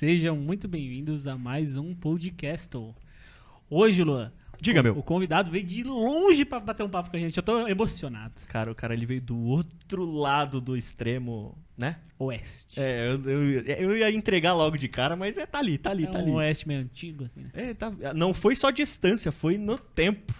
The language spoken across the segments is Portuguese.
Sejam muito bem-vindos a mais um podcast. Hoje, Luan, Diga, meu. O convidado veio de longe pra bater um papo com a gente. Eu tô emocionado. Cara, o cara ele veio do outro lado do extremo, né? Oeste. Eu ia entregar logo de cara, mas tá ali. Um oeste meio antigo, assim, né? Não foi só distância, foi no tempo.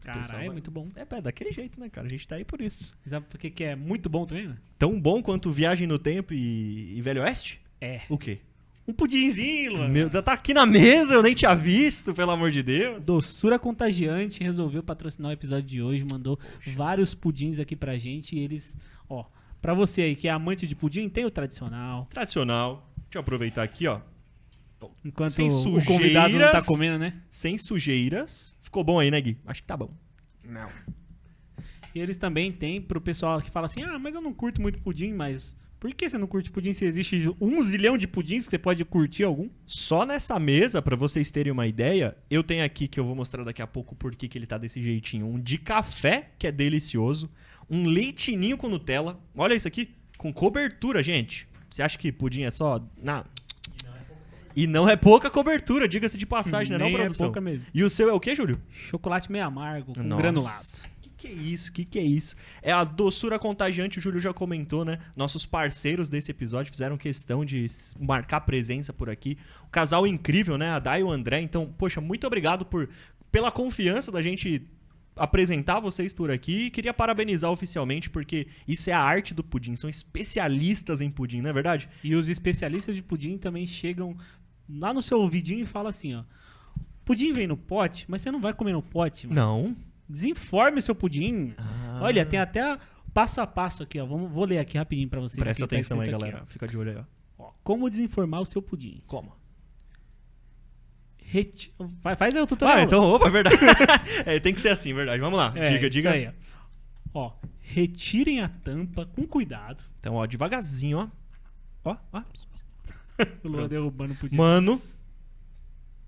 Caralho, é muito bom. Daquele jeito, né, cara? A gente tá aí por isso. Sabe por que é muito bom também, né? Tão bom quanto Viagem no Tempo e Velho Oeste? É. O quê? Um pudinzinho, Luan. Meu, tá aqui na mesa, eu nem tinha visto, pelo amor de Deus. Doçura Contagiante resolveu patrocinar o episódio de hoje, mandou vários pudins aqui pra gente e eles, ó, pra você aí que é amante de pudim, tem o tradicional. Tradicional. Deixa eu aproveitar aqui, ó. Enquanto Sem o convidado não tá sujeiras. comendo, né? Sem sujeiras. Ficou bom aí, né, Gui? Acho que tá bom. Não. E eles também têm pro pessoal que fala assim, mas eu não curto muito pudim, mas... Por que você não curte pudim se existe 1 zilhão de pudins que você pode curtir algum? Só nessa mesa, pra vocês terem uma ideia, eu tenho aqui, que eu vou mostrar daqui a pouco por que ele tá desse jeitinho, um de café, que é delicioso, um leitinho com Nutella, olha isso aqui, com cobertura, gente. Você acha que pudim é só... Não. E não é pouca cobertura, diga-se de passagem, né, não, produção? É pouca mesmo. E o seu é o quê, Júlio? Chocolate meio amargo, com Nossa. granulado. Que é isso? É a Doçura Contagiante, o Júlio já comentou, né? Nossos parceiros desse episódio fizeram questão de marcar presença por aqui. O casal incrível, né? A Day e o André. Então, poxa, muito obrigado pela confiança da gente apresentar vocês por aqui. Queria parabenizar oficialmente, porque isso é a arte do pudim. São especialistas em pudim, não é verdade? E os especialistas de pudim também chegam lá no seu ouvidinho e falam assim, ó. Pudim vem no pote, mas você não vai comer no pote, mano. Não. Desinforme o seu pudim. Olha, tem até passo a passo aqui, ó. Vou ler aqui rapidinho pra vocês. Presta tá atenção aí, aqui, galera. Fica de olho aí, ó. Como desinformar o seu pudim. Como? Faz aí o tutorial. Então, opa, é verdade. Tem que ser assim, verdade. Vamos lá. Diga. Isso aí, ó. Retirem a tampa com cuidado. Então, ó, devagarzinho, ó. O Luan derrubando o pudim. Mano,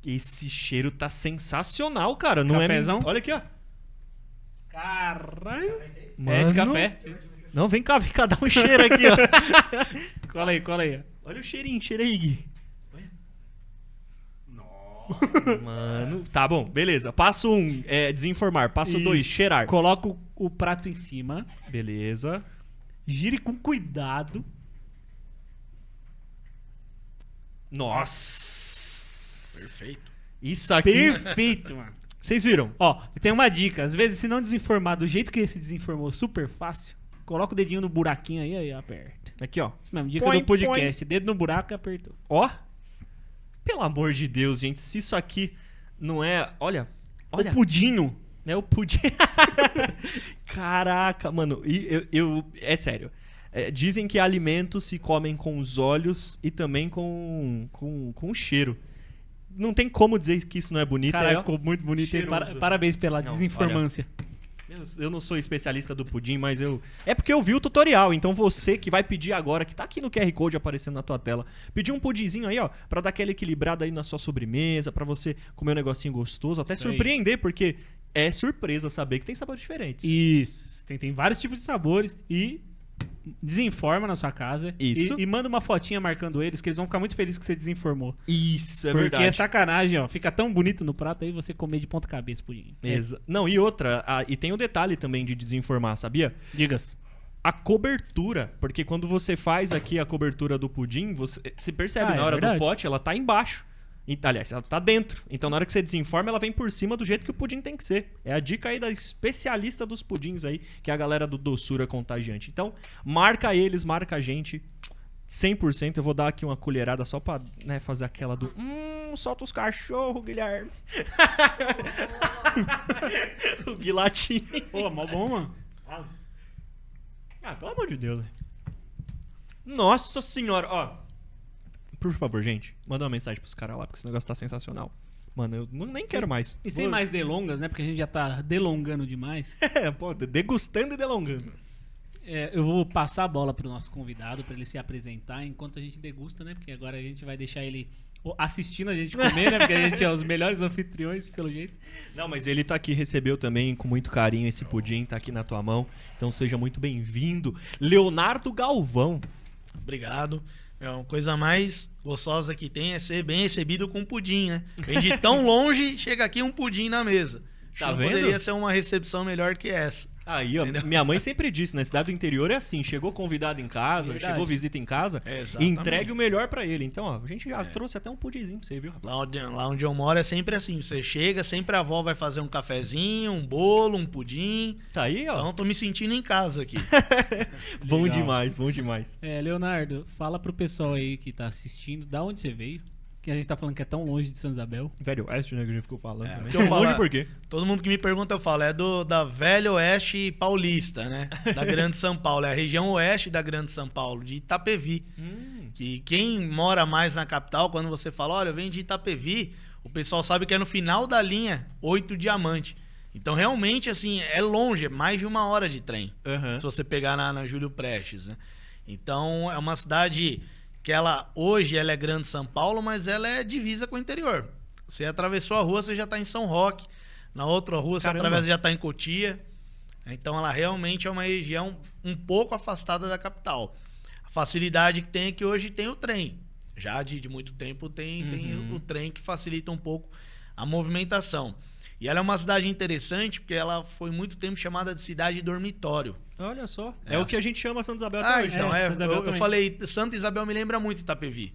esse cheiro tá sensacional, cara. Não Cafezão? Olha aqui, ó. Caralho. Mano. É de café. Não, vem cá, dá um cheiro aqui, ó. Cola aí. Olha o cheirinho, cheira aí, Gui. Nossa. Mano, tá bom, beleza. Passo 1, desinformar. Passo 2, cheirar. Coloca o prato em cima. Beleza. Gire com cuidado. Nossa. Perfeito. Isso aqui. Perfeito, mano. Vocês viram? Ó, tem uma dica. Às vezes, se não desinformar do jeito que esse desinformou super fácil, coloca o dedinho no buraquinho aí e aperta. Aqui, ó. Isso mesmo, dica Põe, do podcast. Dedo no buraco e apertou. Ó. Pelo amor de Deus, gente. Se isso aqui não é... Olha. O pudinho. É o pudim. Caraca, mano. É sério. Dizem que alimentos se comem com os olhos e também com o cheiro. Não tem como dizer que isso não é bonito. Caralho, ficou muito bonito. Parabéns pela desinformância. Eu não sou especialista do pudim, mas é porque eu vi o tutorial. Então você que vai pedir agora, que tá aqui no QR Code aparecendo na tua tela, pedir um pudinzinho aí, ó, pra dar aquela equilibrada aí na sua sobremesa, pra você comer um negocinho gostoso, até Isso surpreender, porque é surpresa saber que tem sabores diferentes. Isso. Tem vários tipos de sabores e desinforma na sua casa. Isso. E manda uma fotinha marcando eles, que eles vão ficar muito felizes que você desinformou. Isso, é Porque verdade. é sacanagem, ó. Fica tão bonito no prato aí você comer de ponta cabeça pudim. Não, e outra, e tem o detalhe também de desinformar, sabia? Diga-se. A cobertura, porque quando você faz aqui a cobertura do pudim, você percebe na hora verdade. do pote, ela tá embaixo. Aliás, ela tá dentro. Então, na hora que você desinforma, ela vem por cima do jeito que o pudim tem que ser. É a dica aí da especialista dos pudins aí, que é a galera do Doçura Contagiante. Então, marca eles, marca a gente. 100%. Eu vou dar aqui uma colherada só pra fazer aquela do... solta os cachorros, Guilherme. O Guilatinho. Pô, mó bom, mano. Pelo amor de Deus, né? Nossa senhora, ó. Por favor, gente, manda uma mensagem pros caras lá, porque esse negócio tá sensacional. Mano, eu nem quero mais. E sem mais delongas, né? Porque a gente já tá delongando demais. Degustando e delongando. Eu vou passar a bola pro nosso convidado pra ele se apresentar enquanto a gente degusta, né? Porque agora a gente vai deixar ele assistindo a gente comer, né? Porque a gente é os melhores anfitriões, pelo jeito. Não, mas ele tá aqui, recebeu também com muito carinho esse pudim, tá aqui na tua mão. Então seja muito bem-vindo. Leonardo Galvão. Obrigado. É uma coisa mais gostosa que tem é ser bem recebido com pudim, né? Vem de tão longe, chega aqui um pudim na mesa. Tá Não vendo? poderia ser uma recepção melhor que essa. Aí, ó, minha mãe sempre disse, né? Cidade do interior é assim, chegou convidado em casa, Verdade. chegou visita em casa, Exatamente. entregue o melhor pra ele. Então, ó, a gente já trouxe até um pudimzinho pra você, viu, rapaz? Lá onde eu moro é sempre assim. Você chega, sempre a avó vai fazer um cafezinho, um bolo, um pudim. Tá aí, ó. Então tô me sentindo em casa aqui. Bom Legal. demais, bom demais. Leonardo, fala pro pessoal aí que tá assistindo, da onde você veio? Que a gente tá falando que é tão longe de Santa Isabel. Velho Oeste, né, que a gente ficou falando também. porque eu falo- Longe por quê? Todo mundo que me pergunta, eu falo, é da Velho Oeste Paulista, né? Da Grande São Paulo. É a região oeste da Grande São Paulo, de Itapevi. Que quem mora mais na capital, quando você fala, olha, eu venho de Itapevi, o pessoal sabe que é no final da linha 8 Diamante. Então, realmente, assim, é longe, é mais de 1 hora de trem. Aham. Se você pegar na Júlio Prestes, né? Então, é uma cidade que hoje ela é Grande São Paulo, mas ela é divisa com o interior. Você atravessou a rua, você já está em São Roque. Na outra rua, você Caramba. atravessa, já está em Cotia. Então, ela realmente é uma região um pouco afastada da capital. A facilidade que tem é que hoje tem o trem. Já de muito tempo tem o trem que facilita um pouco a movimentação. E ela é uma cidade interessante porque ela foi muito tempo chamada de cidade dormitório. Olha só. É, É, o que a gente chama Santa Isabel até hoje. Então, Santa Isabel eu também. falei, Santa Isabel me lembra muito Itapevi.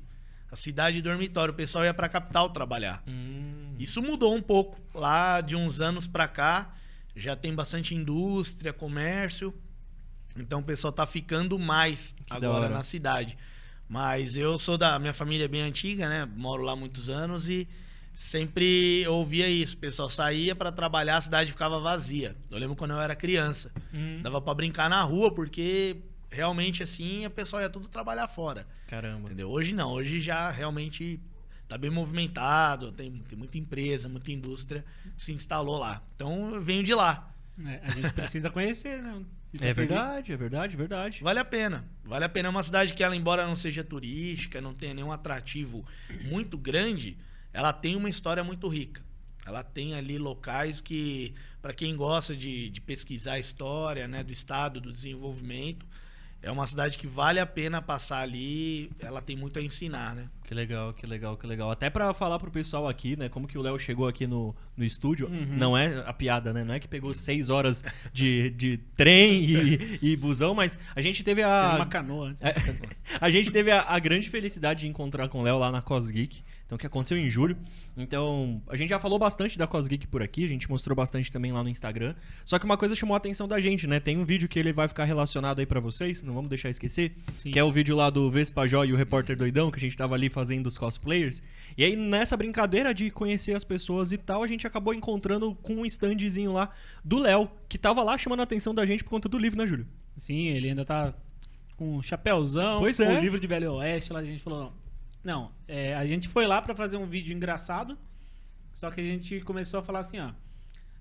A cidade dormitório, o pessoal ia pra capital trabalhar. Isso mudou um pouco. Lá de uns anos pra cá, já tem bastante indústria, comércio. Então o pessoal tá ficando mais da agora hora. na cidade. Mas eu sou minha família é bem antiga, né? Moro lá há muitos anos e sempre ouvia isso. O pessoal saía pra trabalhar, a cidade ficava vazia. Eu lembro quando eu era criança. Dava pra brincar na rua, porque realmente assim, o pessoal ia tudo trabalhar fora. Caramba. Entendeu? Hoje não, hoje já realmente tá bem movimentado, tem muita empresa, muita indústria que se instalou lá. Então eu venho de lá. A gente precisa conhecer, né? É verdade, é verdade, verdade. Vale a pena. Vale a pena. É uma cidade que ela, embora não seja turística, não tenha nenhum atrativo muito grande, ela tem uma história muito rica. Ela tem ali locais que, para quem gosta de pesquisar a história, né, do estado, do desenvolvimento, é uma cidade que vale a pena passar ali. Ela tem muito a ensinar, né? Que legal, que legal, que legal. Até pra falar pro pessoal aqui, né, como que o Léo chegou aqui no estúdio, não é a piada, né? Não é que pegou 6 horas de trem e busão, mas a gente teve Tem uma canoa antes. a gente teve a grande felicidade de encontrar com o Léo lá na Cosgeek, então que aconteceu em julho. Então, a gente já falou bastante da Cosgeek por aqui, a gente mostrou bastante também lá no Instagram. Só que uma coisa chamou a atenção da gente, né? Tem um vídeo que ele vai ficar relacionado aí pra vocês, não vamos deixar esquecer, Sim. que é o vídeo lá do Vespajó e o Repórter Doidão, que a gente tava ali fazendo os cosplayers. E aí, nessa brincadeira de conhecer as pessoas e tal, a gente acabou encontrando com um standzinho lá do Léo, que tava lá chamando a atenção da gente por conta do livro, né, Júlio? Sim, ele ainda tá com um chapéuzão, Pois com é. o livro de Velho Oeste. Lá a gente falou, não, a gente foi lá pra fazer um vídeo engraçado, só que a gente começou a falar assim, ó,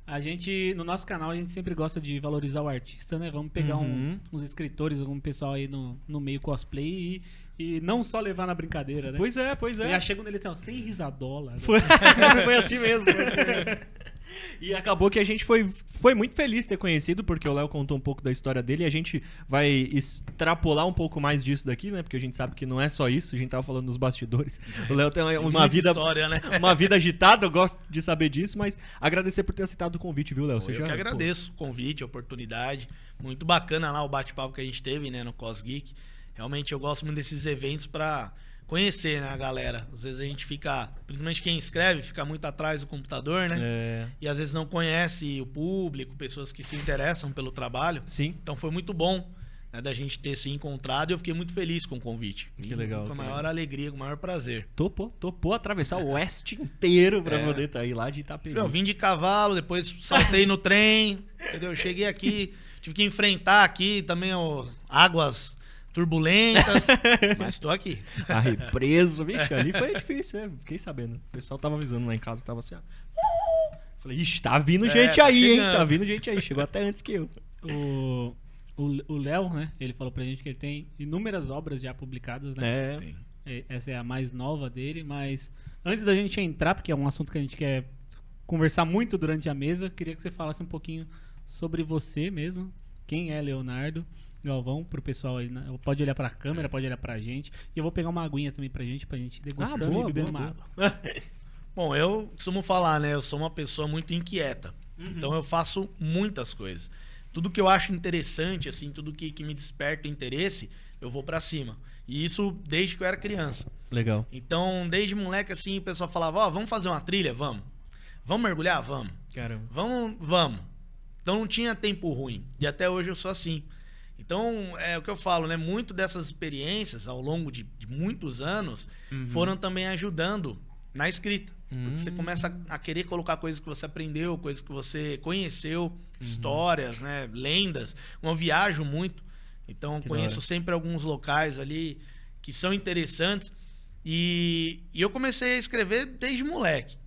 a gente, no nosso canal, a gente sempre gosta de valorizar o artista, né? Vamos pegar uns escritores, algum pessoal aí no meio cosplay e não só levar na brincadeira, né? Pois é, pois é. Eu já chego nele assim, ó, sem risadola. né? Foi assim mesmo, foi assim mesmo. E acabou que a gente foi muito feliz ter conhecido, porque o Léo contou um pouco da história dele e a gente vai extrapolar um pouco mais disso daqui, né? Porque a gente sabe que não é só isso, a gente tava falando nos bastidores. O Léo tem uma Muita vida, história, né? uma vida agitada, eu gosto de saber disso, mas agradecer por ter aceitado o convite, viu, Léo? Eu que agradeço o convite, a oportunidade. Muito bacana lá o bate-papo que a gente teve, né, no Cosgeek. Realmente eu gosto muito desses eventos para conhecer, né, a galera. Às vezes a gente fica, principalmente quem escreve, fica muito atrás do computador, né? É, E às vezes não conhece o público, pessoas que se interessam pelo trabalho. sim. Então foi muito bom, né, da gente ter se encontrado e eu fiquei muito feliz com o convite. Que legal, Com a que maior alegria, com o maior prazer. Topou atravessar o oeste inteiro pra poder estar aí lá de Itapevi. Eu vim de cavalo, depois saltei no trem, entendeu? Cheguei aqui, tive que enfrentar aqui também as águas turbulentas, mas estou aqui. A represa, vixe, ali foi difícil, fiquei sabendo. O pessoal tava avisando lá em casa, tava assim, ó. Falei, ixi, tá vindo gente tá aí, hein? chegando. Tá vindo gente aí. Chegou até antes que eu. O Léo, né? Ele falou pra gente que ele tem inúmeras obras já publicadas, né? É, Essa é a mais nova dele, mas antes da gente entrar, porque é um assunto que a gente quer conversar muito durante a mesa, queria que você falasse um pouquinho sobre você mesmo, quem é Leonardo Galvão, pro pessoal aí, né? Pode olhar pra câmera, pode olhar pra gente. E eu vou pegar uma aguinha também pra gente degustando boa, e bebendo boa, uma boa. água. Bom, eu costumo falar, né? Eu sou uma pessoa muito inquieta. Então eu faço muitas coisas. Tudo que eu acho interessante, assim, tudo que me desperta interesse, eu vou pra cima. E isso desde que eu era criança. Legal. Então, desde moleque, assim, o pessoal falava, ó, vamos fazer uma trilha? Vamos. Vamos mergulhar? Vamos. Caramba. Vamos. Então não tinha tempo ruim. E até hoje eu sou assim. Então, é o que eu falo, né? Muito dessas experiências, ao longo de muitos anos, foram também ajudando na escrita. Porque você começa a querer colocar coisas que você aprendeu, coisas que você conheceu, histórias, né? Lendas. Eu viajo muito. Então, Que conheço da hora. sempre alguns locais ali que são interessantes. E eu comecei a escrever desde moleque.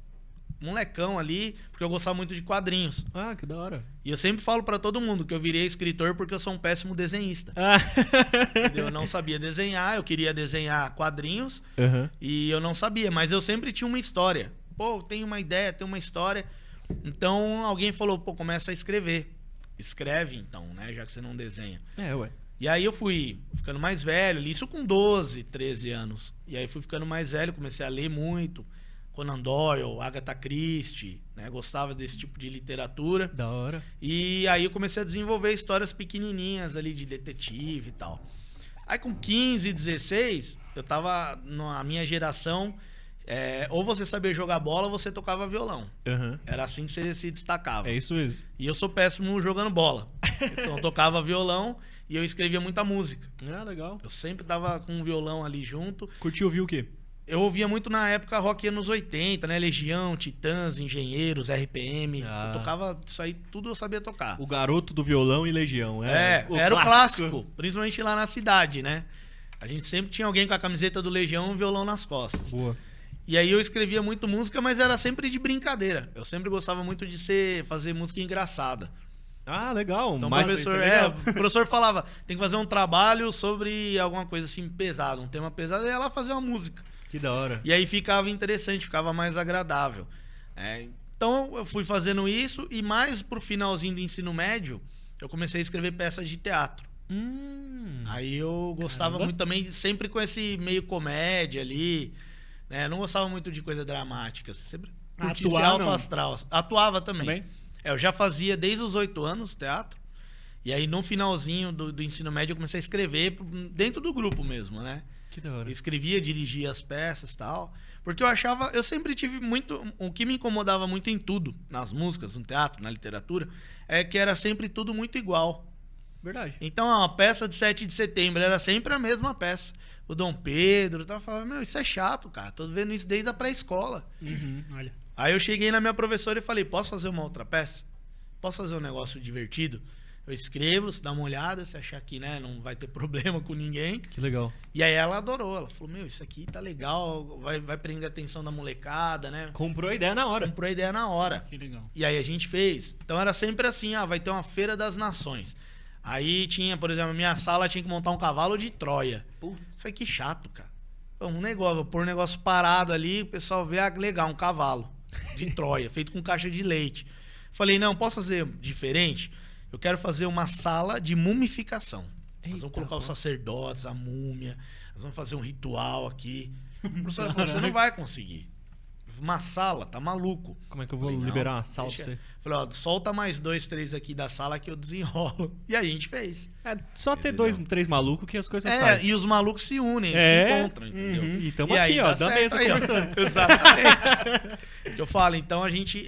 Molecão ali, porque eu gostava muito de quadrinhos. Ah, que da hora. E eu sempre falo pra todo mundo que eu virei escritor porque eu sou um péssimo desenhista. Entendeu? Eu não sabia desenhar, eu queria desenhar quadrinhos Aham. e eu não sabia, mas eu sempre tinha uma história. Pô, tenho uma ideia, tenho uma história. Então alguém falou, pô, começa a escrever. Escreve então, né? Já que você não desenha. É, ué. E aí eu fui ficando mais velho, li isso com 12, 13 anos. E aí fui ficando mais velho, comecei a ler muito. Conan Doyle, Agatha Christie, né? Gostava desse tipo de literatura. Da hora. E aí eu comecei a desenvolver histórias pequenininhas ali de detetive e tal. Aí com 15, 16, eu tava na minha geração, ou você sabia jogar bola ou você tocava violão. Aham. Era assim que você se destacava. É isso mesmo. E eu sou péssimo jogando bola. Então eu tocava violão e eu escrevia muita música. Ah, legal. Eu sempre tava com um violão ali junto. Curtiu ouvir o quê? Eu ouvia muito na época rock anos 80, né? Legião, Titãs, Engenheiros, RPM. Ah. Eu tocava isso aí, tudo eu sabia tocar. O Garoto do Violão e Legião. Era o clássico, principalmente lá na cidade, né? A gente sempre tinha alguém com a camiseta do Legião e um violão nas costas. Boa. E aí eu escrevia muito música, mas era sempre de brincadeira. Eu sempre gostava muito de fazer música engraçada. Ah, legal. Então Mas o professor falava, tem que fazer um trabalho sobre alguma coisa assim pesada, um tema pesado, e ia lá fazer uma música. Que da hora. E aí ficava interessante, ficava mais agradável. Então eu fui fazendo isso e mais pro finalzinho do ensino médio, eu comecei a escrever peças de teatro. Aí eu gostava Caramba. muito também, sempre com esse meio comédia ali, né? Eu não gostava muito de coisa dramática, sempre curtia esse Atuar, alto não? astral. Atuava também. Também? Eu já fazia desde os 8 anos teatro. E aí no finalzinho do ensino médio eu comecei a escrever dentro do grupo mesmo, né? Que da Eu hora. escrevia, dirigia as peças e tal. Porque eu sempre tive muito. O que me incomodava muito em tudo, nas músicas, no teatro, na literatura, é que era sempre tudo muito igual. Verdade. Então, a peça de 7 de setembro era sempre a mesma peça. O Dom Pedro, tava falando, meu, isso é chato, cara. Tô vendo isso desde a pré-escola. Olha. Aí eu cheguei na minha professora e falei, posso fazer uma outra peça? Posso fazer um negócio divertido? Eu escrevo, você dá uma olhada, se achar que, né, não vai ter problema com ninguém. Que legal. E aí ela adorou. Ela falou, meu, isso aqui tá legal, vai prender a atenção da molecada, né? Comprou a ideia na hora. Comprou a ideia na hora. Que legal. E aí a gente fez. Então era sempre assim, vai ter uma Feira das Nações. Aí tinha, por exemplo, a minha sala tinha que montar um cavalo de Troia. Putz. Falei, que chato, cara. Pô, vou pôr um negócio parado ali, o pessoal vê, legal, um cavalo de Troia, feito com caixa de leite. Falei, não, posso fazer diferente? Eu quero fazer uma sala de mumificação. Nós vamos colocar os sacerdotes, a múmia, nós vamos fazer um ritual aqui. A professora falou, você não vai conseguir. Uma sala, tá maluco. Como é que eu vou Falei, não, liberar uma sala pra deixa- você? Falei, ó, solta mais 2, 3 aqui da sala que eu desenrolo. E aí a gente fez. É só ter Entendeu? 2, 3 malucos que as coisas saem. E os malucos se unem, É. se encontram, entendeu? E tamo E aí aqui, ó, dá da certo mesa aí, ó. conversando. Exatamente. Que eu falo, então a gente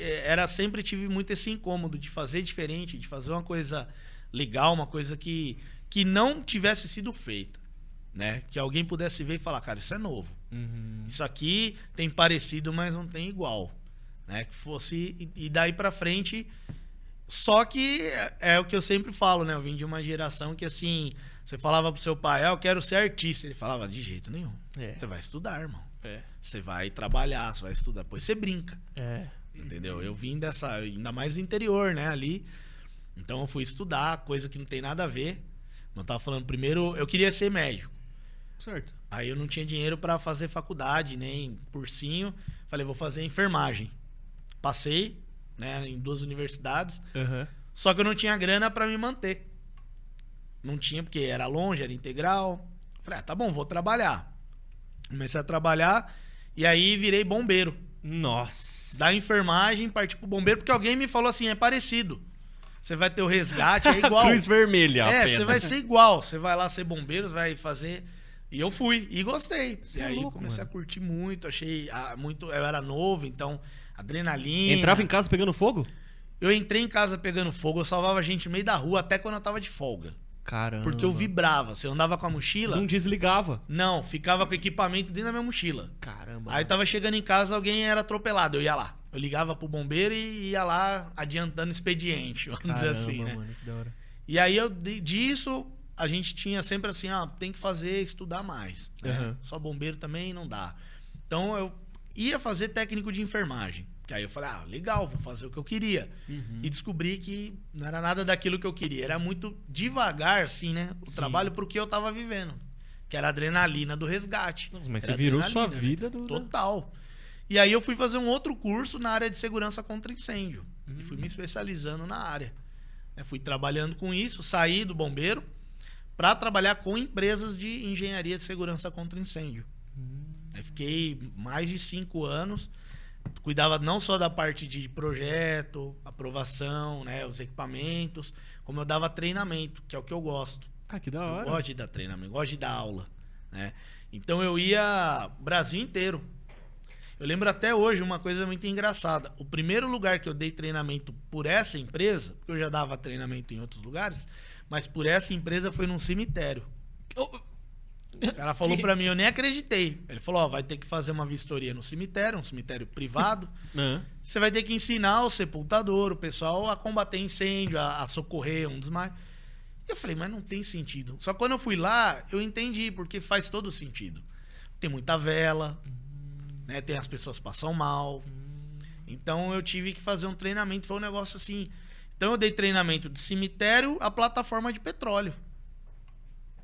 sempre tive muito esse incômodo de fazer diferente, de fazer uma coisa legal, uma coisa que não tivesse sido feita, né? Que alguém pudesse ver e falar, cara, isso é novo. Isso aqui tem parecido, mas não tem igual, né? Que fosse e daí pra frente. Só que é o que eu sempre falo, né? Eu vim de uma geração que assim, você falava pro seu pai, eu quero ser artista, ele falava de jeito nenhum. É. Você vai estudar, irmão. É. Você vai trabalhar, você vai estudar, depois você brinca. É. Entendeu? Eu vim dessa, ainda mais do interior, né, ali. Então eu fui estudar, coisa que não tem nada a ver. Não tava falando primeiro, eu queria ser médico. Certo. Aí eu não tinha dinheiro pra fazer faculdade, nem cursinho. Falei, vou fazer enfermagem. Passei, né, em 2 universidades. Aham. Só que eu não tinha grana pra me manter. Não tinha, porque era longe, era integral. Falei, tá bom, vou trabalhar. Comecei a trabalhar e aí virei bombeiro. Nossa. Da enfermagem, parti pro bombeiro, porque alguém me falou assim, é parecido. Você vai ter o resgate, é igual. Cruz Vermelha. Você vai ser igual. Você vai lá ser bombeiro, você vai fazer... E eu fui, e gostei. Cê e aí louco, comecei mano. a curtir muito, achei muito... Eu era novo, então, adrenalina. Entrava em casa pegando fogo? Eu entrei em casa pegando fogo, eu salvava gente no meio da rua, até quando eu tava de folga. Caramba. Porque eu vibrava. Se eu andava com a mochila... Não desligava. Não, ficava com o equipamento dentro da minha mochila. Caramba. Aí tava chegando em casa, alguém era atropelado, eu ia lá. Eu ligava pro bombeiro e ia lá adiantando expediente, vamos dizer assim, né? Mano, que da hora. E aí, disso, a gente tinha sempre assim, tem que fazer, estudar mais. Né? Uhum. Só bombeiro também não dá. Então, eu ia fazer técnico de enfermagem. Que aí eu falei, legal, vou fazer o que eu queria. E descobri que não era nada daquilo que eu queria. Era muito devagar, assim, né? O trabalho pro que eu tava vivendo. Que era a adrenalina do resgate. Nossa, mas Era você virou sua adrenalina, vida do... Total. E aí eu fui fazer um outro curso na área de segurança contra incêndio. E fui me especializando na área. Fui trabalhando com isso, saí do bombeiro para trabalhar com empresas de engenharia de segurança contra incêndio. Aí fiquei mais de 5 anos. Cuidava não só da parte de projeto, aprovação, né, os equipamentos, como eu dava treinamento, que é o que eu gosto. Que da Eu hora. gosto de dar treinamento, gosto de dar aula, né? Então eu ia Brasil inteiro. Eu lembro até hoje uma coisa muito engraçada. O primeiro lugar que eu dei treinamento por essa empresa, porque eu já dava treinamento em outros lugares, mas por essa empresa foi num cemitério. O cara falou pra mim, eu nem acreditei. Ele falou, vai ter que fazer uma vistoria no cemitério, um cemitério privado. Você vai ter que ensinar o sepultador, o pessoal a combater incêndio, a socorrer um desmaio. E eu falei, mas não tem sentido. Só que quando eu fui lá, eu entendi, porque faz todo sentido. Tem muita vela, né? Tem as pessoas que passam mal. Então eu tive que fazer um treinamento, foi um negócio assim. Então eu dei treinamento de cemitério a plataforma de petróleo.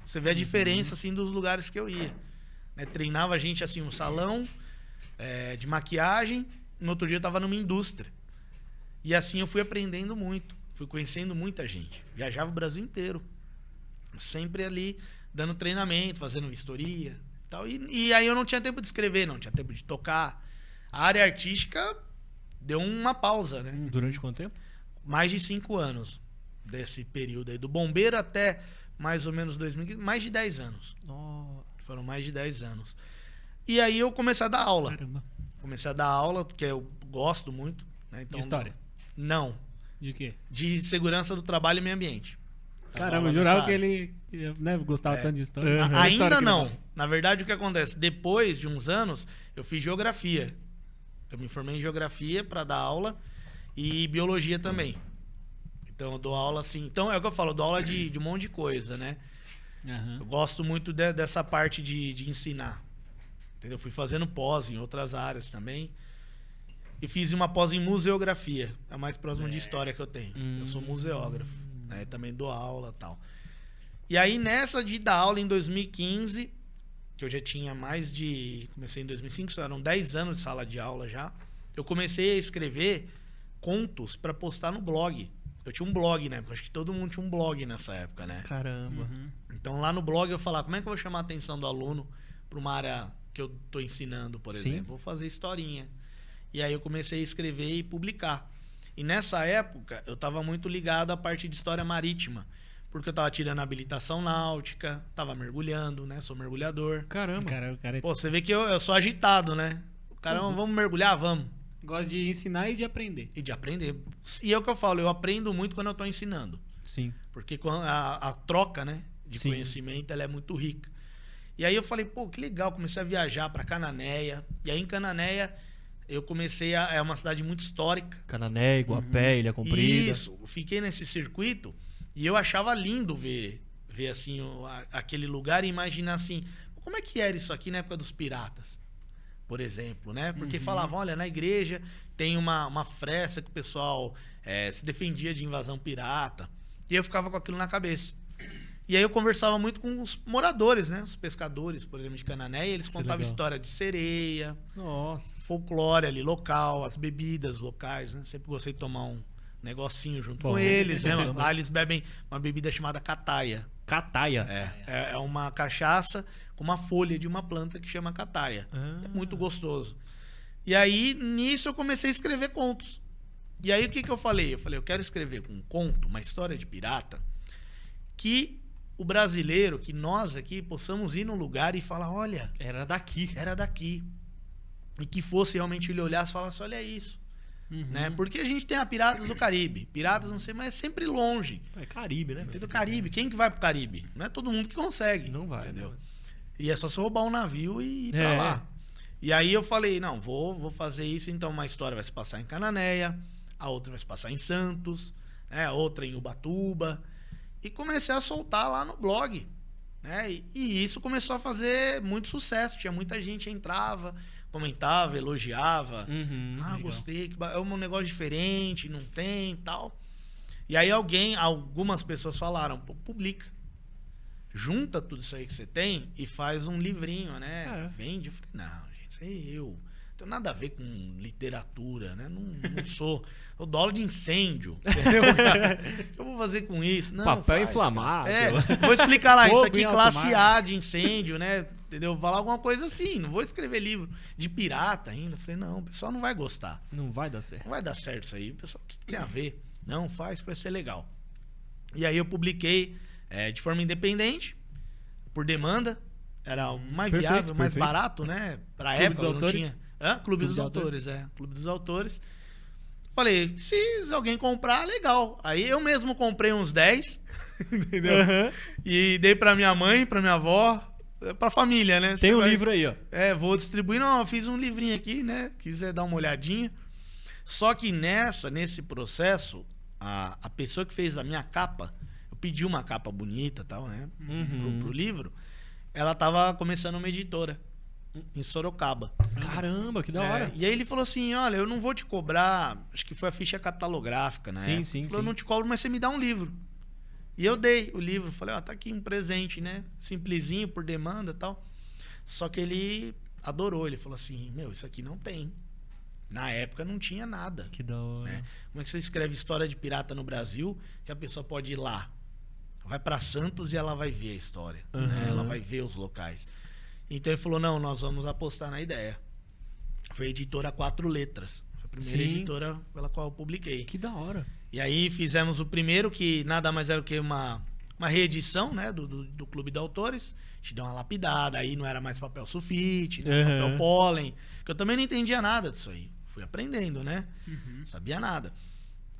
Você vê a diferença assim dos lugares que eu ia. Né? Treinava a gente assim, um salão de maquiagem, no outro dia eu estava numa indústria. E assim eu fui aprendendo muito, fui conhecendo muita gente. Viajava o Brasil inteiro. Sempre ali dando treinamento, fazendo vistoria. Tal. E aí eu não tinha tempo de escrever, não tinha tempo de tocar. A área artística deu uma pausa, né? Durante quanto tempo? Mais de 5 anos desse período aí. Do bombeiro até mais ou menos 2015, mais de 10 anos. Nossa. Foram mais de 10 anos. E aí eu comecei a dar aula. Caramba. Comecei a dar aula, porque eu gosto muito. Né? Então, De história? Não. De quê? De segurança do trabalho e meio ambiente. Caramba, eu Dava aula jurava nessa que área. ele gostava tanto de história. Uhum. A história Ainda que ele não. fala. Na verdade, o que acontece? Depois de uns anos, eu fiz geografia. Eu me formei em geografia para dar aula e biologia também. Então, eu dou aula assim. Então, é o que eu falo, eu dou aula de um monte de coisa, né? Aham. Eu gosto muito dessa parte de ensinar. Entendeu? Fui fazendo pós em outras áreas também. E fiz uma pós em museografia. É a mais próxima de história que eu tenho. Eu sou museógrafo. Né? Também dou aula e tal. E aí, nessa de dar aula em 2015, que eu já tinha mais de... Comecei em 2005, eram 10 anos de sala de aula já. Eu comecei a escrever contos para postar no blog. Eu tinha um blog, né? Acho que todo mundo tinha um blog nessa época, né? Caramba. Então, lá no blog eu falava, como é que eu vou chamar a atenção do aluno para uma área que eu tô ensinando, por Sim. exemplo? Vou fazer historinha. E aí eu comecei a escrever e publicar. E nessa época, eu estava muito ligado à parte de história marítima. Porque eu estava tirando a habilitação náutica, estava mergulhando, né? Sou mergulhador. Caramba. O cara Pô, você vê que eu sou agitado, né? O cara, vamos mergulhar? Vamos. gosta de ensinar e de aprender. E de aprender. E é o que eu falo, eu aprendo muito quando eu estou ensinando. Sim. Porque a troca, né, de Sim. conhecimento, ela é muito rica. E aí eu falei, pô, que legal, comecei a viajar para Cananéia. E aí em Cananéia eu comecei é uma cidade muito histórica. Canané, Iguapé, Ilha Comprida. Isso, fiquei nesse circuito e eu achava lindo ver assim aquele lugar e imaginar assim, como é que era isso aqui na época dos piratas, por exemplo, né? Porque falavam, olha, na igreja tem uma fresta que o pessoal se defendia de invasão pirata. E eu ficava com aquilo na cabeça. E aí eu conversava muito com os moradores, né? Os pescadores, por exemplo, de Canané, e eles Isso é contavam legal. história de sereia, Nossa. folclore ali local, as bebidas locais, né? Sempre gostei de tomar um negocinho junto Bom, com eles, né? caramba. Lá eles bebem uma bebida chamada cataia. Cataia. É uma cachaça com uma folha de uma planta que chama cataia. Ah. É muito gostoso. E aí, nisso, eu comecei a escrever contos. E aí, o que eu falei? Eu falei, eu quero escrever um conto, uma história de pirata, que o brasileiro, que nós aqui, possamos ir num lugar e falar, olha, Era daqui. era daqui. E que fosse realmente ele olhasse e falasse, olha isso. Né? Porque a gente tem a Piratas do Caribe. Piratas, não sei, mas é sempre longe. É Caribe, né? Tem do Caribe. Quem que vai pro Caribe? Não é todo mundo que consegue. Não vai, entendeu? né? E é só você roubar um navio e ir pra lá. E aí eu falei, não, vou fazer isso. Então uma história vai se passar em Cananéia, a outra vai se passar em Santos, né? A outra em Ubatuba. E comecei a soltar lá no blog. Né? E isso começou a fazer muito sucesso. Tinha muita gente que entrava, comentava, elogiava. Legal. Gostei, é um negócio diferente, não tem tal. E aí algumas pessoas falaram, pô, publica. Junta tudo isso aí que você tem e faz um livrinho, né? Vende. Eu falei, não, gente, isso aí eu. Não tem nada a ver com literatura, né? Não sou. Eu dou aula de incêndio, entendeu, cara? O que eu vou fazer com isso? Não, Papel inflamável. Vou explicar lá, isso Fogo aqui em alto classe mar. A de incêndio, né? Entendeu? Falar alguma coisa assim. Não vou escrever livro de pirata ainda. Eu falei, não, o pessoal não vai gostar. Não vai dar certo. Não vai dar certo isso aí. O pessoal, o que tem a ver? Não, faz que vai ser legal. E aí eu publiquei de forma independente, por demanda. Era o mais Perfeito, viável, mais perfeito. barato, né? Pra Clube época dos não Autores? tinha. Clube dos Autores, Clube dos Autores. Falei, se alguém comprar, legal. Aí eu mesmo comprei uns 10, entendeu? E dei pra minha mãe, pra minha avó, pra família, né? Tem Você um vai- livro aí, ó. Vou distribuir. Não, eu fiz um livrinho aqui, né? Quiser dar uma olhadinha. Só que nesse processo, a pessoa que fez a minha capa, eu pedi uma capa bonita e tal, né? Pro livro. Ela tava começando uma editora em Sorocaba. Caramba, que da hora. E aí ele falou assim, olha, eu não vou te cobrar, acho que foi a ficha catalográfica, né? Sim, sim, Ele falou, sim. eu não te cobro, mas você me dá um livro. E eu dei o livro, falei, tá aqui um presente, né? Simplesinho, por demanda e tal. Só que ele adorou, ele falou assim, isso aqui não tem. Na época não tinha nada. Que da hora. Né? Como é que você escreve história de pirata no Brasil, que a pessoa pode ir lá, vai pra Santos e ela vai ver a história, né? Ela vai ver os locais. Então ele falou, não, nós vamos apostar na ideia. Foi a editora 4 Letras. Foi a primeira Sim. editora pela qual eu publiquei. Que da hora. E aí fizemos o primeiro, que nada mais era do que uma reedição, né, do Clube de Autores. A gente deu uma lapidada, aí não era mais papel sulfite, né, papel pólen. Que eu também não entendia nada disso aí. Fui aprendendo, né? Não sabia nada.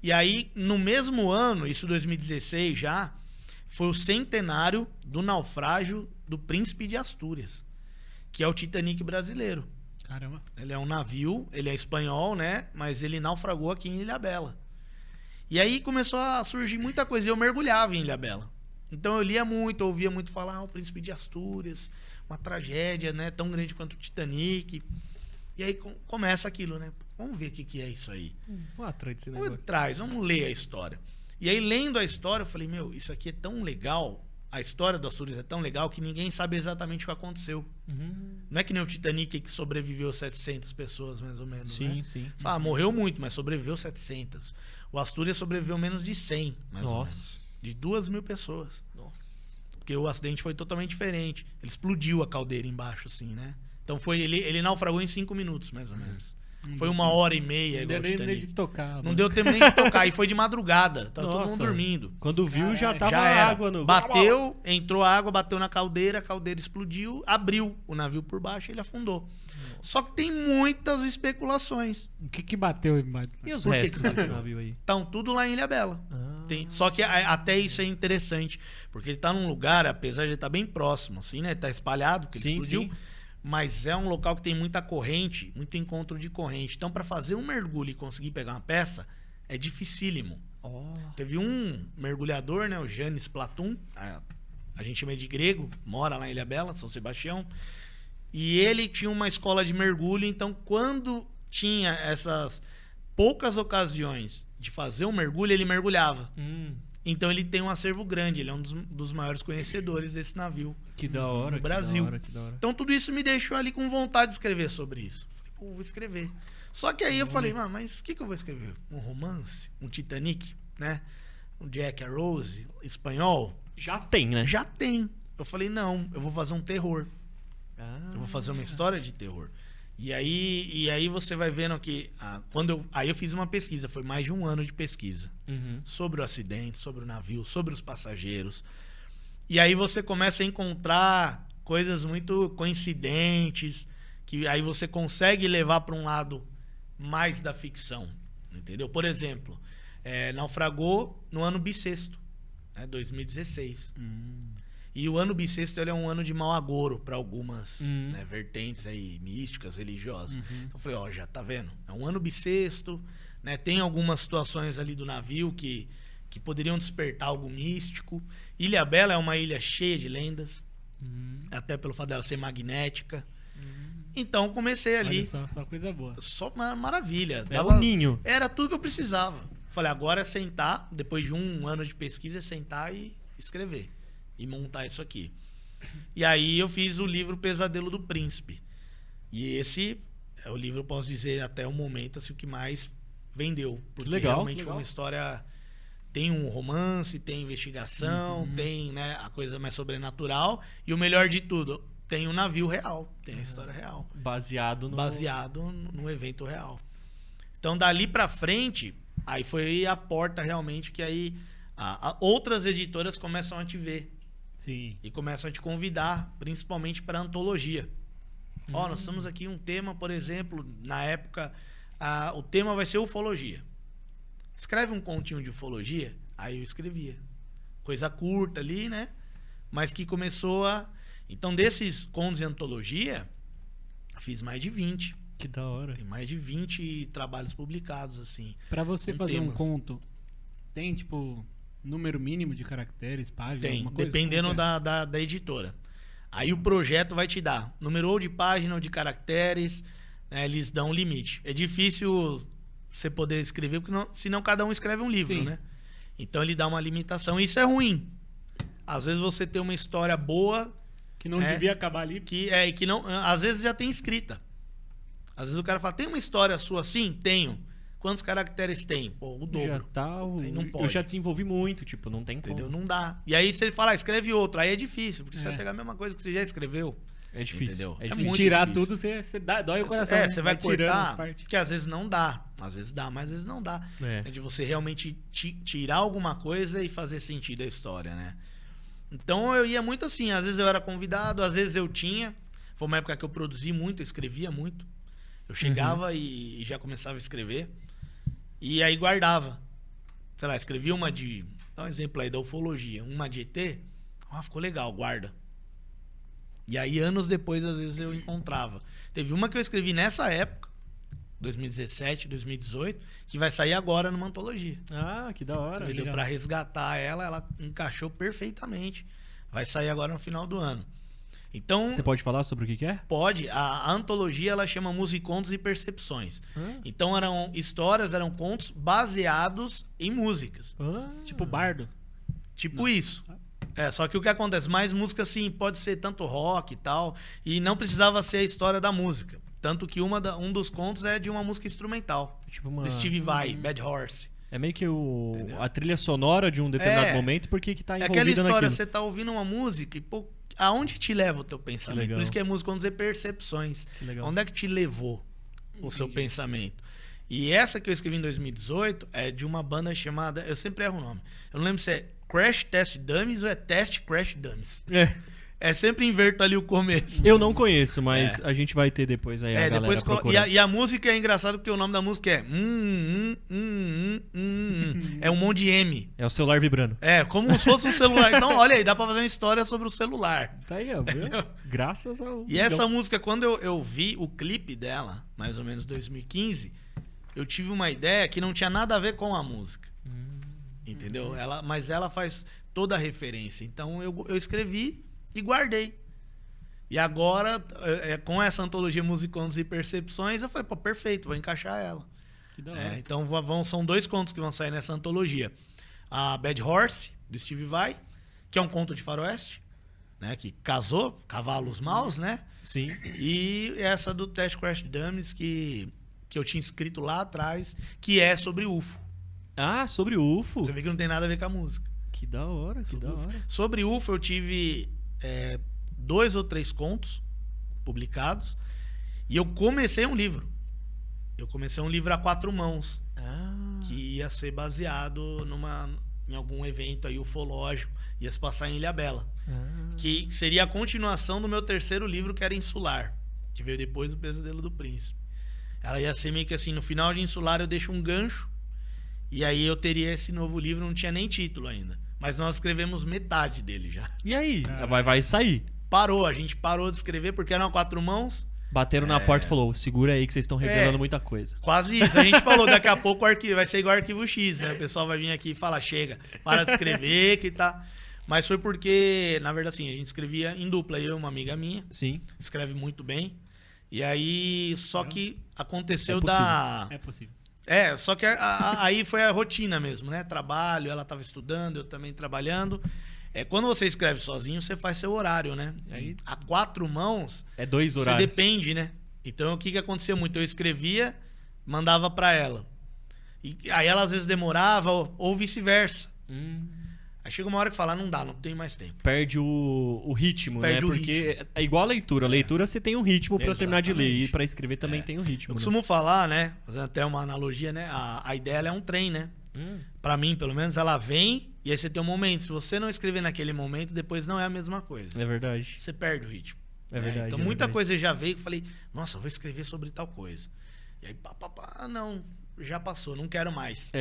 E aí, no mesmo ano, isso 2016 já, foi o centenário do naufrágio do Príncipe de Astúrias, que é o Titanic brasileiro. Caramba. Ele é um navio, ele é espanhol, né? Mas ele naufragou aqui em Ilhabela. E aí começou a surgir muita coisa. E eu mergulhava em Ilhabela. Então eu lia muito, ouvia muito falar, o Príncipe de Astúrias, uma tragédia, né? Tão grande quanto o Titanic. E aí começa aquilo, né? Vamos ver o que é isso aí. Vou atrás desse Vamos negócio. atrás, vamos ler a história. E aí, lendo a história, eu falei, isso aqui é tão legal, a história do Astúrias é tão legal que ninguém sabe exatamente o que aconteceu. Não é que nem o Titanic que sobreviveu 700 pessoas, mais ou menos, Sim, né? sim. Morreu muito, mas sobreviveu 700. O Astúrias sobreviveu menos de 100, mais ou menos. De 2.000 pessoas. Nossa. Porque o acidente foi totalmente diferente. Ele explodiu a caldeira embaixo, assim, né? Então ele naufragou em 5 minutos, mais ou menos. Foi 1h30, Não igual deu o nem Titanic. de tocar. Não deu tempo nem de tocar. E foi de madrugada. Tava todo mundo Nossa. dormindo. Quando viu, já Caralho. tava Já era. água no... Bateu, entrou água, bateu na caldeira, a caldeira explodiu, abriu o navio por baixo e ele afundou. Só que tem muitas especulações. O que bateu embaixo? E os Por que restos que desse bateu? navio aí? Estão tudo lá em Ilhabela. Só que até isso é interessante. Porque ele tá num lugar, apesar de ele estar bem próximo, assim, né? Tá espalhado, porque ele Sim, explodiu. Mas é um local que tem muita corrente, muito encontro de corrente. Então, para fazer um mergulho e conseguir pegar uma peça, é dificílimo. Teve um mergulhador, né? O Janis Platum. A gente chama ele de grego, mora lá em Ilhabela, São Sebastião. E ele tinha uma escola de mergulho, então quando tinha essas poucas ocasiões de fazer um mergulho, ele mergulhava. Então ele tem um acervo grande, ele é um dos maiores conhecedores desse navio. Que da hora, No Brasil. que da hora. Então tudo isso me deixou ali com vontade de escrever sobre isso. Falei, pô, vou escrever. Só que aí eu falei, mas o que eu vou escrever? Um romance? Um Titanic? Né? Um Jack and Rose? Espanhol? Já tem, né? Já tem. Eu falei, não, eu vou fazer um terror. Ah. Eu vou fazer uma história de terror. E aí você vai vendo que... Aí eu fiz uma pesquisa, foi mais de 1 ano de pesquisa. Uhum. Sobre o acidente, sobre o navio, sobre os passageiros. E aí você começa a encontrar coisas muito coincidentes, que aí você consegue levar para um lado mais da ficção. Entendeu? Por exemplo, naufragou no ano bissexto, 2016. E o ano bissexto ele é um ano de mau agouro para algumas vertentes aí, místicas, religiosas. Então eu falei, ó, já tá vendo? É um ano bissexto, né? Tem algumas situações ali do navio que poderiam despertar algo místico. Ilhabela é uma ilha cheia de lendas, até pelo fato dela ser magnética. Então comecei ali. Olha só coisa boa. Só uma maravilha. Um ninho. Era tudo que eu precisava. Falei, agora é sentar, depois de 1 ano de pesquisa, é sentar e escrever. E montar isso aqui. E aí eu fiz o livro Pesadelo do Príncipe. E esse é o livro, eu posso dizer, até o momento, assim, o que mais vendeu. Porque legal, realmente foi uma história... Tem um romance, tem investigação, tem, né, a coisa mais sobrenatural. E o melhor de tudo, tem um navio real. Tem a história real. Baseado no evento real. Então, dali pra frente, aí foi a porta realmente que aí outras editoras começam a te ver. Sim. E começam a te convidar, principalmente para antologia. Ó, nós estamos aqui um tema, por exemplo, na época, o tema vai ser ufologia. Escreve um continho de ufologia, aí eu escrevia. Coisa curta ali, né? Mas que começou a... Então, desses contos de antologia, fiz mais de 20. Que da hora. Tem mais de 20 trabalhos publicados, assim. Pra você com fazer um temas. conto, tem, tipo, número mínimo de caracteres, páginas, Tem, alguma coisa? dependendo Como que é? da editora. Aí o projeto vai te dar número ou de página ou de caracteres, né, eles dão um limite. É difícil você poder escrever, porque senão cada um escreve um livro, Sim. né? Então ele dá uma limitação. Isso é ruim. Às vezes você tem uma história boa Que não devia acabar ali. e que não, às vezes já tem escrita. Às vezes o cara fala, tem uma história sua assim? Tenho. Quantos caracteres tem? Pô, o dobro. Já tá. Aí não Eu pode. já desenvolvi muito, tipo, não tem Entendeu? como. Não dá. E aí se ele falar, escreve outro, aí é difícil, porque você É. vai pegar a mesma coisa que você já escreveu. É difícil. Entendeu? É É difícil. muito Tirar difícil. tudo, você dói o coração. né? Você vai tirando as cortar, partes. porque às vezes não dá. Às vezes dá, mas às vezes não dá. É. É de você realmente tirar alguma coisa e fazer sentido a história, né? Então eu ia muito assim, às vezes eu era convidado, às vezes eu tinha. Foi uma época que eu produzi muito, eu escrevia muito. Eu chegava e já começava a escrever. E aí guardava. Sei lá, escrevi uma de... Dá um exemplo aí da ufologia. Uma de ET. Ficou legal, guarda. E aí, anos depois, às vezes eu encontrava. Teve uma que eu escrevi nessa época, 2017, 2018, que vai sair agora numa antologia. Ah, que da hora. Entendeu? legal. Pra resgatar ela encaixou perfeitamente. Vai sair agora no final do ano. Então, Você pode falar sobre o que é? pode. A antologia, ela chama Musicontos e Percepções. Ah. Então, eram histórias, eram contos baseados em músicas. Tipo bardo. Tipo isso. Só que o que acontece? Mais música, assim, pode ser tanto rock e tal. E não precisava ser a história da música. Tanto que um dos contos é de uma música instrumental. Tipo uma... Do Steve Vai, Bad Horse. É meio que Entendeu? a trilha sonora de um determinado momento, porque que tá É envolvido aquela história, naquilo. você tá ouvindo uma música e, pô, aonde te leva o teu Que pensamento? legal. Por isso que é música, vamos dizer, percepções. Que legal. Onde é que te levou o seu pensamento? E essa que eu escrevi em 2018 é de uma banda chamada... Eu sempre erro o nome. Eu não lembro se é Crash Test Dummies ou é Test Crash Dummies. É sempre inverto ali o começo. Eu não conheço, mas a gente vai ter depois aí a galera Depois procurando. e a música é engraçado porque o nome da música é é um monte de M. É o celular vibrando. É, como se fosse um celular. Então, olha aí, dá pra fazer uma história sobre o celular. Tá aí, ó. Viu? Graças ao... E essa música, quando eu vi o clipe dela, mais ou menos 2015, eu tive uma ideia que não tinha nada a ver com a música. Entendeu? Mas ela faz toda a referência. Então eu escrevi e guardei. E agora, com essa antologia Musicontos e Percepções, eu falei, pô, perfeito, vou encaixar ela. Que da hora. Então são 2 contos que vão sair nessa antologia. A Bad Horse, do Steve Vai, que é um conto de faroeste, né? Que casou, cavalos maus, né? Sim. E essa do Test Crash Dummies, que eu tinha escrito lá atrás, que é sobre UFO. Ah, sobre o UFO. Você vê que não tem nada a ver com a música. Que da hora, que da hora. Sobre UFO, eu tive 2 ou 3 contos publicados. E eu comecei um livro. Eu comecei um livro a 4 mãos. Que ia ser baseado em algum evento aí ufológico. Ia se passar em Ilhabela. Que seria a continuação do meu 3º livro, que era Insular. Que veio depois do Pesadelo do Príncipe. Ela ia ser meio que assim, no final de Insular eu deixo um gancho. E aí eu teria esse novo livro, não tinha nem título ainda. Mas nós escrevemos metade dele já. E aí? Vai sair. A gente parou de escrever porque eram 4 mãos. Bateram na porta e falou, segura aí que vocês estão revelando muita coisa. Quase isso. A gente falou, daqui a pouco o arquivo vai ser igual Arquivo X, né? O pessoal vai vir aqui e falar, chega, para de escrever, que tá... Mas foi porque, na verdade, assim, a gente escrevia em dupla. Eu e uma amiga minha. Sim. Escreve muito bem. E aí, só que aconteceu É possível. só que aí foi a rotina mesmo, né? Trabalho, ela estava estudando, eu também trabalhando. Quando você escreve sozinho, você faz seu horário, né? Aí... A 4 mãos, 2 horários. você depende, né? Então, o que acontecia muito? Eu escrevia, mandava para ela. E aí ela às vezes demorava, ou vice-versa. Aí chega uma hora que fala, não dá, não tem mais tempo. Perde o ritmo, Perde né? o Porque ritmo. é igual a leitura. A leitura você tem um ritmo pra terminar de ler. E Exatamente. pra escrever também tem um ritmo. Eu costumo falar, né? Fazendo até uma analogia, né? A ideia ela é um trem, né? Pra mim, pelo menos, ela vem e aí você tem um momento. Se você não escrever naquele momento, depois não é a mesma coisa. É verdade. Você perde o ritmo. É verdade. Então, muita coisa já veio que eu falei, nossa, eu vou escrever sobre tal coisa. E aí, não, já passou, não quero mais.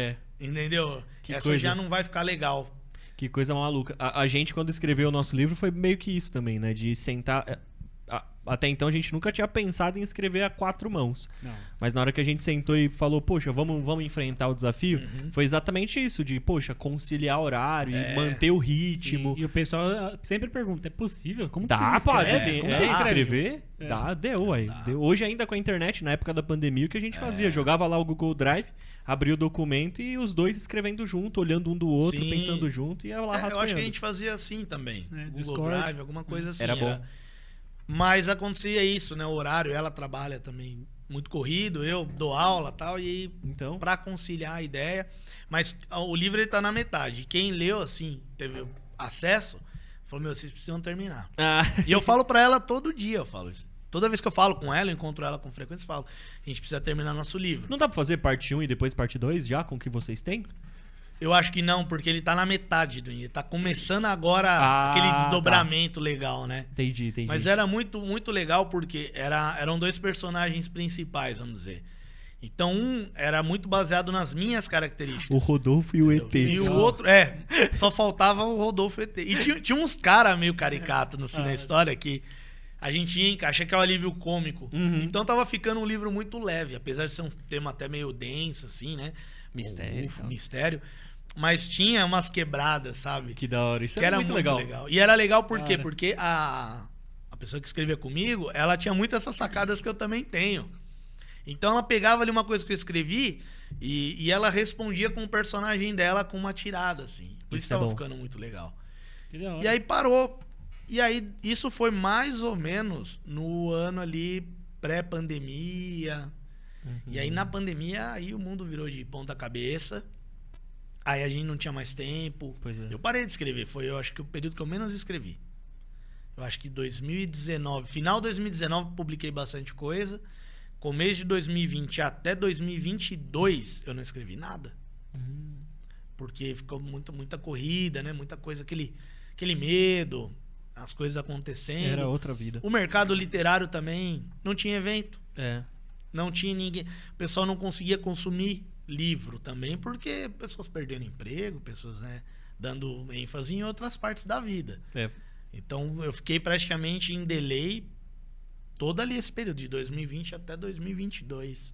Entendeu? Que Essa coisa. já não vai ficar legal. Que coisa maluca. A gente, quando escreveu o nosso livro, foi meio que isso também, né? De sentar... Até então, a gente nunca tinha pensado em escrever a 4 mãos. Não. Mas na hora que a gente sentou e falou, poxa, vamos enfrentar o desafio, foi exatamente isso. De, poxa, conciliar horário e manter o ritmo. Sim. E o pessoal sempre pergunta, é possível? Como Dá, que pode. escreve? Assim, Como que escrever? É. Dá, deu, aí. Deu. Hoje ainda com a internet, na época da pandemia, o que a gente fazia? Jogava lá o Google Drive, abria o documento e os dois escrevendo junto, olhando um do outro, Sim. pensando junto e ia lá rascunhando. Eu acho que a gente fazia assim também. Google Discord. Drive, alguma coisa assim. Era bom. Mas acontecia isso, né? O horário, ela trabalha também muito corrido, eu dou aula e tal, e Então, pra conciliar a ideia. Mas o livro ele tá na metade. Quem leu, assim, teve acesso, falou, vocês precisam terminar. E eu falo pra ela todo dia, eu falo isso. Toda vez que eu falo com ela, eu encontro ela com frequência, eu falo, a gente precisa terminar nosso livro. não dá pra fazer parte 1 e depois parte 2 já, com o que vocês têm? Eu acho que não, porque ele tá na metade do ele tá começando agora aquele desdobramento legal, né? Entendi. Mas era muito, muito legal porque eram 2 personagens principais, vamos dizer. Então, um era muito baseado nas minhas características. O Rodolfo e o ET. E o outro, só faltava o Rodolfo ET. E tinha uns caras meio caricatos na história que a gente ia encaixar que é o alívio cômico. Então tava ficando um livro muito leve, apesar de ser um tema até meio denso, assim, né? Mistério. Mistério. Mas tinha umas quebradas, sabe? Que da hora. Isso Que era era muito legal. E era legal por quê? Cara. Porque a pessoa que escrevia comigo, ela tinha muitas essas sacadas que eu também tenho. Então ela pegava ali uma coisa que eu escrevi e ela respondia com o personagem dela com uma tirada, assim. Por isso Isso é tava bom. ficando muito legal. Que da hora. E aí parou. E aí isso foi mais ou menos no ano ali pré-pandemia. E aí na pandemia aí o mundo virou de ponta cabeça. Aí a gente não tinha mais tempo. Pois é. Eu parei de escrever. Foi, eu acho que o período que eu menos escrevi. Eu acho que 2019, final de 2019, publiquei bastante coisa. Começo de 2020 até 2022, eu não escrevi nada. Porque ficou muita corrida, né? Muita coisa, aquele medo, as coisas acontecendo. Era outra vida. O mercado literário também não tinha evento. É. Não tinha ninguém. O pessoal não conseguia consumir livro também, porque pessoas perdendo emprego, pessoas, né, dando ênfase em outras partes da vida. Então eu fiquei praticamente em delay todo ali esse período, de 2020 até 2022.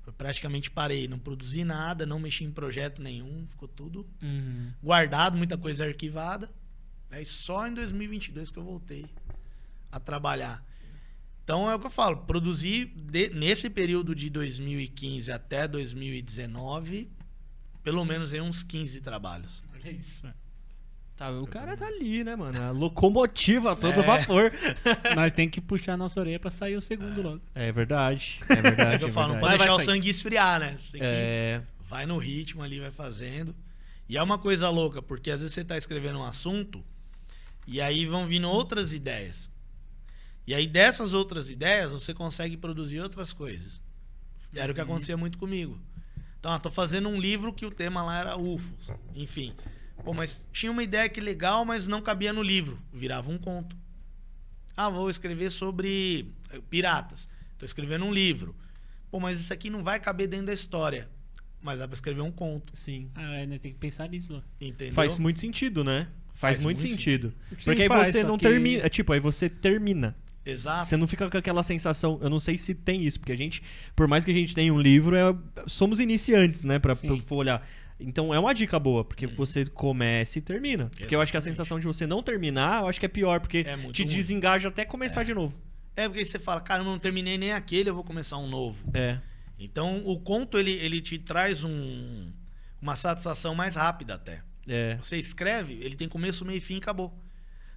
Eu praticamente parei, não produzi nada, não mexi em projeto nenhum, ficou tudo guardado, muita coisa arquivada. E só em 2022 que eu voltei a trabalhar. Então é o que eu falo, produzi nesse período de 2015 até 2019, pelo menos aí uns 15 trabalhos. Olha isso. Tá, o cara tá ali, né, mano? A locomotiva a todo vapor. Nós tem que puxar a nossa orelha pra sair o segundo logo. É verdade. É verdade. É o que eu falo, não verdade. pode Vai deixar o sair. sangue esfriar, né? Você tem que É. vai no ritmo ali, vai fazendo. E é uma coisa louca, porque às vezes você tá escrevendo um assunto e aí vão vindo outras ideias. E aí dessas outras ideias você consegue produzir outras coisas. E era o que acontecia muito comigo. Então, tô fazendo um livro que o tema lá era UFOs. Enfim. Pô, mas tinha uma ideia que legal, mas não cabia no livro. Virava um conto. Ah, vou escrever sobre piratas. Tô escrevendo um livro. Pô, mas isso aqui não vai caber dentro da história. Mas dá pra escrever um conto. Sim. Né, tem que pensar nisso, Lu. Entendeu? Faz muito sentido, né? Faz muito sentido. Sim, Porque aí faz, você só não que- termina. Tipo, aí você termina. Exato. Você não fica com aquela sensação. Eu não sei se tem isso, porque a gente, por mais que a gente tenha um livro, somos iniciantes, né? Pra Sim. for olhar. Então é uma dica boa, porque você começa e termina. Porque eu acho que a Exatamente. sensação de você não terminar, eu acho que é pior, porque É muito te ruim. desengaja até começar de novo. É porque você fala, cara, eu não terminei nem aquele, eu vou começar um novo. É. Então, o conto, ele te traz uma satisfação mais rápida até. É. Você escreve, ele tem começo, meio e fim e acabou.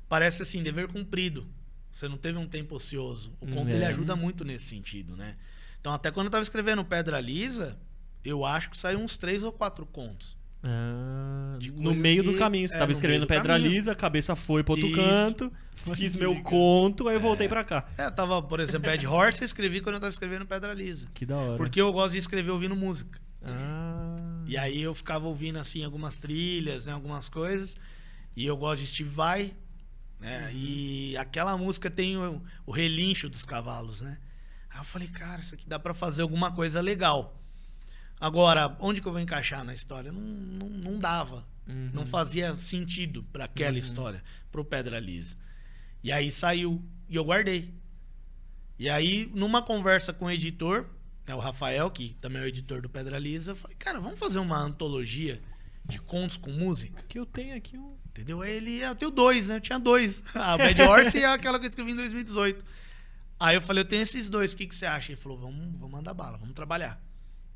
Parece assim, dever cumprido. Você não teve um tempo ocioso. O conto, ele ajuda muito nesse sentido, né? Então, até quando eu tava escrevendo Pedra Lisa, eu acho que saiu uns 3 ou 4 contos. De No coisas meio do que- caminho. Você é, tava no escrevendo meio do Pedra caminho. Lisa, a cabeça foi pro outro Isso. canto, fiz meu conto, aí eu voltei pra cá. Eu tava, por exemplo, Bad Horse, eu escrevi quando eu tava escrevendo Pedra Lisa. Que da hora. Porque eu gosto de escrever ouvindo música. Ah. E aí eu ficava ouvindo, assim, algumas trilhas, né, algumas coisas. E eu gosto de Steve Vai, né? E aquela música tem o relincho dos cavalos, né? Aí eu falei, cara, isso aqui dá pra fazer alguma coisa legal. Agora, onde que eu vou encaixar na história? Não dava. Não fazia sentido pra aquela história, pro Pedra Lisa. E aí saiu. E eu guardei. E aí, numa conversa com o editor, né, o Rafael, que também é o editor do Pedra Lisa, eu falei, cara, vamos fazer uma antologia de contos com música? Que eu tenho aqui um. Entendeu? Aí ele, eu tenho 2, né? Eu tinha 2. A Bad Horse e aquela que eu escrevi em 2018. Aí eu falei, eu tenho esses 2, o que você acha? Ele falou, vamos mandar bala, vamos trabalhar.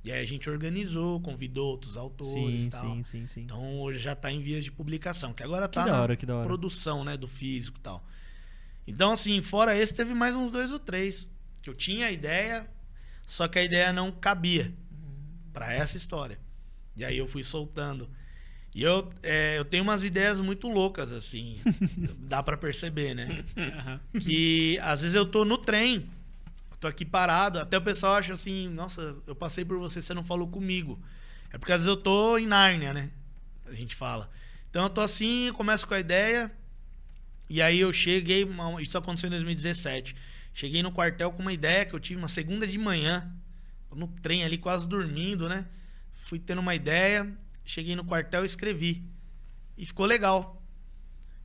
E aí a gente organizou, convidou outros autores Sim, e tal. sim. Então hoje já tá em vias de publicação, que agora Que tá da na hora, que da hora. produção, né, do físico e tal. Então assim, fora esse, teve mais uns 2 ou 3 que eu tinha a ideia, só que a ideia não cabia pra essa história. E aí eu fui soltando. E eu tenho umas ideias muito loucas, assim, dá pra perceber, né? Aham. Que às vezes eu tô no trem, tô aqui parado, até o pessoal acha assim, nossa, eu passei por você não falou comigo. É porque às vezes eu tô em Nárnia, né? A gente fala. Então eu tô assim, começo com a ideia, e aí eu cheguei, isso aconteceu em 2017, cheguei no quartel com uma ideia que eu tive uma segunda de manhã, no trem ali quase dormindo, né? Fui tendo uma ideia, cheguei no quartel e escrevi. E ficou legal.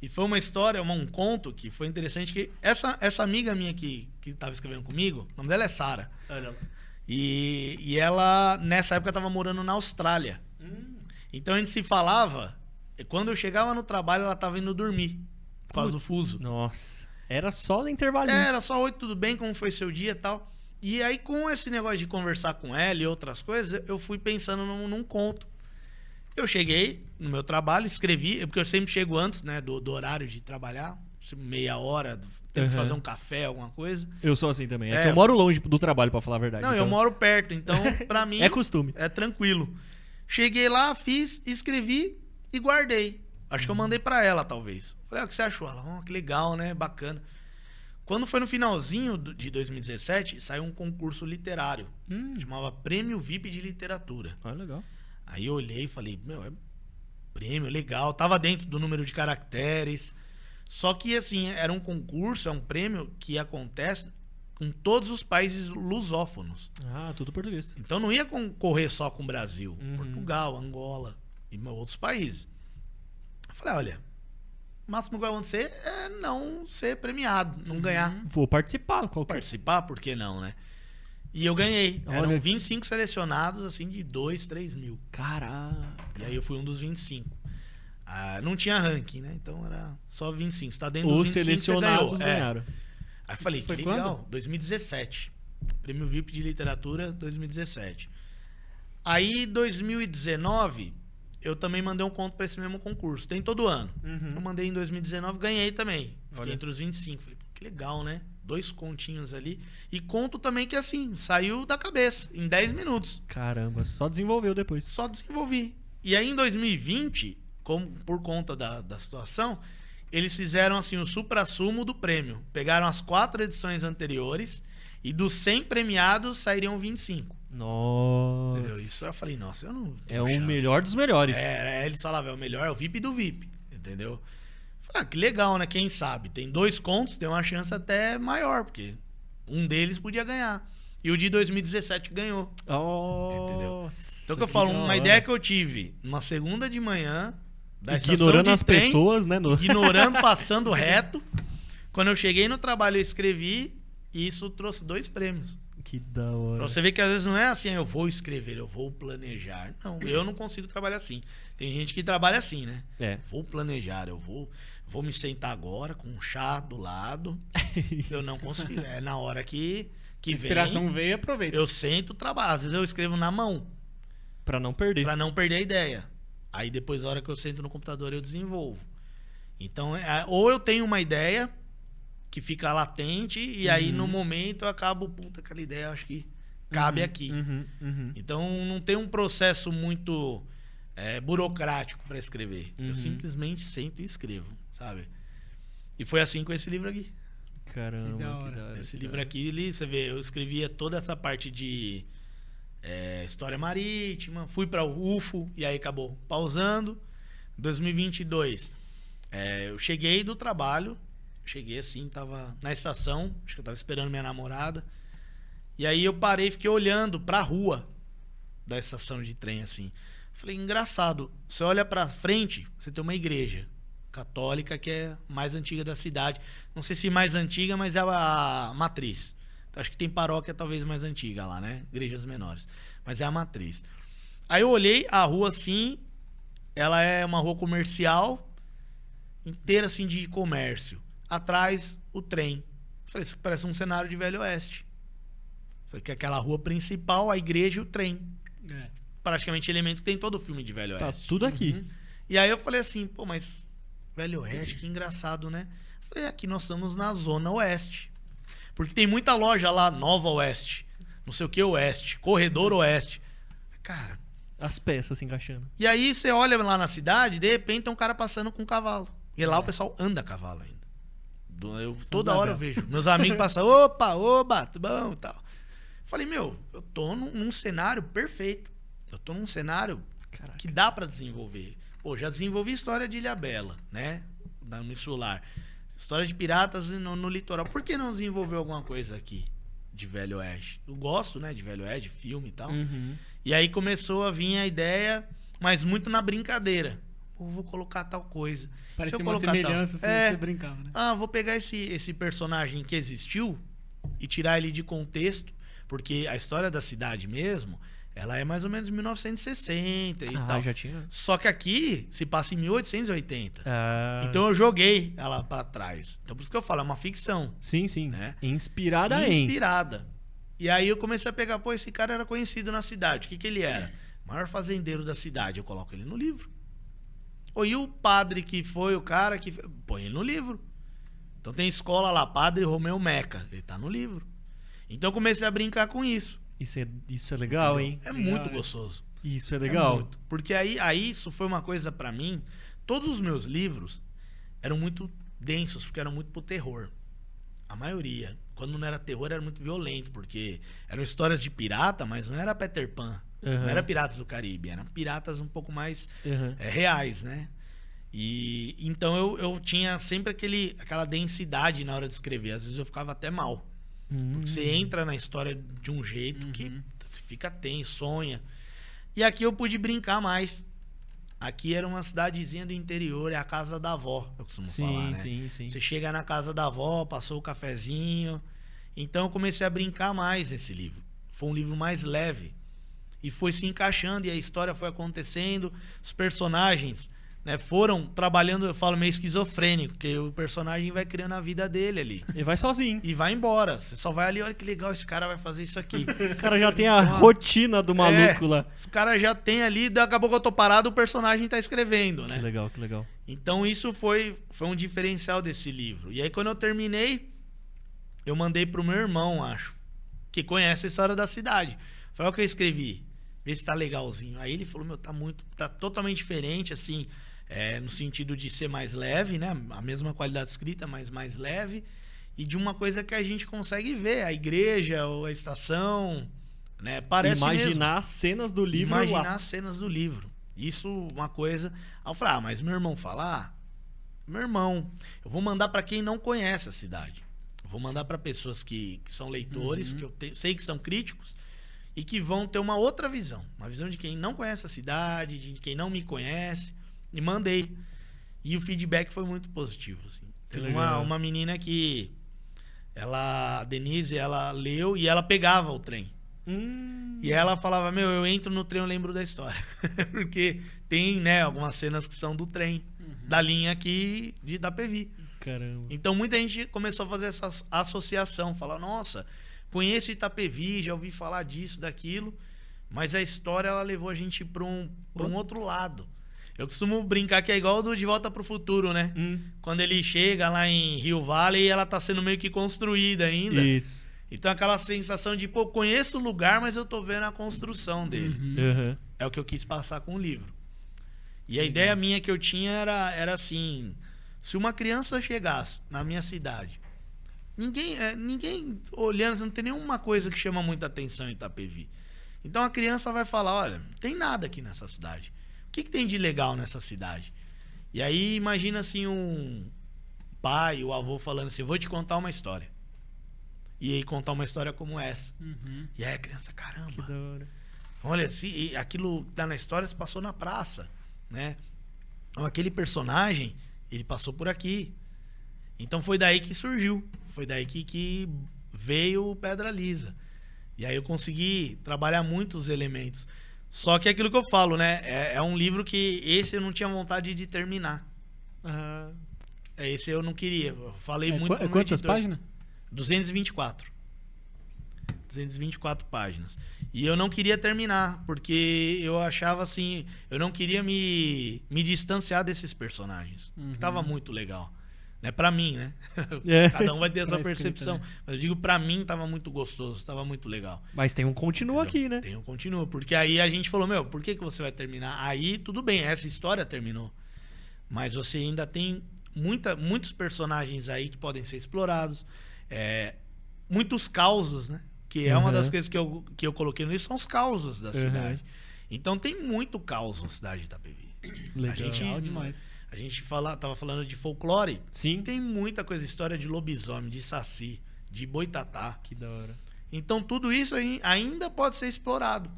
E foi uma história, um conto que foi interessante, que essa amiga minha que estava escrevendo comigo, o nome dela é Sara. Olha lá. E ela, nessa época, estava morando na Austrália. Então a gente se falava, e quando eu chegava no trabalho, ela estava indo dormir, por causa do fuso. Nossa. Era só no intervalinho. Era só 8, tudo bem, como foi seu dia e tal. E aí, com esse negócio de conversar com ela e outras coisas, eu fui pensando num conto. Eu cheguei no meu trabalho, escrevi, porque eu sempre chego antes, né, do horário de trabalhar, meia hora, tenho que fazer um café, alguma coisa. Eu sou assim também. É É. que eu moro longe do trabalho, pra falar a verdade. Não, então eu moro perto, então pra mim É costume. é tranquilo. Cheguei lá, fiz, escrevi e guardei. Acho que eu mandei pra ela, talvez. Falei, o que você achou? Ela, que legal, né, bacana. Quando foi no finalzinho de 2017, saiu um concurso literário. Chamava Prêmio VIP de Literatura. Ah, legal. Aí eu olhei e falei, meu, é prêmio, legal. Tava dentro do número de caracteres. Só que, assim, era um concurso, é um prêmio que acontece com todos os países lusófonos. Ah, tudo português. Então não ia concorrer só com o Brasil. Portugal, Angola e outros países. Eu falei, olha, o máximo que vai acontecer é não ser premiado, não ganhar. Vou participar. Qualquer... Participar, por que não, né? E eu ganhei. Olha. Eram 25 selecionados, assim, de 2, 3 mil. Caraca. E aí eu fui um dos 25. Ah, não tinha ranking, né? Então era só 25. Você tá dentro Os dos 25, selecionados você ganhou. ganharam. Aí eu falei, Foi que legal. quando? 2017. Prêmio VIP de Literatura 2017. Aí, 2019, eu também mandei um conto pra esse mesmo concurso. Tem todo ano. Eu mandei em 2019, ganhei também. Fiquei Olha. entre os 25. Falei, pô, que legal, né? 2 continhos ali. E conto também que, assim, saiu da cabeça, em 10 minutos. Caramba, só desenvolveu depois. Só desenvolvi. E aí, em 2020, por conta da situação, eles fizeram assim o suprassumo do prêmio. Pegaram as 4 edições anteriores e dos 100 premiados sairiam 25. Nossa. Entendeu? Isso eu falei, nossa, eu não tenho É o chance. melhor dos melhores. Eles falavam, é o melhor, é o VIP do VIP. Entendeu? Falei, que legal, né? Quem sabe? Tem 2 contos, tem uma chance até maior, porque um deles podia ganhar. E o de 2017 ganhou. Entendeu? Então, que eu falo, uma ideia que eu tive numa segunda de manhã, da ignorando estação de as trem, pessoas, né? ignorando, passando reto. Quando eu cheguei no trabalho, eu escrevi e isso trouxe 2 prêmios. Que da hora. Pra você ver que às vezes não é assim, eu vou escrever, eu vou planejar. Não, eu não consigo trabalhar assim. Tem gente que trabalha assim, né? Vou planejar, eu vou me sentar agora com um chá do lado. Eu não consigo. É na hora que a inspiração veio, aproveita. Eu sento, trabalho. Às vezes eu escrevo na mão. Pra não perder. Pra não perder a ideia. Aí depois, na hora que eu sento no computador, eu desenvolvo. Então, ou eu tenho uma ideia que fica latente e aí no momento eu acabo, puta, aquela ideia eu acho que cabe aqui. Então, não tem um processo muito burocrático para escrever. Eu simplesmente sento e escrevo, sabe? E foi assim com esse livro aqui. Caramba, que da hora. Esse livro aqui, você vê, eu escrevia toda essa parte de história marítima, fui para o UFO e aí acabou pausando. 2022, eu cheguei do trabalho, cheguei assim, tava na estação, acho que eu tava esperando minha namorada. E aí eu parei e fiquei olhando pra rua da estação de trem, assim. Falei, engraçado, você olha pra frente, você tem uma igreja católica que é mais antiga da cidade. Não sei se mais antiga, mas é a matriz. Então, acho que tem paróquia talvez mais antiga lá, né? Igrejas menores. Mas é a matriz. Aí eu olhei a rua assim, ela é uma rua comercial, inteira assim de comércio. Atrás, o trem. Falei, isso parece um cenário de Velho Oeste. Falei que aquela rua principal, a igreja e o trem. Praticamente elemento que tem todo o filme de Velho Oeste. Tá tudo aqui. E aí eu falei assim, pô, mas Velho Oeste, que engraçado, né? Falei, aqui nós estamos na Zona Oeste. Porque tem muita loja lá, Nova Oeste, não sei o que Oeste, Corredor Oeste. Cara... As peças se encaixando. E aí você olha lá na cidade, de repente tem um cara passando com um cavalo. E lá o pessoal anda a cavalo ainda. Toda hora eu vejo. Meus amigos passam, oba, tudo bom e tal. Falei, meu, eu tô num cenário perfeito. Eu tô num cenário que dá pra desenvolver. Pô, já desenvolvi história de Ilhabela, né? No insular. História de piratas no litoral. Por que não desenvolver alguma coisa aqui de Velho Oeste? Eu gosto, né, de Velho Oeste, de filme e tal. E aí começou a vir a ideia, mas muito na brincadeira. Pô, vou colocar tal coisa. Parecia uma semelhança, assim, você brincava, né? Vou pegar esse personagem que existiu e tirar ele de contexto, porque a história da cidade mesmo, ela é mais ou menos 1960 e tal. Já tinha. Só que aqui se passa em 1880. Então eu joguei ela pra trás. Então por isso que eu falo, é uma ficção. Sim. Né? Inspirada. E aí eu comecei a pegar, pô, esse cara era conhecido na cidade. O que ele era? Maior fazendeiro da cidade. Eu coloco ele no livro. E o padre que foi o cara que... Põe ele no livro. Então tem escola lá, Padre Romeu Meca. Ele tá no livro. Então eu comecei a brincar com isso. Isso é legal, entendeu? hein? É muito gostoso. Isso é legal. Muito. Porque aí isso foi uma coisa pra mim... Todos os meus livros eram muito densos, porque eram muito pro terror. A maioria. Quando não era terror, era muito violento, porque eram histórias de pirata, mas não era Peter Pan. Não era Piratas do Caribe, eram piratas um pouco mais reais, né? E então eu tinha sempre aquela densidade na hora de escrever. Às vezes eu ficava até mal. Porque você entra na história de um jeito que você fica tenso, sonha. E aqui eu pude brincar mais. Aqui era uma cidadezinha do interior, é a casa da avó, eu costumo falar, né? Sim. Você chega na casa da avó, passou o cafezinho. Então eu comecei a brincar mais nesse livro. Foi um livro mais leve. E foi se encaixando, e a história foi acontecendo. Os personagens, né, foram trabalhando, eu falo meio esquizofrênico, porque o personagem vai criando a vida dele ali. E vai sozinho. E vai embora. Você só vai ali, olha que legal, esse cara vai fazer isso aqui. O cara já tem a rotina do maluco lá. O cara já tem ali, daqui a pouco eu tô parado, o personagem tá escrevendo, né? Que legal. Então isso foi um diferencial desse livro. E aí quando eu terminei, eu mandei pro meu irmão, acho, que conhece a história da cidade. Falei, o que eu escrevi? Vê se tá legalzinho. Aí ele falou, meu, tá totalmente diferente, assim, no sentido de ser mais leve, né? A mesma qualidade escrita, mas mais leve. E de uma coisa que a gente consegue ver, a igreja ou a estação, né? Parece Imaginar mesmo. as cenas do livro Imaginar lá. as cenas do livro. Isso, uma coisa... Aí eu falei, mas meu irmão falar... Meu irmão, eu vou mandar para quem não conhece a cidade. Eu vou mandar para pessoas que são leitores, que eu sei que são críticos, e que vão ter uma outra visão. Uma visão de quem não conhece a cidade, de quem não me conhece. E mandei. E o feedback foi muito positivo. Assim. Teve uma menina que... a Denise, ela leu e ela pegava o trem. E ela falava, meu, eu entro no trem, eu lembro da história. Porque tem, né, algumas cenas que são do trem, da linha aqui de Itapevi. Caramba. Então muita gente começou a fazer essa associação, falar, nossa, conheço Itapevi, já ouvi falar disso, daquilo, mas a história ela levou a gente para um outro lado. Eu costumo brincar que é igual do De Volta para o Futuro, né? Quando ele chega lá em Rio Valley, ela tá sendo meio que construída ainda. Isso. Então aquela sensação de, pô, conheço o lugar, mas eu tô vendo a construção dele. É o que eu quis passar com o livro. E a ideia minha que eu tinha era assim, se uma criança chegasse na minha cidade, ninguém olhando, não tem nenhuma coisa que chama muita atenção em Itapevi. Então a criança vai falar, olha, não tem nada aqui nessa cidade. O que tem de legal nessa cidade? E aí imagina assim um pai, o avô falando assim, vou te contar uma história. E aí contar uma história como essa. E aí a criança, caramba. Que da hora. Olha, aquilo que tá na história se passou na praça, né? Então, aquele personagem, ele passou por aqui. Então foi daí que surgiu. Foi daí que veio o Pedra Lisa. E aí eu consegui trabalhar muitos elementos. Só que é aquilo que eu falo, né? É um livro que esse eu não tinha vontade de terminar. Esse eu não queria. Eu falei muito pro meu Quantas editor. páginas? 224 páginas. E eu não queria terminar, porque eu achava assim, eu não queria me distanciar desses personagens. Que tava muito legal. Né? Pra mim, né? Cada um vai ter a sua percepção. Né? Mas eu digo, pra mim tava muito gostoso, tava muito legal. Mas tem um continua aqui, né? Tem um continua. Porque aí a gente falou, meu, por que você vai terminar? Aí tudo bem, essa história terminou. Mas você ainda tem muitos personagens aí que podem ser explorados. Muitos causos, né? Que é uma das coisas que eu coloquei no livro, são os causos da cidade. Então tem muito caos na cidade de Itapevi. Legal. A gente tava falando de folclore. Sim. Tem muita coisa, história de lobisomem, de saci, de boitatá. Que da hora. Então tudo isso ainda pode ser explorado.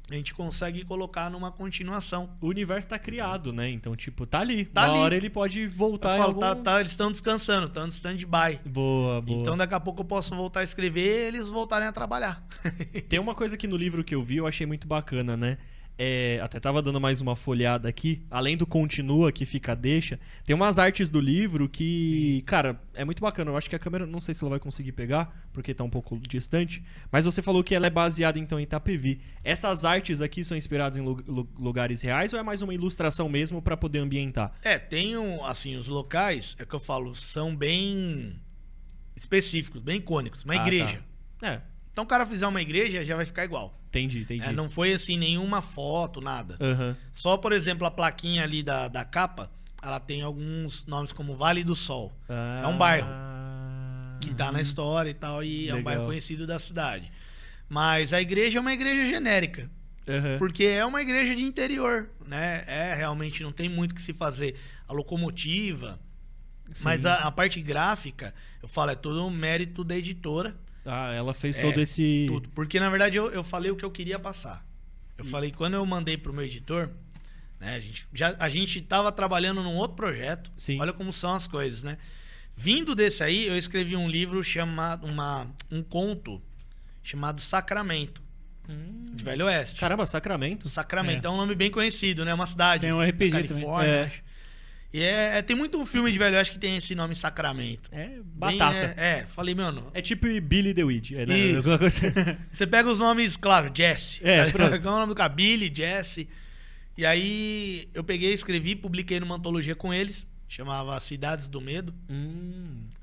A gente consegue colocar numa continuação. O universo tá criado, né? Então, tipo, tá ali. Tá Uma ali. hora ele pode voltar Eu falo, em algum... eles estão descansando, estão de stand-by. Boa. Então daqui a pouco eu posso voltar a escrever e eles voltarem a trabalhar. Tem uma coisa que no livro que eu vi eu achei muito bacana, né? Até tava dando mais uma folhada aqui. Além do continua, que fica deixa, tem umas artes do livro que, cara, é muito bacana. Eu acho que a câmera, não sei se ela vai conseguir pegar, porque tá um pouco distante. Mas você falou que ela é baseada, então, em Itapevi. Essas artes aqui são inspiradas em lugares reais ou é mais uma ilustração mesmo pra poder ambientar? Tem assim, os locais, é que eu falo, são bem específicos, bem icônicos. Uma igreja. Tá. Então o cara fizer uma igreja, já vai ficar igual. Entendi. Não foi assim, nenhuma foto, nada. Só, por exemplo, a plaquinha ali da capa, ela tem alguns nomes como Vale do Sol. É um bairro que tá na história e tal, e é um bairro conhecido da cidade. Mas a igreja é uma igreja genérica. Porque é uma igreja de interior, né? Realmente não tem muito o que se fazer. A locomotiva. Sim. Mas a parte gráfica, eu falo, é todo um mérito da editora. Ela fez todo esse... Tudo. Porque, na verdade, eu falei o que eu queria passar. Eu falei, quando eu mandei pro meu editor, né, a gente tava trabalhando num outro projeto. Sim. Olha como são as coisas, né? Vindo desse aí, eu escrevi um livro chamado... um conto chamado Sacramento, de Velho Oeste. Caramba, Sacramento? Sacramento. É um nome bem conhecido, né? Uma cidade. Tem um RPG da Califórnia, também. acho. E tem muito filme de Velho Oeste que tem esse nome Sacramento. Batata. Falei, mano... É tipo Billy the Weed. Né? Isso. Você pega os nomes, claro, Jesse. Pronto. Qual é o nome do cara? Billy, Jesse. E aí eu peguei, escrevi, publiquei numa antologia com eles. Chamava Cidades do Medo.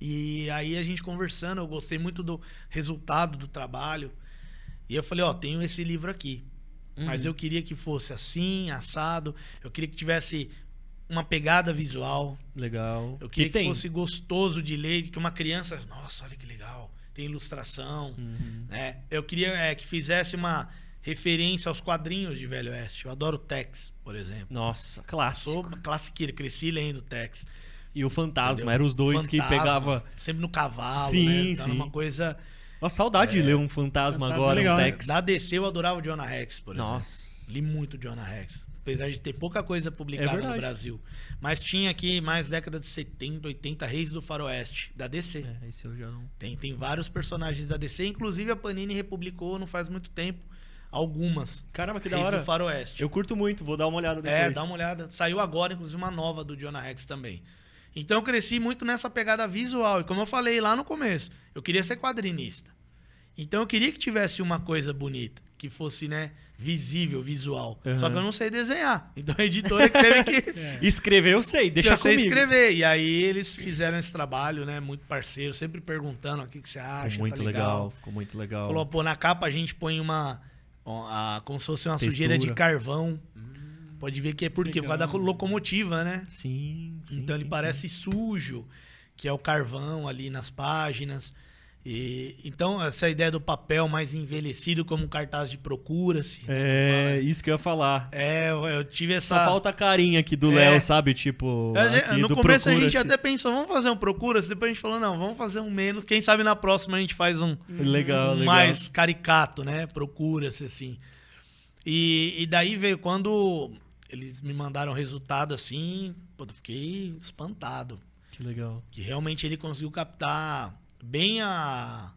E aí a gente conversando, eu gostei muito do resultado do trabalho. E eu falei, tenho esse livro aqui. Mas eu queria que fosse assim, assado. Eu queria que tivesse uma pegada visual. Legal. Eu queria que fosse gostoso de ler, que uma criança... Nossa, olha que legal. Tem ilustração. Né? Eu queria que fizesse uma referência aos quadrinhos de Velho Oeste. Eu adoro Tex, por exemplo. Nossa, clássico. Sou classiqueiro, cresci lendo Tex. E o Fantasma, Entendeu? eram os dois que pegava... Sempre no cavalo, Sim, né? Então, sim. uma coisa... Nossa, saudade de ler um Fantasma agora, legal, um né? Tex. Da DC eu adorava o Jonah Rex, por exemplo. Nossa. Li muito Jonah Rex. Apesar de ter pouca coisa publicada no verdade. Brasil. Mas tinha aqui mais década de 70, 80, Reis do Faroeste, da DC. Esse eu já não... Tem vários personagens da DC. Inclusive a Panini republicou não faz muito tempo algumas. Caramba, que da Reis hora. do Faroeste. Eu curto muito, vou dar uma olhada depois. Dá uma olhada. Saiu agora, inclusive, uma nova do Jonah Rex também. Então eu cresci muito nessa pegada visual. E como eu falei lá no começo, eu queria ser quadrinista. Então eu queria que tivesse uma coisa bonita, que fosse, né, visível, visual. Só que eu não sei desenhar. Então a editora que teve que... Escrever eu sei, deixa eu sei comigo. escrever. E aí eles fizeram esse trabalho, né, muito parceiro, sempre perguntando o que você acha, Ficou muito tá legal, ficou muito legal. Falou, pô, na capa a gente põe como se fosse uma sujeira de carvão. Pode ver que é por quê? Por causa da locomotiva, né? Sim, Então ele parece sujo, que é o carvão ali nas páginas. Então, essa ideia do papel mais envelhecido como um cartaz de procura-se. Isso que eu ia falar. Eu tive essa... Só falta a carinha aqui do Léo, sabe? Tipo, aqui no do começo a gente Procura-se. até pensou, vamos fazer um procura-se. Depois a gente falou, não, vamos fazer um menos. Quem sabe na próxima a gente faz um Legal. mais caricato, né? Procura-se, assim. E daí veio quando eles me mandaram o resultado, assim, pô, eu fiquei espantado. Que legal. Que realmente ele conseguiu captar bem a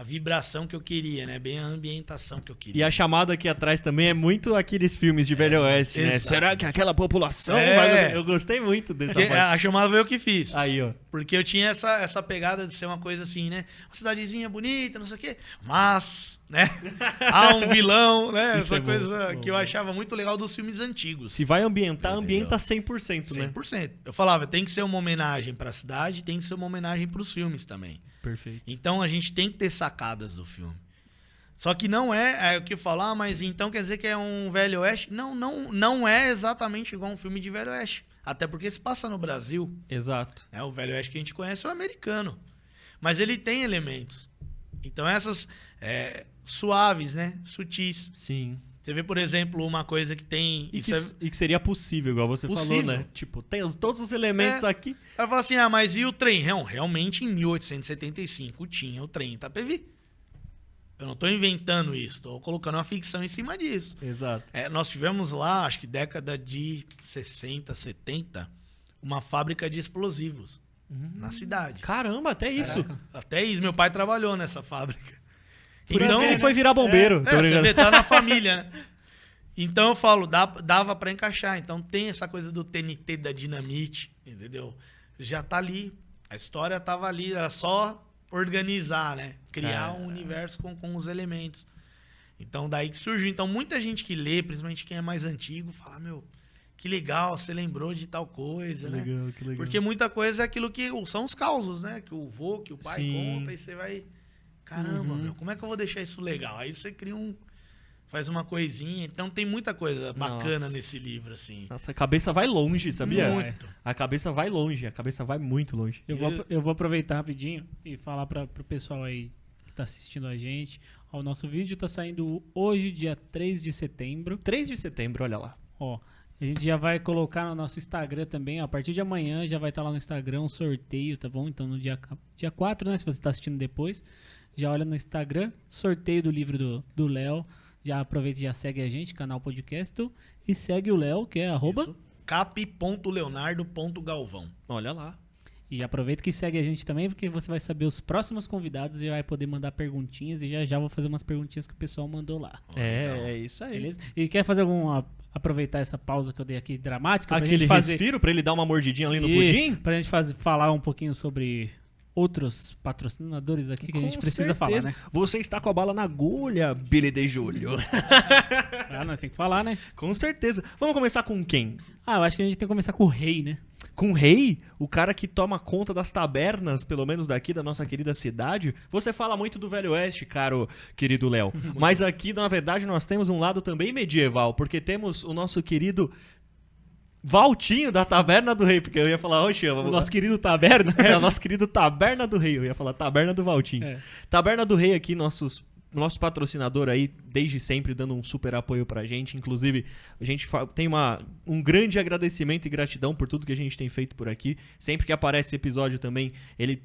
vibração que eu queria, né? Bem a ambientação que eu queria. E a chamada aqui atrás também é muito aqueles filmes de Velho Oeste, né? exato. Será que aquela população vai... Eu gostei muito dessa Porque parte. a chamada foi eu que fiz. Aí, ó. Porque eu tinha essa pegada de ser uma coisa assim, né? Uma cidadezinha bonita, não sei o quê. Mas, né? Há um vilão, né? Isso Essa é bom, coisa bom, que eu bom. achava muito legal dos filmes antigos. Se vai ambientar, Entendeu? ambienta 100%, né? 100%. Eu falava, tem que ser uma homenagem pra cidade, tem que ser uma homenagem pros filmes também. Perfeito. Então a gente tem que ter sacadas do filme. Só que não é o que falar, mas então quer dizer que é um Velho Oeste? Não é exatamente igual um filme de Velho Oeste. Até porque se passa no Brasil. Exato. O Velho Oeste que a gente conhece é o americano. Mas ele tem elementos. Então essas suaves, né? Sutis. Sim. Você vê, por exemplo, uma coisa que tem... E que seria possível, igual você Possível. falou, né? Tipo, tem todos os elementos aqui. Ela fala assim, mas e o trem? Realmente, em 1875, tinha o trem Itapevi. Eu não estou inventando isso, estou colocando uma ficção em cima disso. Exato. Nós tivemos lá, acho que década de 60, 70, uma fábrica de explosivos na cidade. Caramba, até isso. Até isso, meu pai trabalhou nessa fábrica. Por isso que ele foi virar bombeiro. Tô Você ligado. vê, tá na família, né? Então eu falo, dava pra encaixar. Então tem essa coisa do TNT da dinamite, entendeu? Já tá ali. A história tava ali, era só organizar, né? Criar um universo com os elementos. Então daí que surgiu. Então muita gente que lê, principalmente quem é mais antigo, fala, meu, que legal, você lembrou de tal coisa, né? Que legal. Porque muita coisa é aquilo que são os causos, né? Que o vô, que o pai Sim. conta e você vai... Caramba, meu, como é que eu vou deixar isso legal? Aí você cria faz uma coisinha. Então tem muita coisa bacana nesse livro, assim. Nossa, a cabeça vai longe, sabia? Muito. A cabeça vai longe, a cabeça vai muito longe. Eu vou aproveitar rapidinho e falar pro pessoal aí que tá assistindo a gente. Ó, o nosso vídeo tá saindo hoje, dia 3 de setembro. 3 de setembro, olha lá. Ó, a gente já vai colocar no nosso Instagram também, ó, a partir de amanhã já vai estar lá no Instagram um sorteio, tá bom? Então no dia 4, né, se você tá assistindo depois, já olha no Instagram, sorteio do livro do Léo. Já aproveita e já segue a gente, canal podcast, e segue o Léo, que é @. cap.leonardo.galvão. Olha lá. E já aproveita que segue a gente também, porque você vai saber os próximos convidados e vai poder mandar perguntinhas. E já vou fazer umas perguntinhas que o pessoal mandou lá. É isso aí. Beleza? E quer fazer aproveitar essa pausa que eu dei aqui dramática? Aquele gente fazer, respiro pra ele dar uma mordidinha ali no isso, pudim? pra gente falar um pouquinho sobre outros patrocinadores aqui que a gente precisa falar, né? Você está com a bala na agulha, Billy de Júlio. Nós tem que falar, né? Com certeza. Vamos começar com quem? Eu acho que a gente tem que começar com o rei, né? com o rei, o cara que toma conta das tabernas, pelo menos daqui da nossa querida cidade. Você fala muito do Velho Oeste, caro querido Léo. Mas aqui, na verdade, nós temos um lado também medieval, porque temos o nosso querido Valtinho da Taberna do Rei, porque eu ia falar, oxe, O nosso querido Taberna. é, o nosso querido Taberna do Rei, eu ia falar Taberna do Valtinho. É. Taberna do Rei aqui, nosso patrocinador aí, desde sempre, dando um super apoio pra gente. Inclusive, a gente tem um grande agradecimento e gratidão por tudo que a gente tem feito por aqui. Sempre que aparece episódio também, ele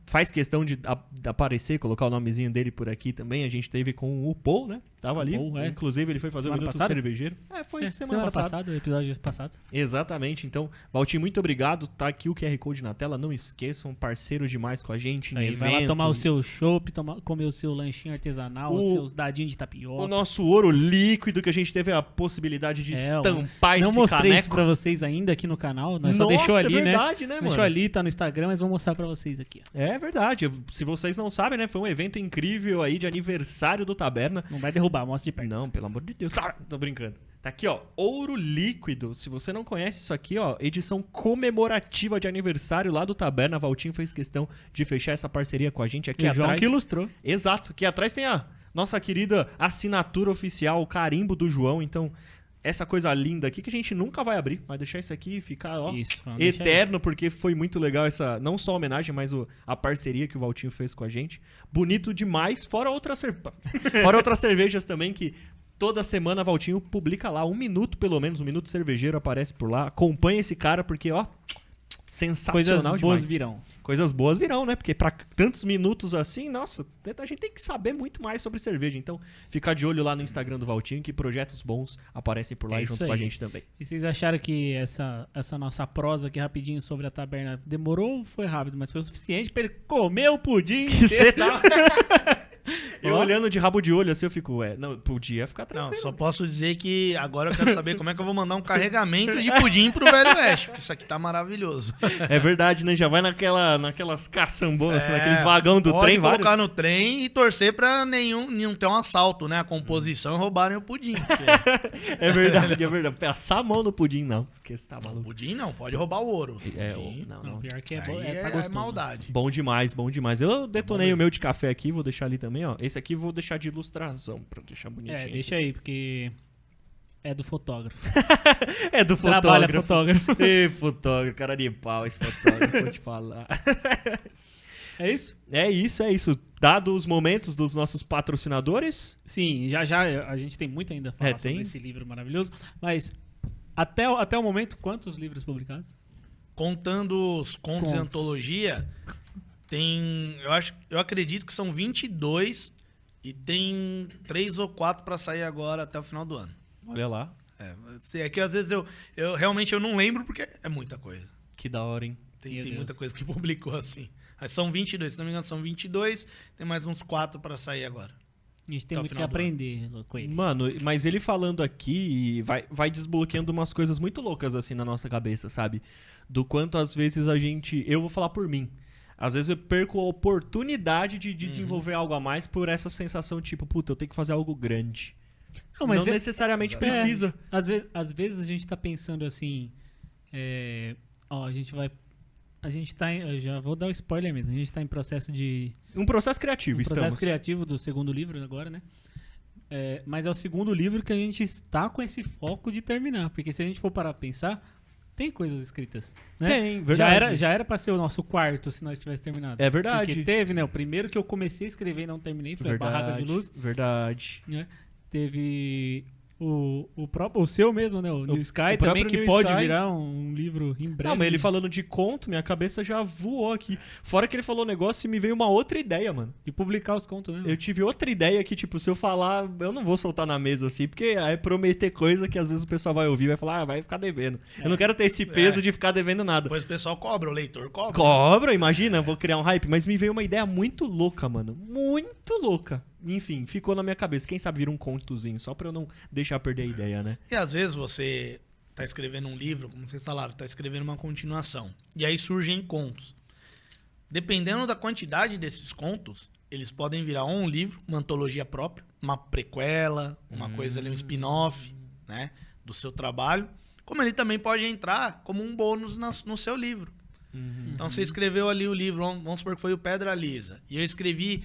faz questão de aparecer, colocar o nomezinho dele por aqui também. A gente teve com o Paul, né? Tava ali. Paul, é. Inclusive, ele foi fazer Semana o Minuto passada? Cervejeiro. Foi semana passada. Episódio passado. Exatamente. Então, Valtinho, muito obrigado. Tá aqui o QR Code na tela. Não esqueçam, parceiro demais com a gente. Aí, vai lá tomar o seu chopp, comer o seu lanchinho artesanal, os seus dadinhos de tapioca. O nosso ouro líquido que a gente teve a possibilidade de estampar esse Não mostrei caneco. isso pra vocês ainda aqui no canal. Nós só Nossa, deixou ali, é verdade, né, mano? Deixou ali, tá no Instagram, mas vou mostrar pra vocês aqui. Ó. É verdade. Se vocês não sabem, né? Foi um evento incrível aí de aniversário do Taberna. Não vai derrubar, mostra de perto. Não, pelo amor de Deus. Tô brincando. Tá aqui, ó. Ouro líquido. Se você não conhece isso aqui, ó. Edição comemorativa de aniversário lá do Taberna. Valtinho fez questão de fechar essa parceria com a gente aqui E o atrás. João que ilustrou. Exato. Aqui atrás tem a nossa querida assinatura oficial, o carimbo do João. Então, essa coisa linda aqui que a gente nunca vai abrir. Vai deixar isso aqui ficar, ó, Isso, vamos deixar eterno, porque foi muito legal essa, não só a homenagem, mas a parceria que o Valtinho fez com a gente. Bonito demais, fora outras cervejas também que toda semana Valtinho publica lá, 1 minuto pelo menos, 1 minuto cervejeiro aparece por lá. Acompanha esse cara porque, ó, sensacional Coisas demais. boas virão. Coisas boas virão, né? Porque pra tantos minutos assim, nossa, a gente tem que saber muito mais sobre cerveja. Então, ficar de olho lá no Instagram do Valtinho, que projetos bons aparecem por lá É junto isso com a aí. gente também. E vocês acharam que essa nossa prosa aqui rapidinho sobre a taberna demorou ou foi rápido? Mas foi o suficiente pra ele comer o pudim. Que você tá... Eu Ó. olhando de rabo de olho assim, eu fico, não, podia ficar Não, tranquilo. só posso dizer que agora eu quero saber como é que eu vou mandar um carregamento de pudim pro Velho Oeste, porque isso aqui tá maravilhoso. É verdade, né? Já vai naquelas caçambonas, assim, É, naqueles vagão do pode trem, colocar vários. no trem e torcer pra não ter um assalto, né? A composição e roubarem o pudim. porque- É verdade, é verdade. Passar a mão no pudim, não, porque você tá maluco. Pudim não, pode roubar o ouro. É, Pudim, não, Não, não. pior que é, aí bom, é, tá gostoso. maldade. Bom demais, bom demais. Eu detonei mesmo. o meu de café aqui, vou deixar ali também, ó. Esse aqui eu vou deixar de ilustração, pra deixar bonitinho. É, deixa aí, porque é do fotógrafo. É do Trabalha fotógrafo. fotógrafo. Ê, fotógrafo, cara de pau esse fotógrafo, vou te falar. É isso? É isso. Dado os momentos dos nossos patrocinadores, Sim, já a gente tem muito ainda a falar tem. sobre esse livro maravilhoso. Mas até o momento, quantos livros publicados? Contando os contos e Contos. antologia, tem. Eu acredito que são 22 e tem 3 ou 4 pra sair agora até o final do ano. olha lá, É que às vezes eu realmente eu não lembro porque é muita coisa. que da hora, hein? Meu Tem Deus. muita coisa que publicou assim. Mas são 22, se não me engano, são 22. Tem mais uns 4 pra sair agora. A gente tem Até o muito que final do aprender com ele. Mano, mas ele falando aqui vai desbloqueando umas coisas muito loucas assim na nossa cabeça, sabe? Do quanto às vezes eu vou falar por mim. Às vezes eu perco a oportunidade de desenvolver algo a mais por essa sensação tipo, puta, eu tenho que fazer algo grande. Não, mas Não necessariamente Exatamente. precisa. Às vezes a gente tá pensando assim. A gente tá eu já vou dar o spoiler mesmo. A gente tá em processo de. Um processo criativo, processo estamos. criativo do segundo livro agora, né? Mas é o segundo livro que a gente está com esse foco de terminar. Porque se a gente for parar pra pensar, tem coisas escritas. Né? Tem, verdade. Já era pra ser o nosso quarto se nós tivéssemos terminado. É verdade. Porque teve, né? O primeiro que eu comecei a escrever e não terminei foi a Barraca de Luz. Verdade. Né? Teve o seu mesmo, né? O New Sky o também, próprio que New pode Sky. virar um livro em breve. Não, mas ele falando de conto, minha cabeça já voou aqui. Fora que ele falou um negócio e me veio uma outra ideia, mano. E publicar os contos, né? Eu tive outra ideia que, tipo, se eu falar, eu não vou soltar na mesa assim, porque é prometer coisa que às vezes o pessoal vai ouvir e vai falar, vai ficar devendo. Eu não quero ter esse peso de ficar devendo nada. Depois o pessoal cobra, o leitor cobra. Cobra, imagina, eu vou criar um hype. Mas me veio uma ideia muito louca, mano. Muito louca. Enfim, ficou na minha cabeça. Quem sabe vira um contozinho, só pra eu não deixar perder a ideia, né? E às vezes você tá escrevendo um livro, como vocês falaram, tá escrevendo uma continuação. E aí surgem contos. Dependendo da quantidade desses contos, eles podem virar ou um livro, uma antologia própria, uma prequela, uma coisa ali, um spin-off, né, do seu trabalho. como ele também pode entrar como um bônus no seu livro. Então você escreveu ali o livro, vamos supor que foi o Pedra Lisa, e eu escrevi,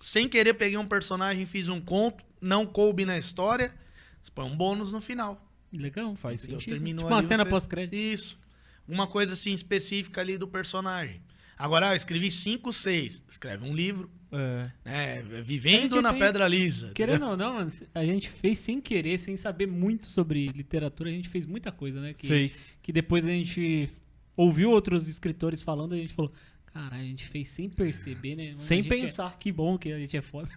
sem querer peguei um personagem, fiz um conto, não coube na história, você põe um bônus no final. Legal. Faz Entendeu? sentido. Terminou Tipo uma ali, cena você- pós-crédito. Isso. Uma coisa assim específica ali do personagem. Agora, eu escrevi 5, 6. Escreve um livro, É. né? A Vivendo gente na tem- Pedra Lisa. Querendo ou não, mano, a gente fez sem querer, sem saber muito sobre literatura, a gente fez muita coisa, né? Fez. Que depois a gente ouviu outros escritores falando e a gente falou, cara, a gente fez sem perceber, né? Mano, Sem a gente pensar. que bom que a gente é foda.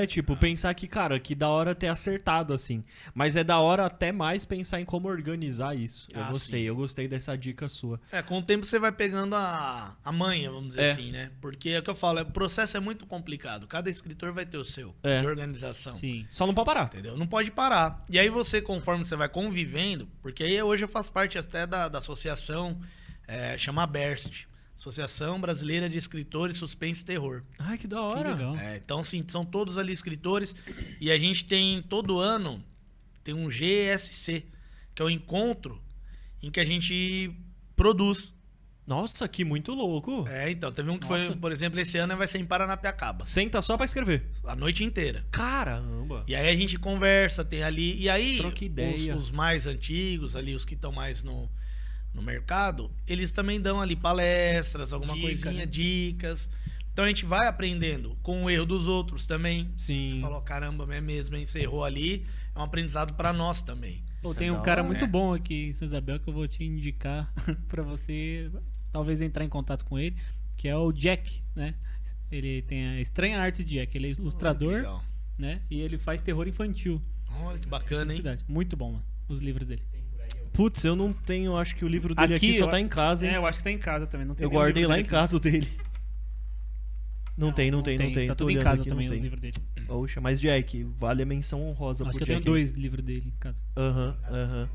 Tipo, pensar que, cara, que da hora ter acertado, assim. Mas é da hora até mais pensar em como organizar isso. Ah, sim. Eu gostei dessa dica sua. Com o tempo você vai pegando a manha, vamos dizer É. assim, né? Porque é o que eu falo, o processo é muito complicado. Cada escritor vai ter o seu, É. de organização. Sim. Só não pode parar. Entendeu? Não pode parar. E aí você, conforme você vai convivendo, porque aí hoje eu faço parte até da associação, chama ABERST, Associação Brasileira de Escritores Suspense e Terror. Ai, que da Que hora. legal. Então, sim, são todos ali escritores. E a gente tem, todo ano, tem um GSC, que é o encontro em que a gente produz. Nossa, que muito louco. Então, teve um que Nossa. foi, por exemplo, esse ano vai ser em Paranapiacaba. Senta só pra escrever. A noite inteira. Caramba. E aí a gente conversa, tem ali... E aí, Troca ideia. os mais antigos, ali, os que estão mais no mercado, eles também dão ali palestras, alguma Dica, coisinha, né? dicas. Então a gente vai aprendendo com o erro dos outros também. Sim. Você falou, caramba, é mesmo, hein? Você errou ali. É um aprendizado pra nós também. Pô, Isso tem é um da cara hora. muito É. bom aqui em São Isabel que eu vou te indicar pra você talvez entrar em contato com ele, que é o Jack, né? Ele tem a Estranha Arte de Jack, ele é Olha que ilustrador, legal. né? E ele faz terror infantil. Olha que bacana, hein? Cidade. Muito bom, mano, os livros dele. Putz, eu não tenho, acho que o livro dele aqui, só eu- tá em casa, hein? eu acho que tá em casa também. Não tem Eu nenhum guardei livro lá dele em aqui. casa o dele. Não tem. Tá Tô tudo em olhando casa aqui, também, não os tem. livros dele. Poxa, mas Jack, vale a menção honrosa Acho pro que eu tenho Jack. 2 livros dele em casa. Aham.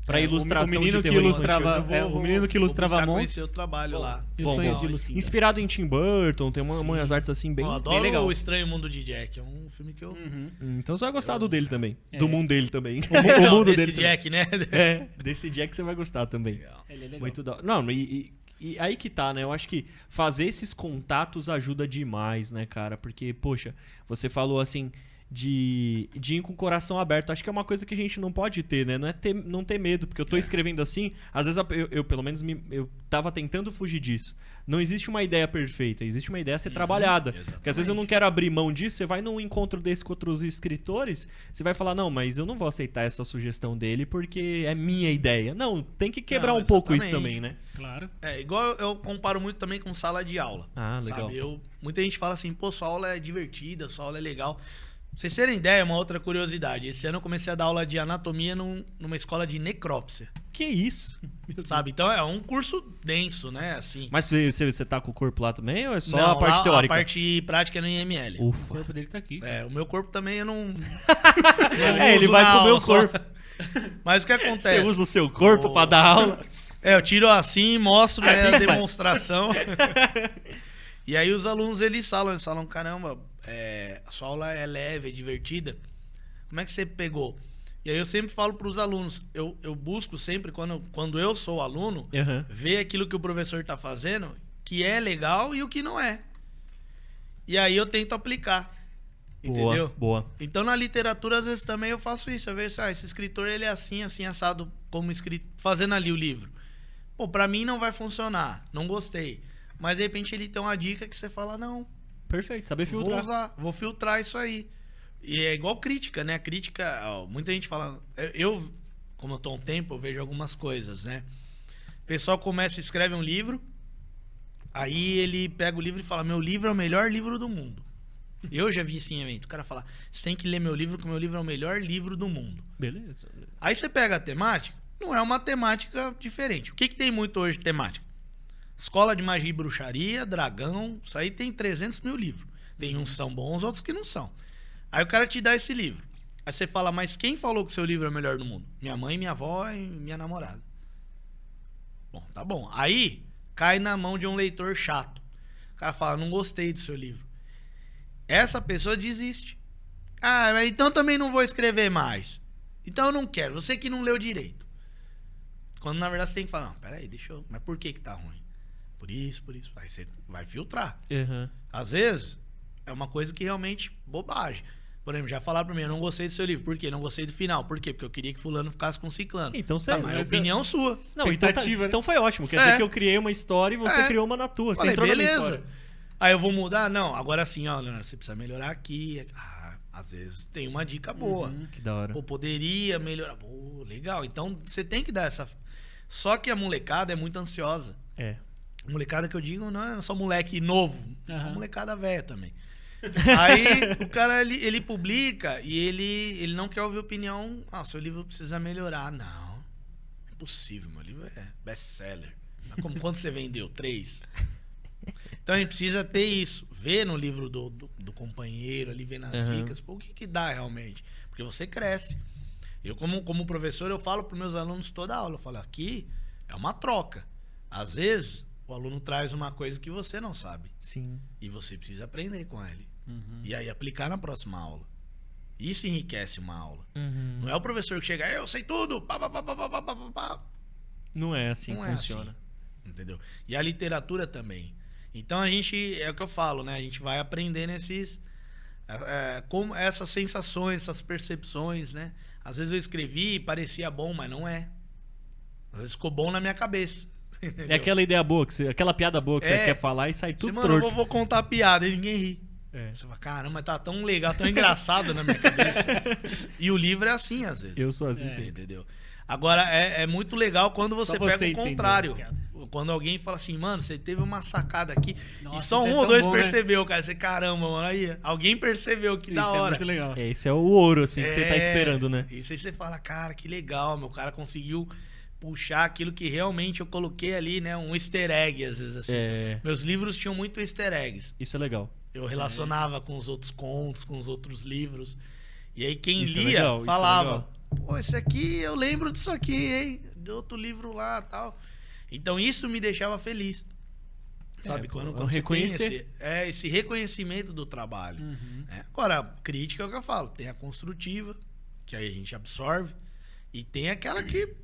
Pra É, ilustração o menino de que terror ilustrava- infantil. Eu o menino que ilustrava vou buscar monstros. conhecer o trabalho lá. E os Bom, sonhos bom. de Lucinda. Inspirado em Tim Burton, tem Sim. umas artes assim bem... Eu bem adoro legal. o Estranho Mundo de Jack. É um filme que eu... Uhum. Então você vai gostar do dele também. É. Do mundo dele também. Não, o mundo desse dele Jack, né? também. É, desse Jack você vai gostar também. Legal. Ele é legal. Muito da... Não, e aí que tá, né? Eu acho que fazer esses contatos ajuda demais, né, cara? Porque, poxa, você falou assim de ir com o coração aberto. Acho que é uma coisa que a gente não pode ter, né? Não ter medo, porque eu tô escrevendo assim, às vezes eu pelo menos eu tava tentando fugir disso. Não existe uma ideia perfeita, existe uma ideia a ser trabalhada. exatamente. Porque às vezes eu não quero abrir mão disso, você vai num encontro desse com outros escritores, você vai falar, não, mas eu não vou aceitar essa sugestão dele porque é minha ideia. Não, tem que quebrar Não, um pouco isso exatamente. também, né? Claro. Igual eu comparo muito também com sala de aula. Ah, legal. Sabe? Muita gente fala assim, pô, sua aula é divertida, sua aula é legal. Pra vocês terem ideia, uma outra curiosidade. Esse ano eu comecei a dar aula de anatomia numa escola de necrópsia, Que isso? sabe? Então é um curso denso, né? Assim. Mas você tá com o corpo lá também ou é só Não, a parte lá, teórica? A parte prática é no IML. O Ufa. corpo dele tá aqui. O meu corpo também eu não. Ele vai na com o meu aula só. corpo. Mas o que Você acontece? usa o seu corpo pra dar aula? Eu tiro assim, mostro né, a demonstração. E aí os alunos, eles falam, caramba, a sua aula é leve, é divertida. Como é que você pegou? E aí eu sempre falo para os alunos, eu busco sempre, quando eu sou aluno, Aham. ver aquilo que o professor está fazendo, que é legal e o que não é. E aí eu tento aplicar. Entendeu? Boa. Então na literatura, às vezes também eu faço isso. Eu vejo, esse escritor ele é assim, assim, assado, como escrito, fazendo ali o livro. Pô, pra mim não vai funcionar, não gostei. Mas de repente ele tem uma dica que você fala, não, Perfeito, saber vou filtrar. usar, vou filtrar isso aí. E é igual crítica, né? A crítica, ó, muita gente fala... Eu, como eu tô há um tempo, eu vejo algumas coisas, né? O pessoal começa, escreve um livro, aí ele pega o livro e fala, meu livro é o melhor livro do mundo. Eu já vi isso em evento. O cara fala, você tem que ler meu livro, que meu livro é o melhor livro do mundo. Beleza. Aí você pega a temática, não é uma temática diferente. O que tem muito hoje de temática? Escola de magia e bruxaria, dragão, isso aí tem 300 mil livros. Tem uns que são bons, outros que não são. Aí o cara te dá esse livro. Aí você fala, mas quem falou que seu livro é o melhor do mundo? Minha mãe, minha avó e minha namorada. Bom, tá bom. Aí cai na mão de um leitor chato. O cara fala, não gostei do seu livro. Essa pessoa desiste. Ah, mas então também não vou escrever mais. Então eu não quero. Você que não leu direito. Quando na verdade você tem que falar, não, peraí, deixa eu... Mas por que tá ruim? Por isso. Aí você vai filtrar. Uhum. Às vezes, é uma coisa que realmente bobagem. Por exemplo, já falaram pra mim, eu não gostei do seu livro. Por quê? Não gostei do final. Por quê? Porque eu queria que fulano ficasse com ciclano. Então Tá, mas é opinião sua. Não, então, Expectativa, né? então foi ótimo. Quer dizer que eu criei uma história e você criou uma na tua. Você Falei, entrou na minha beleza. história. Aí eu vou mudar? Não, agora sim, ó, Leonardo, você precisa melhorar aqui. Ah, às vezes tem uma dica boa. Que da hora. Pô, poderia melhorar. Pô, legal. Então você tem que dar essa... Só que a molecada é muito ansiosa. É. Molecada que eu digo não é só moleque novo. É uma Aham. molecada velha também. Aí o cara, ele publica e ele não quer ouvir opinião. Ah, seu livro precisa melhorar. Não, é impossível. Meu livro é best-seller. Mas como quando você vendeu? 3? Então a gente precisa ter isso. Ver no livro do companheiro ali, ver nas dicas. Pô, o que dá realmente? Porque você cresce. Eu, como professor, eu falo para meus alunos toda aula. Eu falo, aqui é uma troca. Às vezes, o aluno traz uma coisa que você não sabe. Sim. E você precisa aprender com ele. E aí aplicar na próxima aula. Isso enriquece uma aula. Não é o professor que chega, eu sei tudo. Pá, pá, pá, pá, pá, pá, pá, pá. Não é assim Não que é funciona. assim, entendeu? E a literatura também. Então a gente, é o que eu falo, né? A gente vai aprendendo como essas sensações, essas percepções, né? Às vezes eu escrevi e parecia bom, mas não é. Às vezes ficou bom na minha cabeça. Entendeu? É aquela ideia boa, aquela piada boa que você É. quer falar e sai Você, tudo mano, eu torto. vou contar a piada e ninguém ri. É. Você fala, caramba, tá tão legal, tão engraçado na minha cabeça. E o livro é assim, às vezes. Eu sou assim, Você sim. entendeu? Agora, é muito legal quando você Só pega você o entendeu contrário. a piada. Quando alguém fala assim, mano, você teve uma sacada aqui. Nossa, e só isso é um ou tão dois bom, né? percebeu, cara. Você, caramba, mano, aí. Alguém percebeu, que da Isso é hora. muito legal. Esse é o ouro, assim, que você tá esperando, né? Isso aí você fala, cara, que legal, meu cara conseguiu puxar aquilo que realmente eu coloquei ali, né? Um easter egg, às vezes, assim. É. Meus livros tinham muito easter eggs. Isso é legal. Eu relacionava com os outros contos, com os outros livros. E aí quem Isso é lia legal, isso é falava, legal. pô, esse aqui, eu lembro disso aqui, hein? De outro livro lá e tal. Então isso me deixava feliz. Sabe? Quando você tem reconhecer. esse reconhecimento do trabalho. né? Agora, crítica é o que eu falo. Tem a construtiva, que aí a gente absorve. E tem aquela que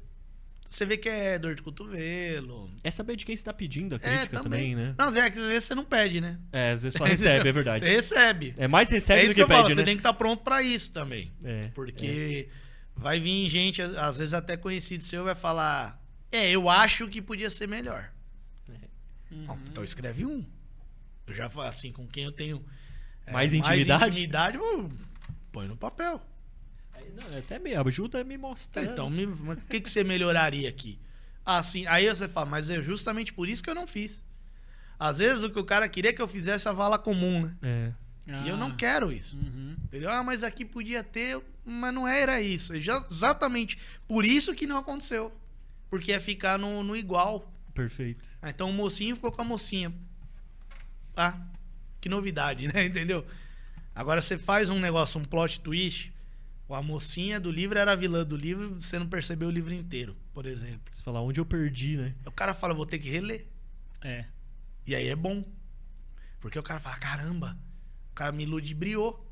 você vê que é dor de cotovelo. É saber de quem você tá pedindo a crítica também, né? Não, Zé, que às vezes você não pede, né? É, às vezes só recebe, é verdade. Você recebe. É mais É recebe isso do que eu que falo, pede, você né? tem que estar pronto pra isso também. É, Porque vai vir gente, às vezes até conhecido seu, vai falar: eu acho que podia ser melhor. Não, então escreve um. Eu já falo assim, com quem eu tenho Mais intimidade? eu põe no papel. Não, até me ajuda a me mostrar. Então, mas o que você melhoraria aqui? Assim, aí você fala, mas é justamente por isso que eu não fiz. Às vezes o que o cara queria que eu fizesse é a vala comum, né? É. E eu não quero isso. Entendeu? Ah, mas aqui podia ter, mas não era isso. É exatamente por isso que não aconteceu. Porque ia ficar no igual. Perfeito. Ah, então o mocinho ficou com a mocinha. Ah, que novidade, né? Entendeu? Agora você faz um negócio, um plot twist. A mocinha do livro era a vilã do livro, você não percebeu o livro inteiro, por exemplo. Você fala onde eu perdi, né? O cara fala, vou ter que reler. É. E aí é bom. Porque o cara fala, caramba, o cara me ludibriou.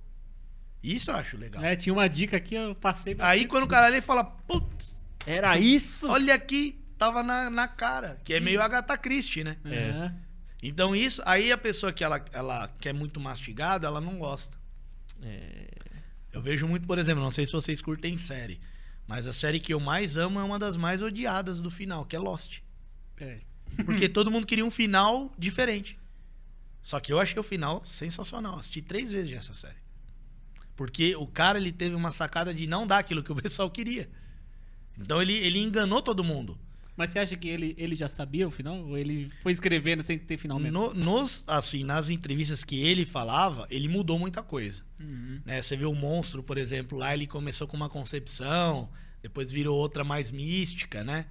Isso eu acho legal. Tinha uma dica aqui, eu passei. Aí quando o cara lê, fala, putz, Era isso? olha aqui, tava na cara. Que é meio Agatha Christie, né? É. Então isso, aí a pessoa que ela quer muito mastigado, ela não gosta. Eu vejo muito, por exemplo, não sei se vocês curtem série, mas a série que eu mais amo é uma das mais odiadas do final, que é Lost. É. Porque todo mundo queria um final diferente. Só que eu achei o final sensacional. Assisti 3 vezes já essa série. Porque o cara, ele teve uma sacada de não dar aquilo que o pessoal queria. Então ele enganou todo mundo. Mas você acha que ele já sabia o final? Ou ele foi escrevendo sem ter final mesmo? Nas entrevistas que ele falava, ele mudou muita coisa. Né? Você vê o Monstro, por exemplo, lá ele começou com uma concepção, depois virou outra mais mística, né?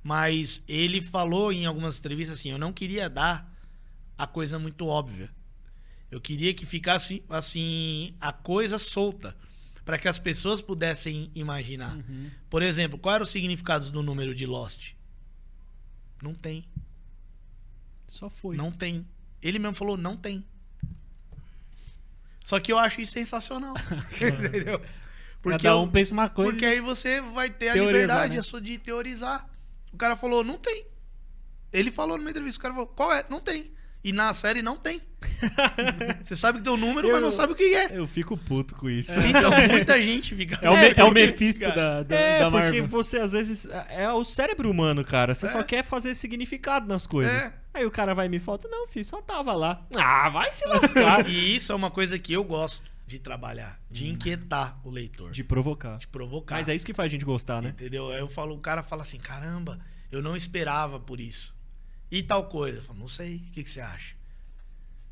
Mas ele falou em algumas entrevistas assim, eu não queria dar a coisa muito óbvia. Eu queria que ficasse assim, a coisa solta, para que as pessoas pudessem imaginar. Por exemplo, qual era o significado do número de Lost? Não tem. Só foi. Não tem. Ele mesmo falou, não tem. Só que eu acho isso sensacional. Entendeu? Cada um pensa uma coisa. Porque aí você vai ter a teorizar, liberdade né? de teorizar. O cara falou, não tem. Ele falou numa entrevista, o cara falou, qual é? Não tem. E na série não tem. Você sabe que tem o número, mas não sabe o que é. Eu fico puto com isso. Então, muita gente fica... É o Mephisto da porque Marvel. você, às vezes, é o cérebro humano, cara. Você só quer fazer significado nas coisas. Aí o cara vai e me falta, não, filho, só tava lá. Ah, vai se lascar. E isso é uma coisa que eu gosto de trabalhar, de inquietar o leitor. De provocar. De provocar. Mas é isso que faz a gente gostar, né? Entendeu? Aí o cara fala assim, caramba, eu não esperava por isso. E tal coisa? Eu falo, não sei, o que você acha?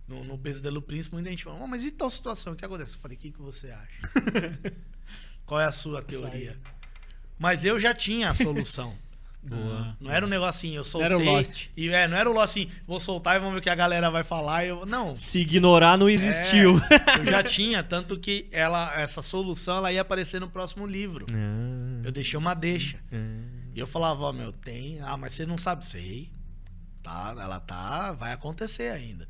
No Pesadelo do Príncipe, muita gente fala, mas e tal situação? O que acontece? Eu falei, o que você acha? Qual é a sua teoria? Mas eu já tinha a solução. Boa. Não era um negócio assim, eu soltei. Era o Lost. E, não era o Lost assim, vou soltar e vamos ver o que a galera vai falar. Não. Se ignorar não existiu. Eu já tinha, tanto que essa solução ela ia aparecer no próximo livro. Eu deixei uma deixa. E eu falava, ó, tem. Ah, mas você não sabe. Sei. Tá, vai acontecer ainda.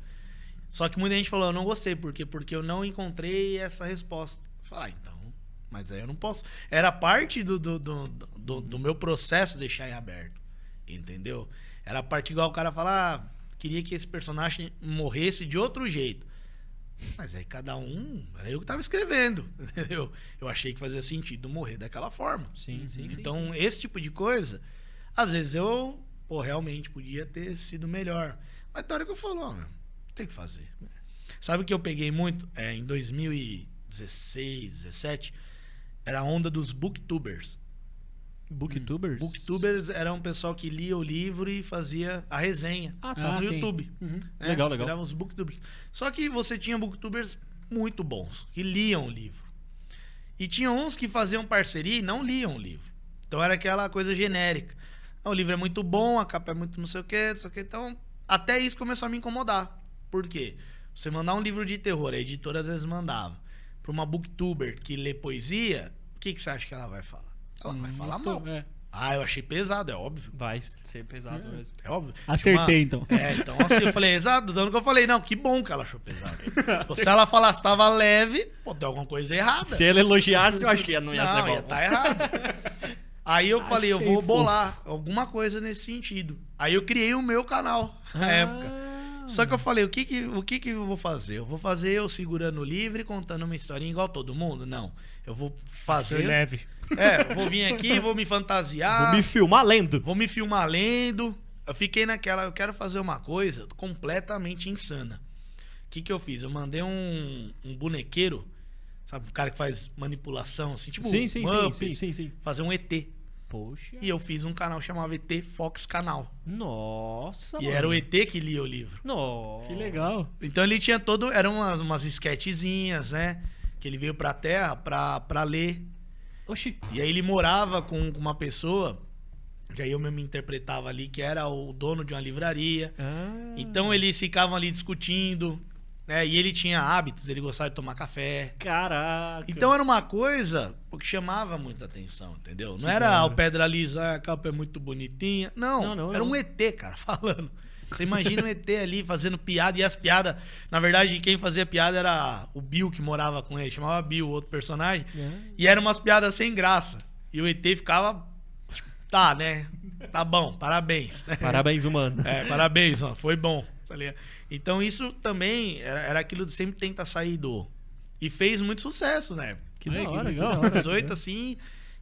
Só que muita gente falou, eu não gostei, porque eu não encontrei essa resposta. Eu falei, então, mas aí eu não posso. Era parte do meu processo deixar em aberto. Entendeu? Era a parte igual o cara falar, queria que esse personagem morresse de outro jeito. Mas aí cada um, era eu que tava escrevendo, entendeu? Eu achei que fazia sentido morrer daquela forma. Sim. Então, esse tipo de coisa, às vezes eu, realmente podia ter sido melhor. Mas na hora que eu falo, tem que fazer. Sabe o que eu peguei muito? Em 2016, 17, era a onda dos booktubers. Booktubers? Booktubers era um pessoal que lia o livro e fazia a resenha no sim. YouTube. Legal. Eram os booktubers. Só que você tinha booktubers muito bons, que liam o livro. E tinha uns que faziam parceria e não liam o livro. Então era aquela coisa genérica. O livro é muito bom, a capa é muito não sei o quê. Então, até isso começou a me incomodar. Por quê? Você mandar um livro de terror, a editora às vezes mandava, para uma booktuber que lê poesia, o que você acha que ela vai falar? Ela vai falar mal. Eu achei pesado, é óbvio. Vai ser pesado mesmo. É óbvio. Acertei, então. Então assim, eu falei, exato, dando que eu falei, não, que bom que ela achou pesado. Se ela falasse que tava leve, tem alguma coisa errada. Se ela elogiasse, eu acho que não ia ser bom. Ia tá errado. Aí eu falei, eu vou bolar alguma coisa nesse sentido. Aí eu criei o meu canal na época. Só que eu falei, o que eu vou fazer? Eu vou fazer eu segurando o livro e contando uma historinha igual todo mundo? Não. Eu vou fazer... leve. Eu vou vir aqui, vou me fantasiar. Vou me filmar lendo. Eu fiquei naquela, eu quero fazer uma coisa completamente insana. O que eu fiz? Eu mandei um bonequeiro, sabe? Um cara que faz manipulação, assim, tipo Sim. fazer um ET. Poxa. E eu fiz um canal chamado ET Fox Canal. Nossa, E mano. era o ET que lia o livro. Nossa. Que legal. Então ele tinha eram umas esquetezinhas, né? Que ele veio pra Terra pra ler. Oxi. E aí ele morava com uma pessoa, que aí eu mesmo interpretava ali, que era o dono de uma livraria. Então eles ficavam ali discutindo, né? E ele tinha hábitos, ele gostava de tomar café. Caraca. Então era uma coisa que chamava muita atenção, entendeu? Não era o Pedra Lisa, a capa é muito bonitinha. Não, era um ET, cara, falando. Você imagina um ET ali fazendo piada, e as piadas... Na verdade, quem fazia piada era o Bill, que morava com ele. Chamava Bill, outro personagem. E eram umas piadas sem graça. E o ET ficava... Tipo, tá, né? Tá bom, parabéns. Parabéns, humano. Parabéns, foi bom. Então isso também era aquilo de sempre tentar sair do... E fez muito sucesso, né? Que da hora, legal. 18, assim,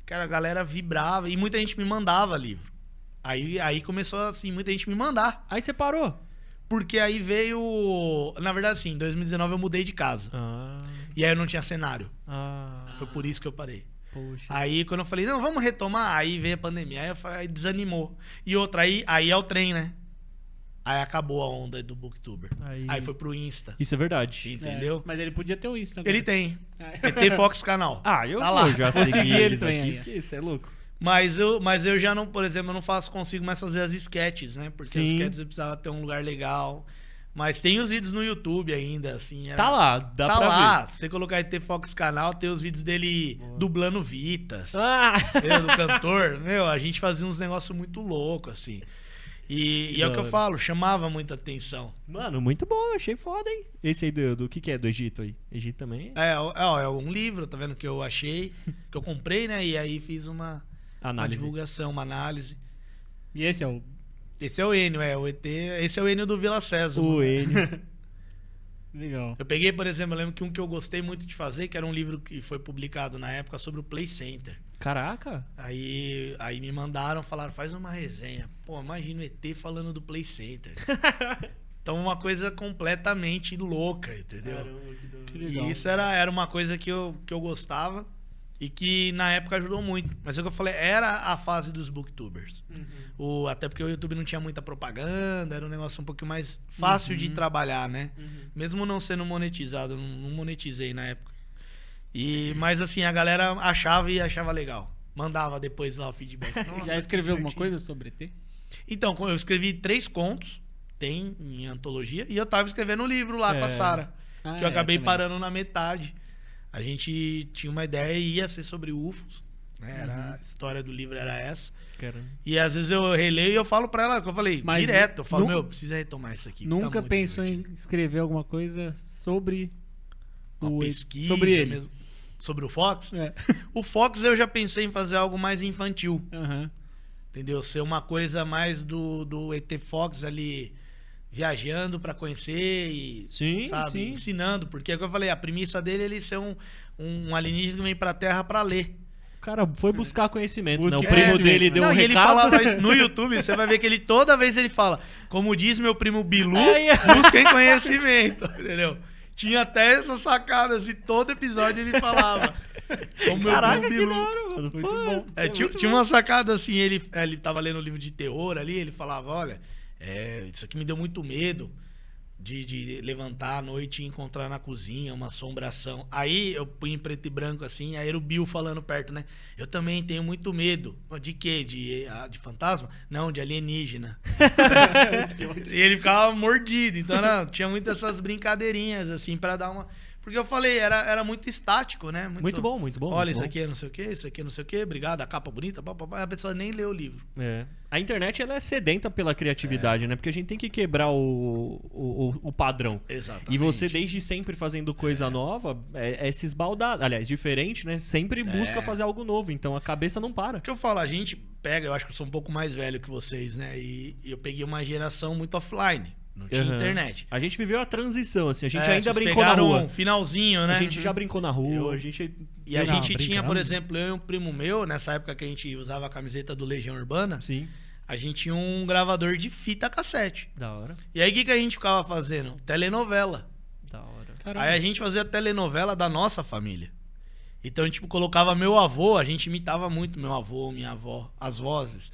cara, a galera vibrava. E muita gente me mandava livro. Aí começou, assim, muita gente me mandar. Aí você parou? Porque aí veio... Na verdade, assim, em 2019 eu mudei de casa. E aí eu não tinha cenário. Foi por isso que eu parei. Poxa. Aí quando eu falei, não, vamos retomar, aí veio a pandemia. Aí desanimou. E outra, aí é o trem, né? Aí acabou a onda do booktuber. Aí foi pro Insta. Isso é verdade. Entendeu? Mas ele podia ter o Insta agora. Ele tem. ET Fox Canal. Eu tá vou lá. já Vou seguir seguir eles ele também aqui, aí. porque isso é louco. Mas eu já não, por exemplo, eu não consigo mais fazer as sketches, né? Porque as sketches eu precisava ter um lugar legal. Mas tem os vídeos no YouTube ainda, assim. Tá lá, dá tá pra lá. ver. Se você colocar ET Fox Canal, tem os vídeos dele dublando Vitas. Do cantor. A gente fazia uns negócios muito loucos, assim. E é o que eu falo, chamava muita atenção. Mano, muito bom, achei foda, hein? Esse aí do que é? Do Egito aí? Egito também? É um livro, tá vendo? Que eu achei, que eu comprei, né? E aí fiz uma divulgação, uma análise. E esse é o... Esse é o Enio, o ET. Esse é o Enio do Vila Sésamo. O Enio. Legal. Eu peguei, por exemplo, eu lembro que um que eu gostei muito de fazer, que era um livro que foi publicado na época sobre o Play Center. Caraca. Aí me mandaram, falaram, faz uma resenha. Pô, imagina o ET falando do Play Center. Então, uma coisa completamente louca, entendeu? Caramba, que da hora. Que legal. E isso era uma coisa que eu gostava e que na época ajudou muito. Mas é o que eu falei, era a fase dos booktubers. Até porque o YouTube não tinha muita propaganda, era um negócio um pouquinho mais fácil de trabalhar, né? Mesmo não sendo monetizado, não monetizei na época. Mas assim, a galera achava legal. Mandava depois lá o feedback. Nossa, Já que escreveu alguma divertido. coisa sobre ET? Então, eu escrevi 3 contos, tem em antologia, e eu tava escrevendo um livro lá com a Sara, que eu acabei também. parando na metade. A gente tinha uma ideia e ia ser sobre UFOs, né? A história do livro era essa. Caramba. E às vezes eu releio e eu falo pra ela, que eu falei, Mas direto, eu falo, nu- precisa retomar isso aqui. Nunca tá muito pensou divertido. em escrever alguma coisa sobre Uma o pesquisa sobre ele? mesmo. Sobre o Fox? É. O Fox eu já pensei em fazer algo mais infantil. Aham. Entendeu? Ser uma coisa mais do ET Fox ali viajando pra conhecer e Sim, sabe, sim. ensinando, porque é o que eu falei, a premissa dele é ele ser um alienígena que vem pra Terra pra ler. O cara foi buscar conhecimento, né? O Busca primo conhecimento. dele deu um e ele recado. falava isso no YouTube, você vai ver que ele toda vez ele fala, como diz meu primo Bilu, Aí- busquem conhecimento, entendeu? Tinha até essa sacada, assim, todo episódio ele falava. Como meu Caraca, primo que Bilu. da hora, mano. Muito Pô, bom. isso é Tinha, muito tinha bom. uma sacada assim, ele tava lendo um livro de terror ali, ele falava, olha, isso aqui me deu muito medo de levantar à noite e encontrar na cozinha uma assombração. Aí eu pus em preto e branco assim, aí era o Bill falando perto, né? Eu também tenho muito medo. De quê? De fantasma? Não, de alienígena. E ele ficava mordido, então tinha muitas essas brincadeirinhas assim pra dar uma... Porque eu falei, era muito estático, né? Muito bom, muito bom. Olha, muito isso bom. aqui é não sei o quê, isso aqui é não sei o quê, obrigado, a capa bonita, a pessoa nem lê o livro. É. A internet ela é sedenta pela criatividade, né? Porque a gente tem que quebrar o padrão. Exatamente. E você, desde sempre fazendo coisa nova, é se esbaldar. Aliás, diferente, né? Sempre busca fazer algo novo. Então a cabeça não para. O que eu falo, a gente pega, eu acho que eu sou um pouco mais velho que vocês, né? E eu peguei uma geração muito offline. Não tinha Aham. internet. A gente viveu a transição, assim. A gente ainda vocês brincou na pegaram rua. um finalzinho, né? A gente já brincou na rua. Eu- A gente... E a Não, gente tinha, por brincamos. exemplo, eu e um primo meu, nessa época que a gente usava a camiseta do Legião Urbana, Sim. a gente tinha um gravador de fita cassete. Da hora. E aí o que a gente ficava fazendo? Telenovela. Da hora. Caramba. Aí a gente fazia telenovela da nossa família. Então a gente colocava meu avô, a gente imitava muito meu avô, minha avó, as vozes.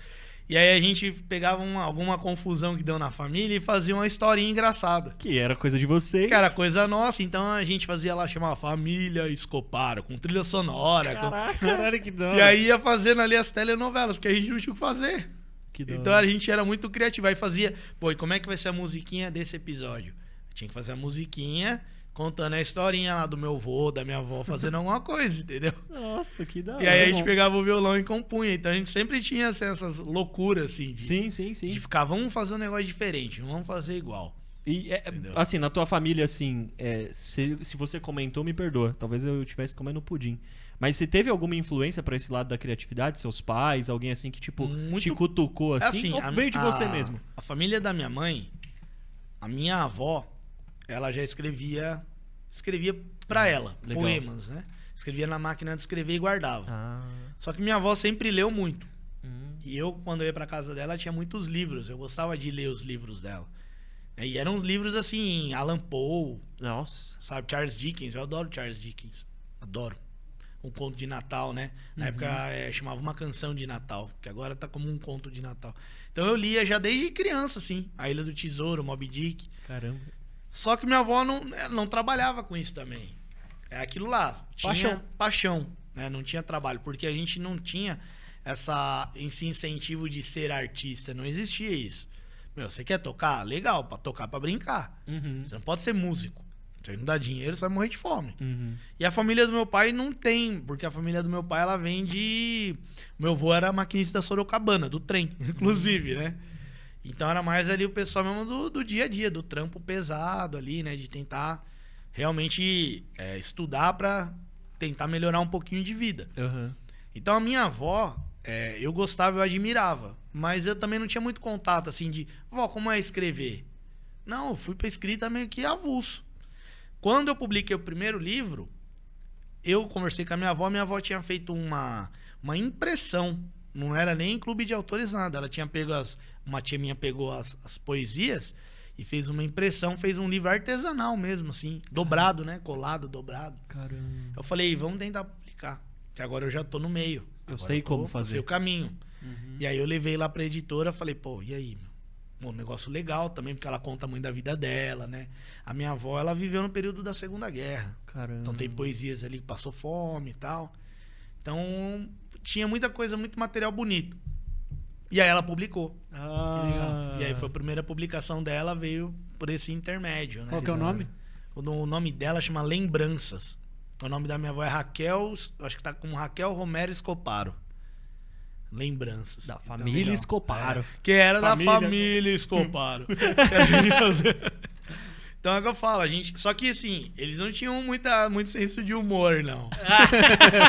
E aí a gente pegava alguma confusão que deu na família e fazia uma historinha engraçada. Que era coisa de vocês. Que era coisa nossa, então a gente fazia lá, chamava Família Escoparo, com trilha sonora. Caralho, que da hora. E aí ia fazendo ali as telenovelas, porque a gente não tinha o que fazer. Que da Então hora. a gente era muito criativo. Aí fazia, pô, e como é que vai ser a musiquinha desse episódio? Tinha que fazer a musiquinha contando a historinha lá do meu avô, da minha avó, fazendo alguma coisa, entendeu? Nossa, que da hora. E aí a gente bom. pegava o violão e compunha. Então a gente sempre tinha assim, essas loucuras, assim, Sim, sim, sim. de ficar, vamos fazer um negócio diferente, não vamos fazer igual. E, Entendeu? assim, na tua família, assim, se você comentou, me perdoa. Talvez eu estivesse comendo pudim. Mas você teve alguma influência pra esse lado da criatividade? Seus pais? Alguém assim que, tipo, Muito- te cutucou assim? Ou veio de você mesmo? A família da minha mãe, a minha avó, ela já escrevia pra ela, legal. poemas, né? Escrevia na máquina de escrever e guardava. Ah. Só que minha avó sempre leu muito. Hum. E eu, quando eu ia pra casa dela, tinha muitos livros. Eu gostava de ler os livros dela. E eram uns livros assim, Alan Poe, Nossa. sabe? Charles Dickens. Eu adoro Charles Dickens. Adoro. Um conto de Natal, né? Na época chamava Uma Canção de Natal, que agora tá como um conto de Natal. Então eu lia já desde criança, assim. A Ilha do Tesouro, Moby Dick. Caramba. Só que minha avó não trabalhava com isso também. É aquilo lá. Tinha paixão, né? Não tinha trabalho. Porque a gente não tinha esse incentivo de ser artista. Não existia isso. Meu, você quer tocar? Legal, pra tocar, pra brincar. Uhum. Você não pode ser músico. Se não dá dinheiro, você vai morrer de fome. Uhum. E a família do meu pai não tem, porque a família do meu pai, ela vem de... Meu avô era maquinista da Sorocabana, do trem, inclusive, né? Então era mais ali o pessoal mesmo do dia a dia, do trampo pesado ali, né? De tentar realmente estudar pra tentar melhorar um pouquinho de vida. Uhum. Então a minha avó, eu gostava, eu admirava. Mas eu também não tinha muito contato, assim, de... Vó, como é escrever? Não, eu fui pra escrita meio que avulso. Quando eu publiquei o primeiro livro, eu conversei com a minha avó tinha feito uma impressão. Não era nem clube de autores, nada. Ela tinha pego uma tia minha pegou as poesias e fez uma impressão, fez um livro artesanal mesmo, assim, dobrado, né? Colado, dobrado. Caramba. Eu falei, vamos tentar publicar. Que agora eu já tô no meio. Eu Agora sei como fazer. Sei o caminho. Uhum. E aí eu levei lá pra editora, falei, pô, e aí, meu? Um negócio legal também, porque ela conta muito da vida dela, né? A minha avó, ela viveu no período da Segunda Guerra. Caramba. Então tem poesias ali que passou fome e tal. Então tinha muita coisa, muito material bonito. E aí ela publicou. Ah. E aí foi a primeira publicação dela, veio por esse intermédio, né? Qual que é o nome? O nome dela chama Lembranças. O nome da minha avó é Raquel, acho que tá com Raquel Romero Escoparo. Lembranças. Da Então, família legal. Escoparo. Que era Família. da família Escoparo. Então é o que eu falo, a gente. Só que assim, eles não tinham muito senso de humor, não.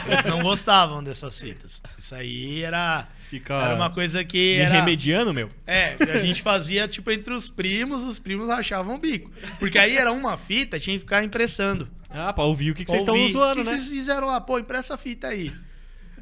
Eles não gostavam dessas fitas. Isso aí era uma coisa que Me era. remediando, meu? A gente fazia, tipo, entre os primos rachavam o bico. Porque aí era uma fita, tinha que ficar impressando. Ah, pra ouvir o que vocês estão Ouvir. zoando, O que né? vocês fizeram lá? Pô, impressa a fita aí.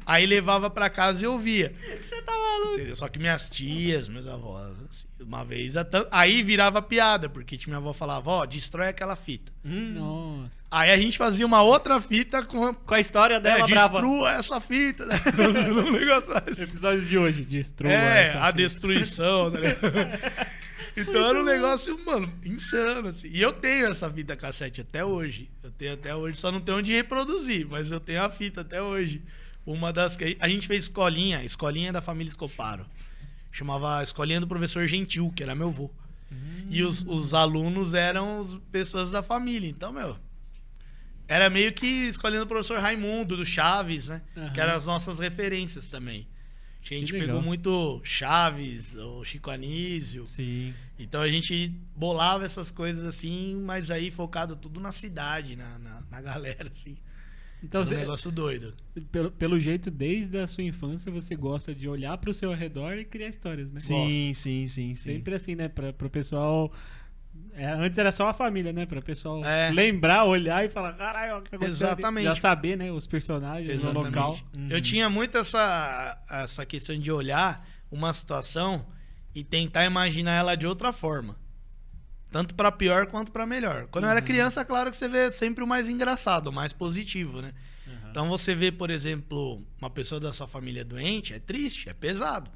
Aí levava pra casa e ouvia. Você tá maluco? Entendeu? Só que minhas tias, meus avós, assim, uma vez... Aí virava piada, porque minha avó falava, ó, destrói aquela fita. Nossa. Aí a gente fazia uma outra fita com... Com a história dela brava. destrua essa fita. Né? Um negócio assim. Episódio de hoje, destrua essa A fita. destruição, tá ligado? Então era um negócio, mano, insano, assim. E eu tenho essa fita cassete até hoje. Eu tenho até hoje, só não tenho onde reproduzir, mas eu tenho a fita até hoje. Uma das que a gente fez escolinha da família Escoparo. Chamava Escolinha do Professor Gentil, que era meu avô. E os alunos eram as pessoas da família. Então, era meio que Escolinha do Professor Raimundo, do Chaves, né? Aham. Que eram as nossas referências também. A gente legal. pegou muito Chaves, o Chico Anísio. Sim. Então a gente bolava essas coisas assim, mas aí focado tudo na cidade, na galera, assim. Então, Era um negócio doido. pelo jeito, desde a sua infância, você gosta de olhar pro seu redor e criar histórias, né? Sim. Sempre assim, né? Pro pessoal... antes era só a família, né? Pra pessoal É. lembrar, olhar e falar, caralho, o que aconteceu ali?" Exatamente. Já saber, né? Os personagens, o local. Eu tinha muito essa questão de olhar uma situação e tentar imaginar ela de outra forma. Tanto pra pior quanto pra melhor. Quando eu era criança, claro que você vê sempre o mais engraçado, o mais positivo, né? Então você vê, por exemplo, uma pessoa da sua família doente, é triste, é pesado.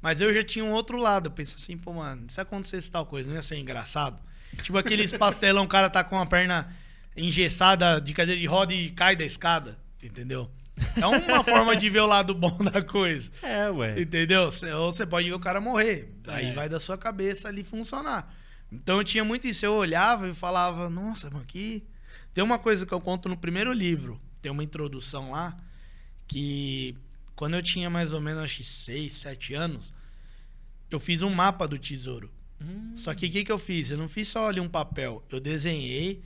Mas eu já tinha um outro lado. Eu penso assim, pô, mano, se acontecesse tal coisa, não ia ser engraçado? Tipo aqueles pastelão, o cara tá com a perna engessada de cadeira de roda e cai da escada, entendeu? É uma forma de ver o lado bom da coisa. Ué. Entendeu? Ou você pode ver o cara morrer. Aí É. vai da sua cabeça ali funcionar. Então eu tinha muito isso. Eu olhava e falava, nossa, mano, aqui... Tem uma coisa que eu conto no primeiro livro. Tem uma introdução lá que... Quando eu tinha mais ou menos, acho que 6, 7 anos, eu fiz um mapa do tesouro. Só que o que eu fiz? Eu não fiz só ali um papel. Eu desenhei,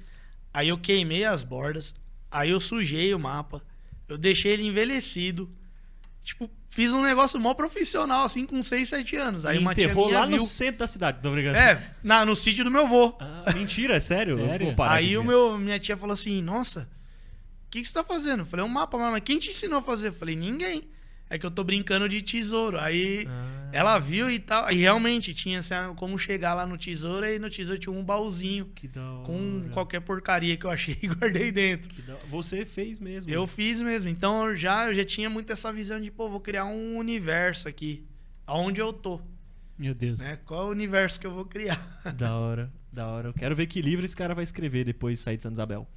aí eu queimei as bordas, aí eu sujei o mapa, eu deixei ele envelhecido. Tipo, fiz um negócio mó profissional, assim, com 6, 7 anos. Aí uma tia enterrou minha lá viu. no centro da cidade, tô brincando. No sítio do meu avô. Ah, mentira, é sério? Eu Sério? vou parar de Aí ver. minha tia falou assim, nossa, o que você tá fazendo? Eu falei, um mapa, mas quem te ensinou a fazer? Eu falei, ninguém. É que eu tô brincando de tesouro. Aí ela viu e tal. E realmente tinha assim, como chegar lá no tesouro. E no tesouro tinha um baúzinho Que da hora. com qualquer porcaria que eu achei e guardei dentro. Que da... Você fez mesmo. Eu fiz mesmo. Então eu já tinha muito essa visão de, pô, vou criar um universo aqui. Aonde eu tô. Meu Deus. Né? Qual é o universo que eu vou criar? Da hora, da hora. Eu quero ver que livro esse cara vai escrever depois de sair de Santa Isabel.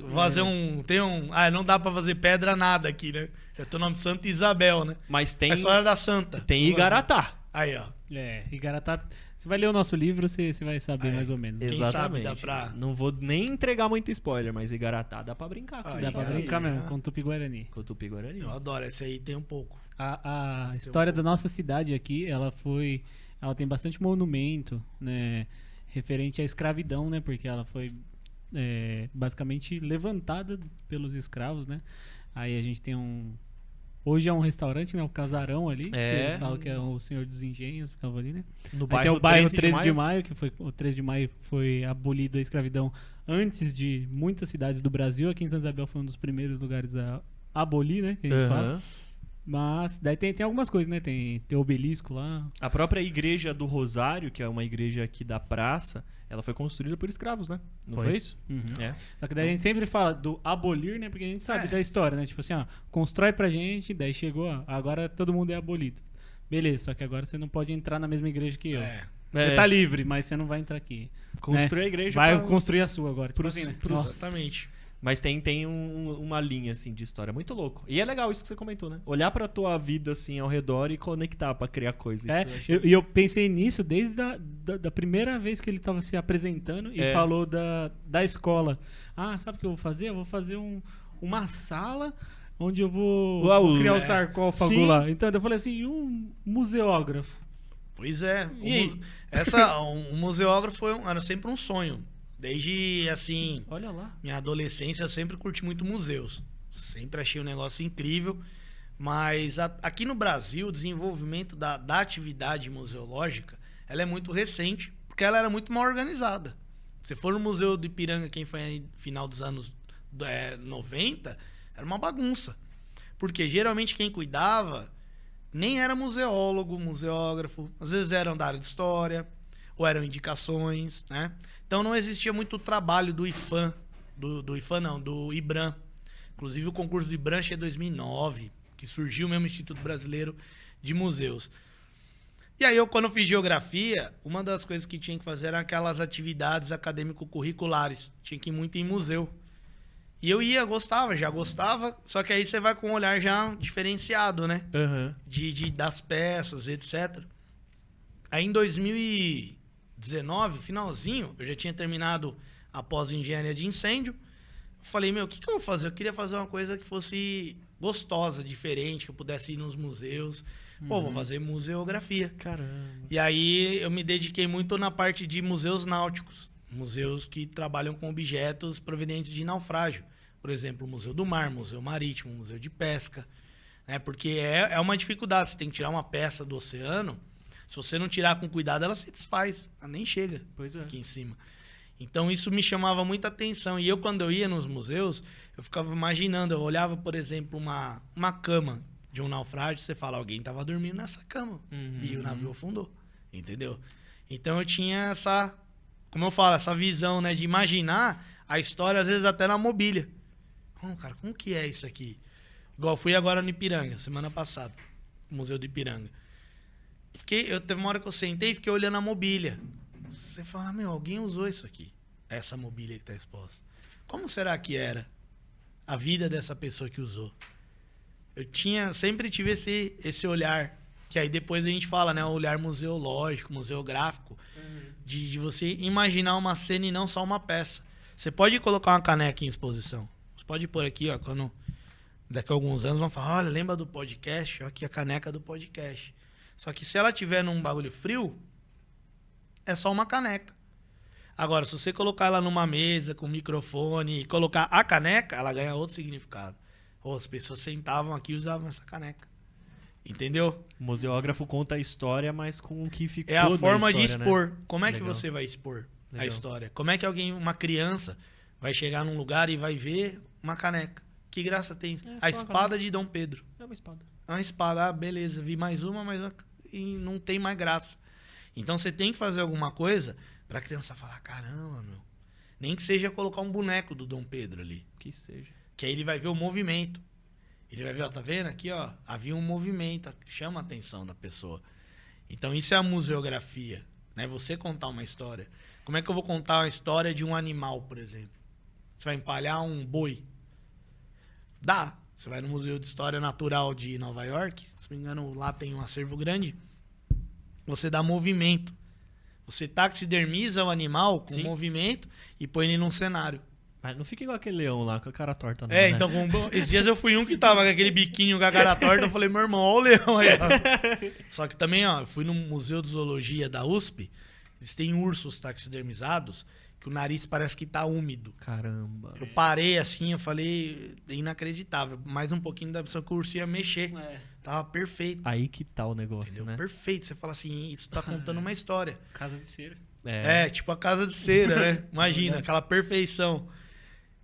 Vou fazer não dá pra fazer pedra nada aqui, né? Já tô no nome de Santa Isabel, né? Mas tem, É a história da Santa. tem Vou fazer. Igaratá. Aí, ó. Igaratá... Você vai ler o nosso livro, você vai saber mais ou menos. Quem Exatamente. sabe dá pra- Não vou nem entregar muito spoiler, mas Igaratá dá pra brincar com isso Dá daí. pra Igaratá. brincar mesmo, com Tupi-Guarani. Com o Tupi-Guarani. Eu adoro. Esse aí tem um pouco. A história da nossa cidade aqui, ela tem bastante monumento, né, referente à escravidão, né, porque ela foi basicamente levantada pelos escravos, né. Aí a gente tem Hoje é um restaurante, né? O Casarão ali. Que É. eles falam que é o Senhor dos Engenhos, ficava ali, né? No Aí tem o bairro 13 13 de Maio, que foi o 13 de Maio foi abolido a escravidão antes de muitas cidades do Brasil. Aqui em Santa Isabel foi um dos primeiros lugares a abolir, né? Que a gente fala. Aham. Mas daí tem algumas coisas, né? Tem o obelisco lá. A própria igreja do Rosário, que é uma igreja aqui da praça, ela foi construída por escravos, né? Não foi isso? É. Só que daí a gente sempre fala do abolir, né? Porque a gente sabe da história, né? Tipo assim, ó, constrói pra gente, daí chegou, ó, agora todo mundo é abolido. Beleza, só que agora você não pode entrar na mesma igreja que eu. Você tá livre, mas você não vai entrar aqui. Construir né? a igreja vai pra- construir a sua agora. Tipo pros- assim, né? pros- Nossa. Exatamente. Mas tem uma linha, assim, de história. Muito louco. E é legal isso que você comentou, né? Olhar pra tua vida, assim, ao redor e conectar pra criar coisas. É, Isso eu achei- e eu pensei nisso desde da primeira vez que ele estava se apresentando e falou da escola. Ah, sabe o que eu vou fazer? Eu vou fazer uma sala onde eu vou Uau, criar o sarcófago sim. lá. Então eu falei assim, e um museógrafo? Pois é. E aí? O museógrafo era sempre um sonho. Desde, assim, Olha lá. minha adolescência, eu sempre curti muito museus. Sempre achei um negócio incrível. Mas aqui no Brasil, o desenvolvimento da atividade museológica, ela é muito recente, porque ela era muito mal organizada. Se for no Museu do Ipiranga, quem foi aí no final dos anos 90, era uma bagunça. Porque geralmente quem cuidava nem era museólogo, museógrafo, às vezes eram da área de história, ou eram indicações, né? Então não existia muito trabalho do IFAM, do IFAM não, do IBRAM. Inclusive o concurso do IBRAM é 2009, que surgiu mesmo o Instituto Brasileiro de Museus. E aí quando eu fiz geografia, uma das coisas que tinha que fazer eram aquelas atividades acadêmico-curriculares. Tinha que ir muito em museu. E eu já gostava, só que aí você vai com um olhar já diferenciado, né? Aham. Das peças, etc. Aí em 2019, finalzinho, eu já tinha terminado a pós-engenharia de incêndio. Falei, o que eu vou fazer? Eu queria fazer uma coisa que fosse gostosa, diferente, que eu pudesse ir nos museus. Pô, vou fazer museografia. Caramba. E aí eu me dediquei muito na parte de museus náuticos. Museus que trabalham com objetos provenientes de naufrágio. Por exemplo, o Museu do Mar, Museu Marítimo, Museu de Pesca. Né? Porque é uma dificuldade. Você tem que tirar uma peça do oceano. Se você não tirar com cuidado, ela se desfaz. Ela nem chega Pois é. aqui em cima. Então isso me chamava muita atenção. E eu, quando eu ia nos museus, eu ficava imaginando. Eu olhava, por exemplo, uma cama de um naufrágio. Você fala, alguém estava dormindo nessa cama. E o navio afundou. Entendeu? Então eu tinha como eu falo, essa visão, né, de imaginar a história, às vezes até na mobília. Cara, como que é isso aqui? Igual fui agora no Ipiranga, semana passada, no Museu do Ipiranga. Teve uma hora que eu sentei e fiquei olhando a mobília. Você fala, alguém usou isso aqui, essa mobília que está exposta. Como será que era a vida dessa pessoa que usou? Eu sempre tive esse olhar, que aí depois a gente fala, né, o olhar museológico, museográfico, de você imaginar uma cena e não só uma peça. Você pode colocar uma caneca em exposição. Você pode pôr aqui, ó, quando daqui a alguns anos vão falar, olha, lembra do podcast? Ó, aqui a caneca do podcast. Só que se ela tiver num bagulho frio, é só uma caneca. Agora, se você colocar ela numa mesa com microfone e colocar a caneca, ela ganha outro significado. As pessoas sentavam aqui e usavam essa caneca. Entendeu? O museógrafo conta a história, mas com o que ficou É a da forma de história, expor. né? Como é que Legal. você vai expor a Legal. história? Como é que uma criança, vai chegar num lugar e vai ver uma caneca? Que graça tem isso? É só A uma espada caneca. de Dom Pedro. É uma espada. É uma espada. Ah, beleza. Vi mais uma, e não tem mais graça. Então você tem que fazer alguma coisa pra criança falar, caramba, Nem que seja colocar um boneco do Dom Pedro ali. Que seja. Que aí ele vai ver o movimento. Ele vai ver, ó, tá vendo aqui, ó, havia um movimento, chama a atenção da pessoa. Então isso é a museografia, né? Você contar uma história. Como é que eu vou contar uma história de um animal, por exemplo? Você vai empalhar um boi? Dá. Você vai no Museu de História Natural de Nova York, se não me engano, lá tem um acervo grande. Você dá movimento. Você taxidermiza o animal com Sim. movimento e põe ele num cenário. Mas não fica igual aquele leão lá com a cara torta, não. É, né? então, esses dias eu fui um que tava com aquele biquinho com a cara torta, eu falei, meu irmão, olha o leão aí, ó. Só que também, ó, eu fui no Museu de Zoologia da USP, eles têm ursos taxidermizados, que que o nariz parece que tá úmido. Caramba. Eu parei assim, eu falei, é inacreditável. Mais um pouquinho da pessoa que o urso ia mexer. Tava perfeito. Aí que tá o negócio, Entendeu? né? Perfeito. Você fala assim, isso tá contando uma história. Casa de cera. Tipo a casa de cera, né? Imagina, aquela perfeição.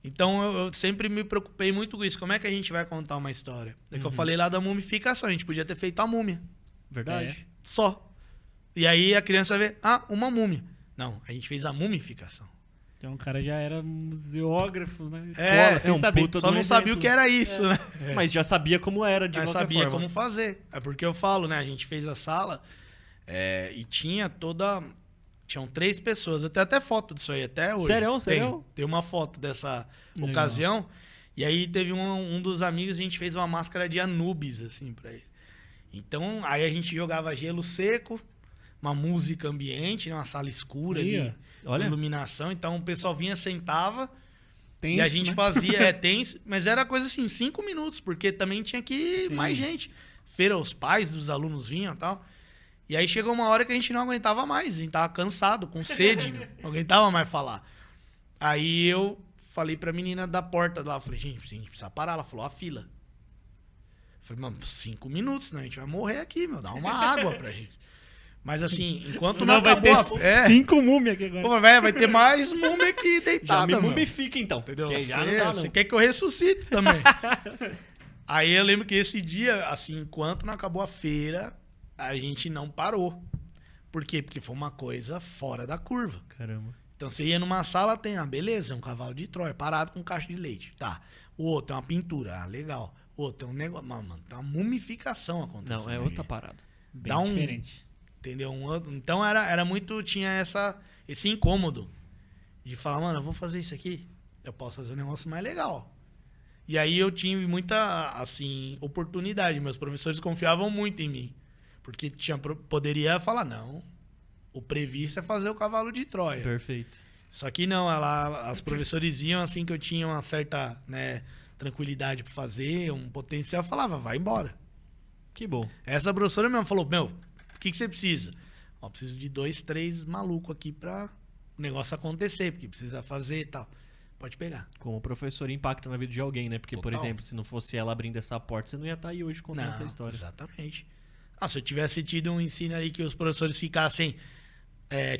Então eu sempre me preocupei muito com isso. Como é que a gente vai contar uma história? É que eu falei lá da mumificação. A gente podia ter feito a múmia. Verdade. Só. E aí a criança vê, uma múmia. Não, a gente fez a mumificação. Então o cara já era museógrafo, né? Escola, sem um saber. puta Só do não sabia o que era isso, né? Mas já sabia como era, de Mas qualquer sabia forma. como fazer. É porque eu falo, né? A gente fez a sala e tinha tinham 3 pessoas. Eu tenho até foto disso aí, até hoje. Sério? Tem uma foto dessa Legal. ocasião. E aí teve um dos amigos, a gente fez uma máscara de Anubis, assim, pra ele. Então, aí a gente jogava gelo seco, uma música ambiente, né, uma sala escura Aí, ali, olha. iluminação. Então, o pessoal vinha, sentava, Tenso, e a gente né? fazia, tenso, mas era coisa assim, 5 minutos, porque também tinha que ir Sim. mais gente. Feira, os pais dos alunos vinham e tal. E aí chegou uma hora que a gente não aguentava mais, a gente tava cansado, com sede, meu, não aguentava mais falar. Aí eu falei pra menina da porta lá, falei, gente, a gente precisa parar. Ela falou, a fila. Eu falei, mano, 5 minutos, senão a gente vai morrer aqui, meu, dá uma água pra gente. Mas assim, enquanto não vai acabou ter 5 múmias aqui agora. Pô, velho, vai ter mais múmia aqui Já deitada, me meu. mumifica, então. Entendeu? Porque já não dá, não. Você quer que eu ressuscite também. Aí eu lembro que esse dia, assim, enquanto não acabou a feira, a gente não parou. Por quê? Porque foi uma coisa fora da curva. Caramba. Então você ia numa sala, tem, beleza, um cavalo de Troia parado com caixa de leite. Tá. O outro é uma pintura, legal. O outro é um negócio. Mano, tem uma mumificação acontecendo. Não, é outra parada. Bem Dá um- diferente. Entendeu? Então era muito. Tinha esse incômodo de falar, mano, eu vou fazer isso aqui. Eu posso fazer um negócio mais legal. E aí eu tive muita, assim, oportunidade. Meus professores confiavam muito em mim. Porque poderia falar, não, o previsto é fazer o cavalo de Troia. Perfeito. Só que não, as professores iam assim que eu tinha uma certa, né, tranquilidade pra fazer, um potencial, falava, vai embora. Que bom. Essa professora mesmo falou, meu, o que você precisa? Ó, preciso de 2, 3 malucos aqui pra o negócio acontecer, porque precisa fazer e tal. Pode pegar. Como professor impacta na vida de alguém, né? Porque, por Total. exemplo, se não fosse ela abrindo essa porta, você não ia estar aí hoje contando essa história. Exatamente. Se eu tivesse tido um ensino aí que os professores ficassem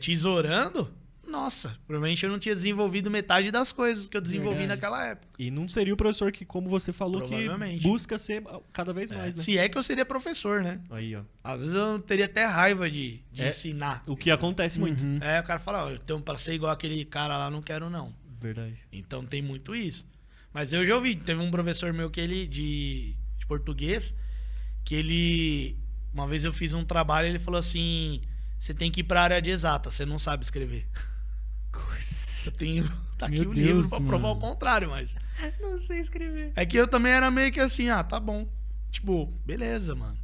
tesourando, nossa, provavelmente eu não tinha desenvolvido metade das coisas que eu desenvolvi Verdade. naquela época. E não seria o professor que, como você falou, que Provavelmente. busca ser cada vez mais, né? Se é que eu seria professor, né? Aí, ó. Às vezes eu teria até raiva de É. ensinar. O que acontece muito. Uhum. O cara fala, então pra ser igual aquele cara lá, não quero não. Verdade. Então tem muito isso. Mas eu já ouvi, teve um professor meu que ele, de português, que ele, uma vez eu fiz um trabalho, ele falou assim, você tem que ir pra área de exata, você não sabe escrever. Eu tenho, tá aqui Meu o Deus, livro pra provar mano. o contrário, mas... Não sei escrever. É que eu também era meio que assim, tá bom. Tipo, beleza, mano.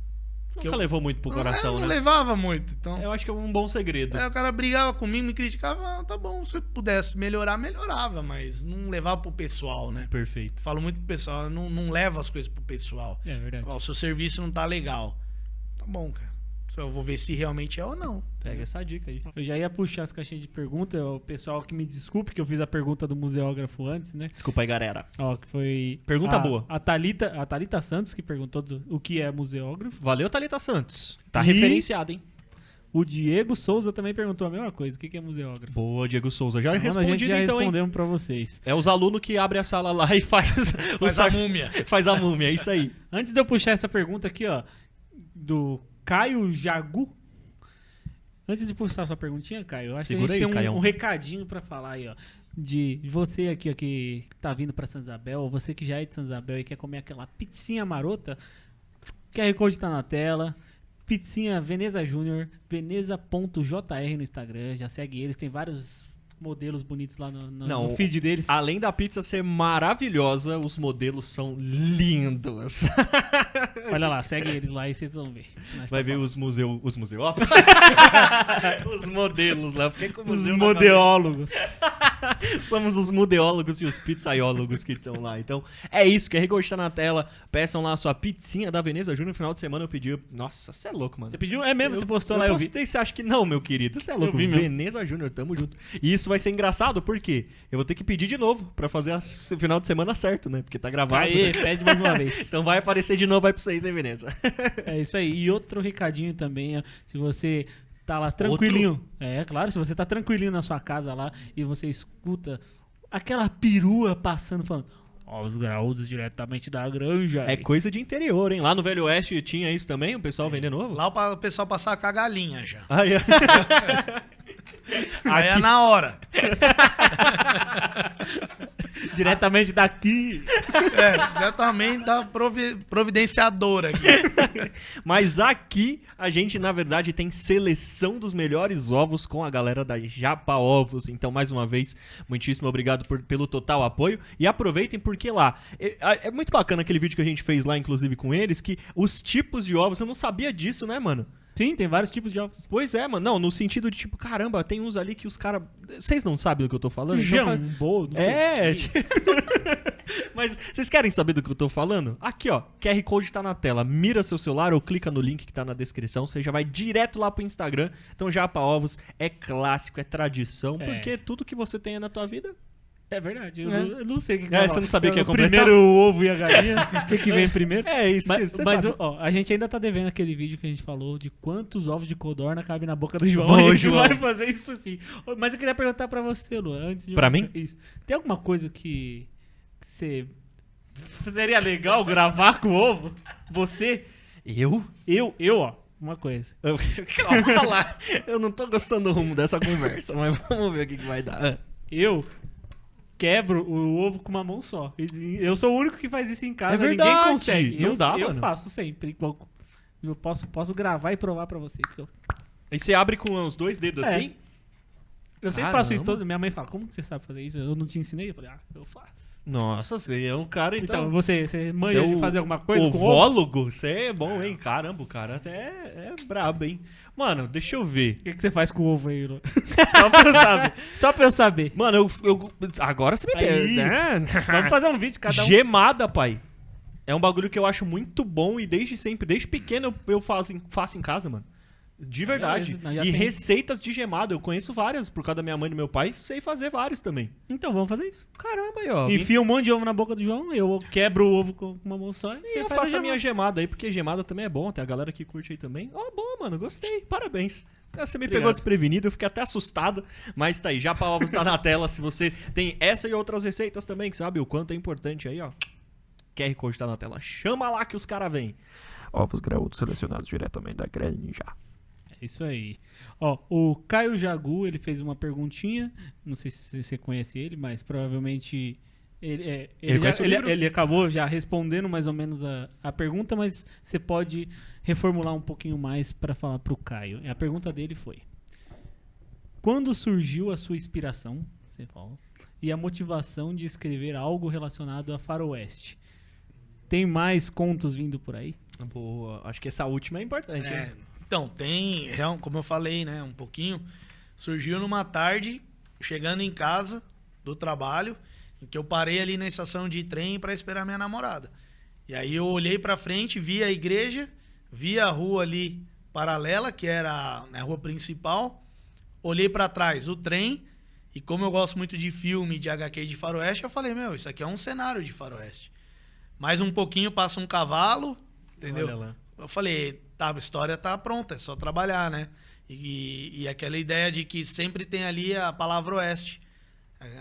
Nunca levou muito pro coração, não né? levava muito, então... Eu acho que é um bom segredo. Aí o cara brigava comigo, me criticava, tá bom, se eu pudesse melhorar, melhorava, mas não levava pro pessoal, né? Perfeito. Falo muito pro pessoal, não leva as coisas pro pessoal. É verdade. Ó, o seu serviço não tá legal. Tá bom, cara. Só eu vou ver se realmente é ou não. Pega essa dica aí. Eu já ia puxar as caixinhas de pergunta. O pessoal que me desculpe que eu fiz a pergunta do museógrafo antes, né? Desculpa aí, galera. Ó, que foi... Pergunta boa. A Thalita Santos, que perguntou o que é museógrafo. Valeu, Thalita Santos. Tá E- referenciado, hein? O Diego Souza também perguntou a mesma coisa. O que é museógrafo? Boa, Diego Souza. Já Mano, a gente respondido já então, hein? respondemos pra vocês. É os alunos que abrem a sala lá e faz o Mas a múmia. faz a múmia, é isso aí. Antes de eu puxar essa pergunta aqui, ó, do Caio Jagu. Antes de puxar sua perguntinha, Caio, eu acho Segura que a gente aí, tem Caião. um recadinho pra falar aí, ó. De você aqui, ó, que tá vindo pra Santa Isabel, ou você que já é de Santa Isabel e quer comer aquela pizzinha marota, QR Code tá na tela. Pizzinha Veneza Júnior, veneza.jr no Instagram, já segue eles, tem vários modelos bonitos lá no feed deles. Além da pizza ser maravilhosa, os modelos são lindos. Olha lá, segue eles lá e vocês vão ver. Nós Vai tá ver falando. os museus. Os museus. Os modelos lá. Fiquei com o Os museu na modeólogos. Somos os mudeólogos e os pizzaiólogos que estão lá. Então, é isso. QR Code tá na tela. Peçam lá a sua pizzinha da Veneza Júnior. No final de semana eu pedi... Nossa, você é louco, mano. Você pediu? É mesmo? Você postou eu lá, eu vi. postei, você acha que não, meu querido? Você é louco. vi mesmo. Veneza Júnior, tamo junto. E isso vai ser engraçado, por quê? Eu vou ter que pedir de novo pra fazer o final de semana certo, né? Porque tá gravado. Aê, pede mais uma vez. Então vai aparecer de novo, vai pra vocês, hein, Veneza? É isso aí. E outro recadinho também, ó, se você tá lá tranquilinho. É, claro, se você tá tranquilinho na sua casa lá e você escuta aquela perua passando, falando: ó, os graúdos diretamente da granja. É coisa de interior, hein? Lá no Velho Oeste tinha isso também, o pessoal vender novo? Lá o pessoal passava com a galinha já. Aí, Aí é na hora. Diretamente daqui. Diretamente da providenciadora aqui. Mas aqui a gente, na verdade, tem seleção dos melhores ovos com a galera da Japa Ovos. Então, mais uma vez, muitíssimo obrigado pelo total apoio. E aproveitem porque lá... É muito bacana aquele vídeo que a gente fez lá, inclusive, com eles, que os tipos de ovos... Eu não sabia disso, né, mano? Sim, tem vários tipos de ovos. Pois é, mano. Não, no sentido de tipo, caramba, tem uns ali que os caras... Vocês não sabem do que eu tô falando? Jambô, não sei. Mas vocês querem saber do que eu tô falando? Aqui, ó. QR Code tá na tela. Mira seu celular ou clica no link que tá na descrição. Você já vai direto lá pro Instagram. Então, Japa Ovos é clássico, é tradição. Porque tudo que você tem na tua vida... É verdade, eu não sei o que você não sabia o que ia completar? Primeiro o ovo e a galinha, o que vem primeiro? É isso, mas sabe. Ó, a gente ainda tá devendo aquele vídeo que a gente falou de quantos ovos de codorna cabem na boca do João. Ô, A gente João. vai fazer isso sim. Mas eu queria perguntar pra você, Lu, antes de... Pra mim? Isso. Tem alguma coisa que você... Seria legal gravar com ovo? Você? Eu? Ó, uma coisa. Calma lá. Eu não tô gostando do rumo dessa conversa, mas vamos ver o que vai dar. Eu quebro o ovo com uma mão só. Eu sou o único que faz isso em casa. É verdade. Ninguém consegue. Não dá, eu mano. faço sempre. Eu posso gravar e provar pra vocês. Aí você abre com os dois dedos assim? Eu sempre faço isso todo. Minha mãe fala: como que você sabe fazer isso? Eu não te ensinei? Eu falei: eu faço. Nossa, você é um cara, Então você manja de fazer alguma coisa com ovo? Ovólogo? Você é bom, hein? Caramba, o cara até é brabo, hein? Mano, deixa eu ver. O que você faz com o ovo aí, Lu? Só pra eu saber. Só pra eu saber. Mano, agora você me perde, né? Vamos fazer um vídeo, cada um. Gemada, pai. É um bagulho que eu acho muito bom e desde sempre, desde pequeno eu faço em casa, mano. De verdade. Beleza, e tem. receitas de gemada, eu conheço várias, por causa da minha mãe e do meu pai, sei fazer vários também. Então vamos fazer isso. Caramba aí, ó. Enfia um monte de ovo na boca do João, eu quebro o ovo com uma mão só e E você eu faz faço a minha gemada. gemada aí, porque gemada também é bom, tem a galera que curte aí também. Ó, bom, mano, gostei, parabéns. Você me pegou Obrigado. desprevenido, eu fiquei até assustado, mas tá aí, Japa Ovos tá na tela, se você tem essa e outras receitas também, que sabe o quanto é importante aí, ó. QR Code tá na tela, chama lá que os caras vêm. Ovos graúdos selecionados diretamente da granja. É isso aí. Ó, o Caio Jagu, ele fez uma perguntinha. Não sei se você conhece ele, mas provavelmente ele acabou já respondendo mais ou menos a pergunta, mas você pode reformular um pouquinho mais para falar pro Caio. A pergunta dele foi: quando surgiu a sua inspiração, você falou, e a motivação de escrever algo relacionado a faroeste? Tem mais contos vindo por aí? Boa, acho que essa última é importante, hein? Então, tem, como eu falei, né, um pouquinho, surgiu numa tarde, chegando em casa do trabalho, em que eu parei ali na estação de trem para esperar minha namorada. E aí eu olhei para frente, vi a igreja, vi a rua ali paralela, que era a rua principal, olhei para trás o trem, e como eu gosto muito de filme, de HQ de faroeste, eu falei, isso aqui é um cenário de faroeste. Mais um pouquinho passa um cavalo, entendeu? Olha lá. Eu falei, tá, a história tá pronta, é só trabalhar, né? E aquela ideia de que sempre tem ali a palavra oeste.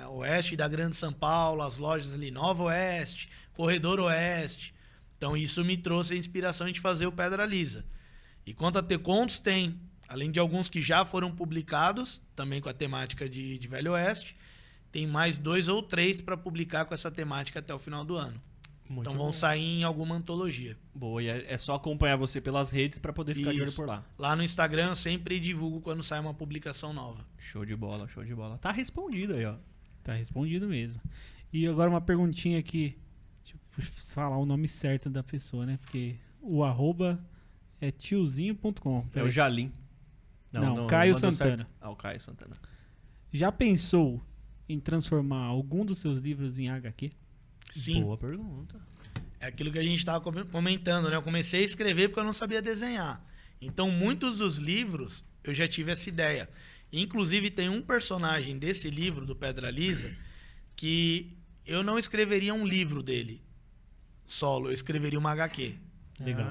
Oeste da Grande São Paulo, as lojas ali, Nova Oeste, Corredor Oeste. Então isso me trouxe a inspiração de fazer o Pedra Lisa. E quanto a ter contos, tem. Além de alguns que já foram publicados, também com a temática de Velho Oeste, tem mais 2 ou 3 para publicar com essa temática até o final do ano. Muito Então vão bom. sair em alguma antologia. Boa, e é só acompanhar você pelas redes pra poder ficar de olho Isso. por lá. Lá no Instagram eu sempre divulgo quando sai uma publicação nova. Show de bola, show de bola. Tá respondido aí, ó. Tá respondido mesmo. E agora uma perguntinha aqui. Deixa eu falar o nome certo da pessoa, né? Porque o arroba é tiozinho.com. É o Jalim. Não, Caio mandou Santana. certo. Ah, o Caio Santana. Já pensou em transformar algum dos seus livros em HQ? Sim. Boa pergunta. É aquilo que a gente estava comentando, né? Eu comecei a escrever porque eu não sabia desenhar. Então, muitos dos livros, eu já tive essa ideia. Inclusive, tem um personagem desse livro, do Pedra Lisa, que eu não escreveria um livro dele solo, eu escreveria uma HQ. Legal.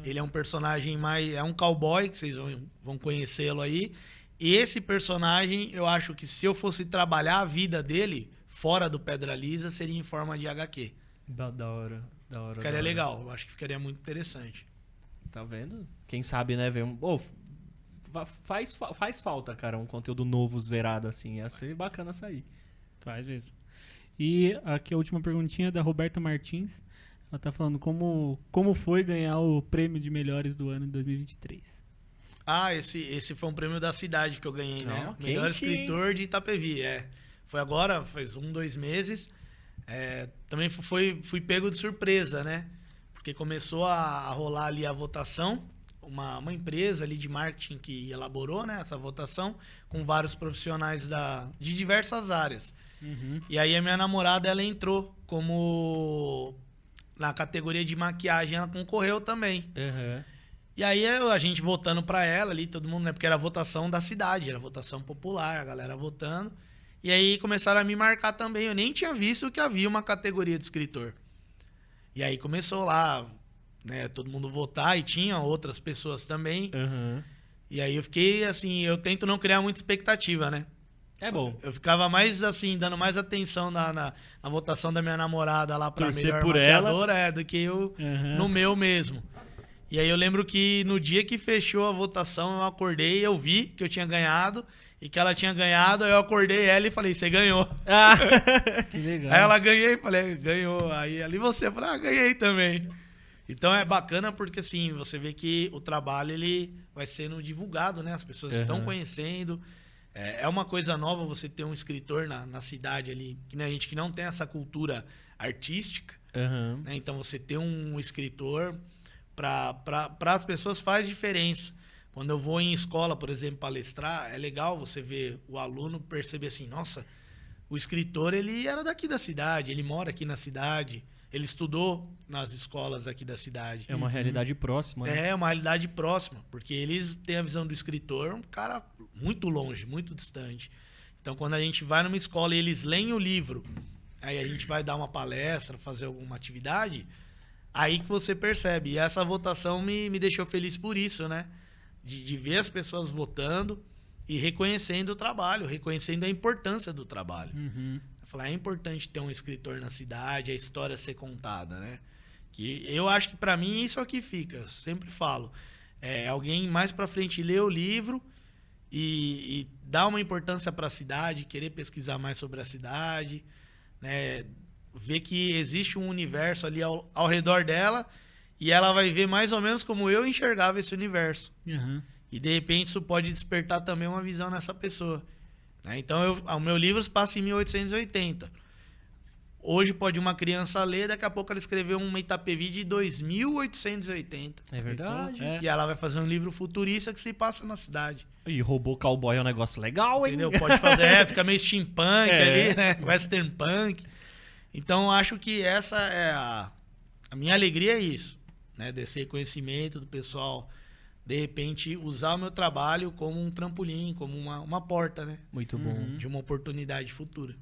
Ele é um personagem é um cowboy, que vocês vão conhecê-lo aí. E esse personagem, eu acho que se eu fosse trabalhar a vida dele fora do Pedra Lisa, seria em forma de HQ. Da hora. Ficaria legal, eu acho que ficaria muito interessante. Tá vendo? Quem sabe, né, ver faz falta, cara, um conteúdo novo, zerado, assim. Ia ser bacana sair. Faz mesmo. E aqui a última perguntinha é da Roberta Martins. Ela tá falando como foi ganhar o prêmio de melhores do ano de 2023. Ah, esse foi um prêmio da cidade que eu ganhei, né? Oh, Melhor quente, escritor de Itapevi, Foi agora, faz 2 meses. Também fui pego de surpresa, né? Porque começou a rolar ali a votação. Uma empresa ali de marketing que elaborou, né, essa votação com vários profissionais de diversas áreas. Uhum. E aí a minha namorada, ela entrou como... Na categoria de maquiagem, ela concorreu também. Uhum. E aí a gente votando pra ela ali, todo mundo, né? Porque era a votação da cidade, era a votação popular, a galera votando. E aí começaram a me marcar também. Eu nem tinha visto que havia uma categoria de escritor. E aí começou lá, né? Todo mundo votar e tinha outras pessoas também. Uhum. E aí eu fiquei assim, eu tento não criar muita expectativa, né? É bom. Eu ficava mais assim, dando mais atenção na votação da minha namorada lá pra Torcer melhor por maquiadora, do que eu no meu mesmo. E aí eu lembro que no dia que fechou a votação, eu acordei, eu vi que eu tinha ganhado e que ela tinha ganhado, aí eu acordei ela e falei, você ganhou. Que legal. Aí ela ganhei, falei, ganhou. Aí ali você, falei, ganhei também. Então é bacana porque assim, você vê que o trabalho ele vai sendo divulgado, né? As pessoas estão conhecendo. É uma coisa nova você ter um escritor na cidade ali, que a gente que não tem essa cultura artística, né? Então você ter um escritor para as pessoas faz diferença. Quando eu vou em escola, por exemplo, palestrar, é legal você ver o aluno perceber assim, nossa, o escritor ele era daqui da cidade, ele mora aqui na cidade, ele estudou nas escolas aqui da cidade. É uma realidade próxima, né? É uma realidade próxima, porque eles têm a visão do escritor, um cara muito longe, muito distante. Então, quando a gente vai numa escola e eles leem o livro, aí a gente vai dar uma palestra, fazer alguma atividade, aí que você percebe. E essa votação me deixou feliz por isso, né? De ver as pessoas votando e reconhecendo o trabalho, reconhecendo a importância do trabalho. Uhum. Falar, é importante ter um escritor na cidade, a história ser contada, né? Que eu acho que para mim isso é o que fica. Eu sempre falo, alguém mais para frente ler o livro e dar uma importância para a cidade, querer pesquisar mais sobre a cidade, né? Ver que existe um universo ali ao redor dela e ela vai ver mais ou menos como eu enxergava esse universo. Uhum. E de repente isso pode despertar também uma visão nessa pessoa. Então, o meu livro se passa em 1880. Hoje pode uma criança ler, daqui a pouco ela escreveu uma Itapevi de 2880. É verdade. E ela vai fazer um livro futurista que se passa na cidade. E robô cowboy é um negócio legal, hein? Entendeu? Pode fazer, fica meio steampunk ali, né? Western punk. Então, eu acho que essa é a minha alegria é isso, né? Desse reconhecimento do pessoal, de repente, usar o meu trabalho como um trampolim, como uma porta, né? Muito bom. De uma oportunidade futura.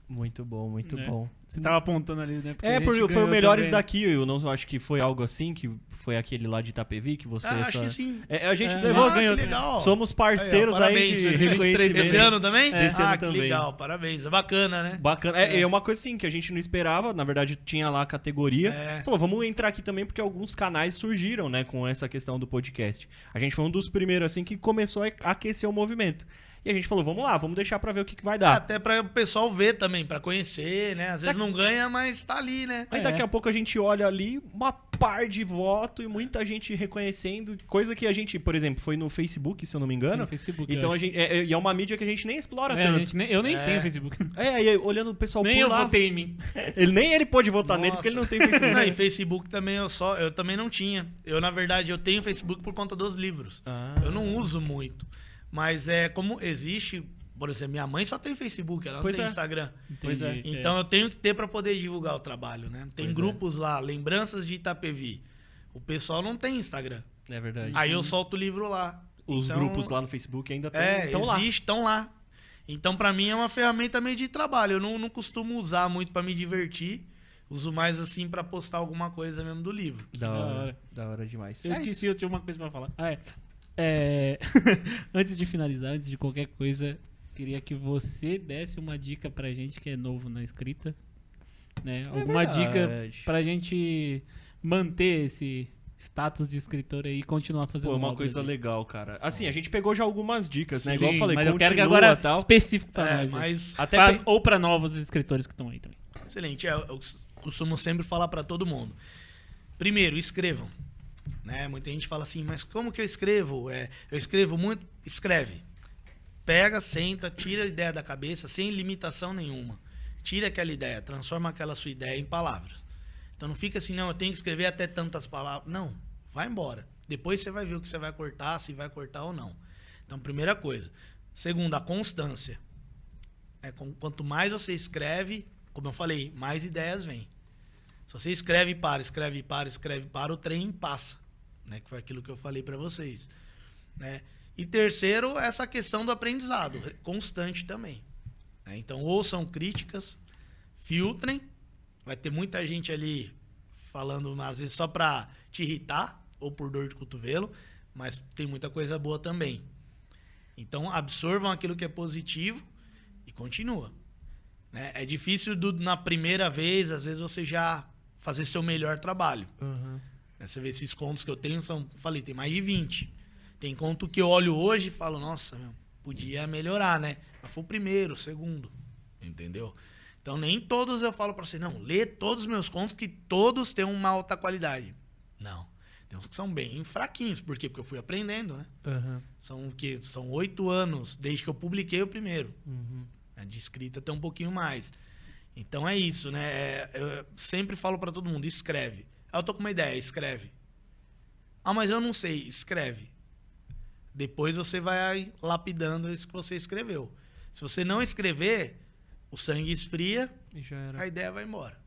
Muito bom, muito bom. Você tava apontando ali, né? Porque foi o Melhores daqui, eu não acho que foi algo assim, que foi aquele lá de Itapevi, que você... acho que sim. A gente levou... que legal. Somos parceiros aí de reconhecimento. Desse ano também? Desse ano que também. legal, parabéns. É bacana, né? Bacana. É uma coisa assim que a gente não esperava, na verdade tinha lá a categoria. Falou, vamos entrar aqui também porque alguns canais surgiram, né, com essa questão do podcast. A gente foi um dos primeiros assim que começou a aquecer o movimento. E a gente falou, vamos lá, vamos deixar pra ver o que vai dar. Até pra o pessoal ver também, pra conhecer, né? Às vezes não ganha, mas tá ali, né? Aí daqui a pouco a gente olha ali, uma par de voto e muita gente reconhecendo, coisa que a gente, por exemplo, foi no Facebook, se eu não me engano. No Facebook, então a gente, e é uma mídia que a gente nem explora tanto. Eu nem tenho Facebook. E olhando o pessoal Nem por eu lá. votei em mim. Nem ele pôde votar nele porque ele não tem Facebook. Não, e Facebook também eu também não tinha. Eu, na verdade, eu tenho Facebook por conta dos livros. Eu não uso muito. Mas como existe Por exemplo, minha mãe só tem Facebook, ela não Pois tem é. Instagram. Pois é. Entendi. Então eu tenho que ter para poder divulgar o trabalho, né? Tem Pois é. grupos lá, Lembranças de Itapevi. O pessoal não tem Instagram. É verdade. Aí eu solto o livro lá. Os Então, grupos lá no Facebook ainda estão estão lá. estão lá. Então, pra mim, é uma ferramenta meio de trabalho. Eu não costumo usar muito pra me divertir. Uso mais, assim, pra postar alguma coisa mesmo do livro. Da hora demais. Eu É esqueci, isso. eu tinha uma coisa pra falar. Antes de finalizar, antes de qualquer coisa, queria que você desse uma dica pra gente que é novo na escrita. Né? Alguma dica verdade. pra gente manter esse status de escritor aí e continuar fazendo Pô, uma obras coisa aí. legal, cara. Assim, a gente pegou já algumas dicas, né? Sim, Igual eu falei, mas eu quero que continua, agora tal. específico pra nós. aí. Mas, Até Ou pra novos escritores que estão aí também. excelente. Eu costumo sempre falar pra todo mundo. Primeiro, escrevam. Né? Muita gente fala assim, mas como que eu escrevo? Eu escrevo muito? Escreve. Pega, senta, tira a ideia da cabeça, sem limitação nenhuma. Tira aquela ideia, transforma aquela sua ideia em palavras. Então não fica assim, não, eu tenho que escrever até tantas palavras. Não, vai embora. Depois você vai ver o que você vai cortar, se vai cortar ou não. Então, primeira coisa. Segunda, a constância. Quanto mais você escreve, como eu falei, mais ideias vêm. Se você escreve e para, escreve e para, escreve e para, o trem passa. Né? Que foi aquilo que eu falei para vocês. Né? E terceiro, essa questão do aprendizado, constante também. Né? Então, ouçam críticas, filtrem. Vai ter muita gente ali falando, às vezes, só para te irritar ou por dor de cotovelo, mas tem muita coisa boa também. Então, absorvam aquilo que é positivo e continua. Né? É difícil na primeira vez, às vezes, você já fazer seu melhor trabalho. Uhum. Você vê esses contos que eu tenho, tem mais de 20. Tem conto que eu olho hoje e falo, nossa, podia melhorar, né? Mas foi o primeiro, o segundo. Entendeu? Então, nem todos eu falo pra você, não, lê todos os meus contos que todos têm uma alta qualidade. Não. Tem uns que são bem fraquinhos. Por quê? Porque eu fui aprendendo, né? Uhum. São 8 anos desde que eu publiquei o primeiro. Uhum. De escrita tem um pouquinho mais. Então é isso, né? Eu sempre falo pra todo mundo, escreve. Eu tô com uma ideia, escreve. Ah, mas eu não sei, escreve. Depois você vai lapidando isso que você escreveu. Se você não escrever, o sangue esfria, E já era. a ideia vai embora.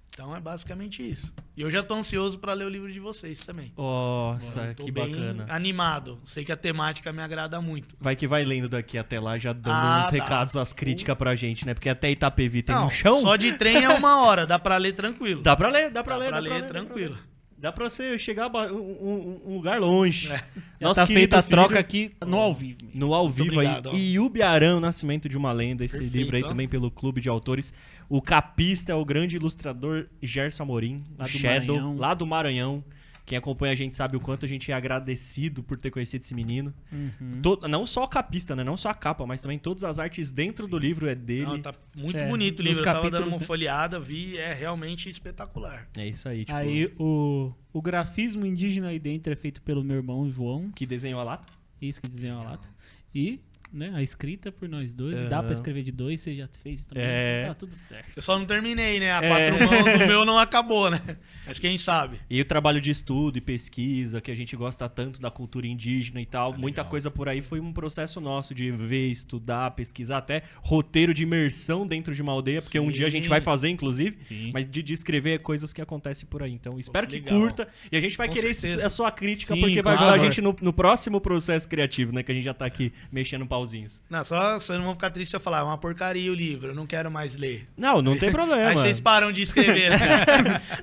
Então é basicamente isso. E eu já tô ansioso pra ler o livro de vocês também. Nossa, Tô que bem bacana. animado. Sei que a temática me agrada muito. Vai que vai lendo daqui até lá, já dando Ah, uns dá. recados, as críticas pra gente, né? Porque até Itapevi tem Não, um chão. só de trem é 1 hora, dá pra ler tranquilo. Dá pra ler, dá pra ler. Tranquilo. Dá pra você chegar um lugar longe. É. Já Nosso tá querido feita a filho- troca aqui no ao vivo. No ao vivo obrigado, ó. aí. E Ubiarão, Nascimento de uma Lenda. Esse Perfeito, livro aí ó. também pelo Clube de Autores. O capista é o grande ilustrador Gerson Amorim, Lá do Shadow, Maranhão. lá do Maranhão. Quem acompanha a gente sabe o quanto a gente é agradecido por ter conhecido esse menino. Uhum. Não só o capista, né? Não só a capa, mas também todas as artes dentro do livro é dele. Não, tá muito É, bonito o nos livro. Eu tava dando capítulos, uma né? folheada, vi, é realmente espetacular. É isso aí, tipo, Aí o grafismo indígena aí dentro é feito pelo meu irmão João, que desenhou a lata. isso que desenhou a lata. E, né, a escrita por nós dois. Aham. Dá pra escrever de 2, você já fez também. É. Tá tudo certo. Eu só não terminei, né? A É. 4 mãos, o meu não acabou, né? Mas quem sabe? E o trabalho de estudo e pesquisa, que a gente gosta tanto da cultura indígena e tal. Isso é Muita legal. coisa por aí foi um processo nosso de ver, estudar, pesquisar, até roteiro de imersão dentro de uma aldeia, porque um Sim. dia a gente vai fazer, inclusive. Sim. Mas de escrever coisas que acontecem por aí. Então, espero que legal. curta. E a gente vai Com querer certeza. a sua crítica, Sim, porque vai claro. ajudar a gente no próximo processo criativo, né? Que a gente já tá aqui mexendo pauzinhos. Não, só vocês não vão ficar tristes se eu falar, é uma porcaria o livro, eu não quero mais ler. Não tem problema. Aí vocês param de escrever, né?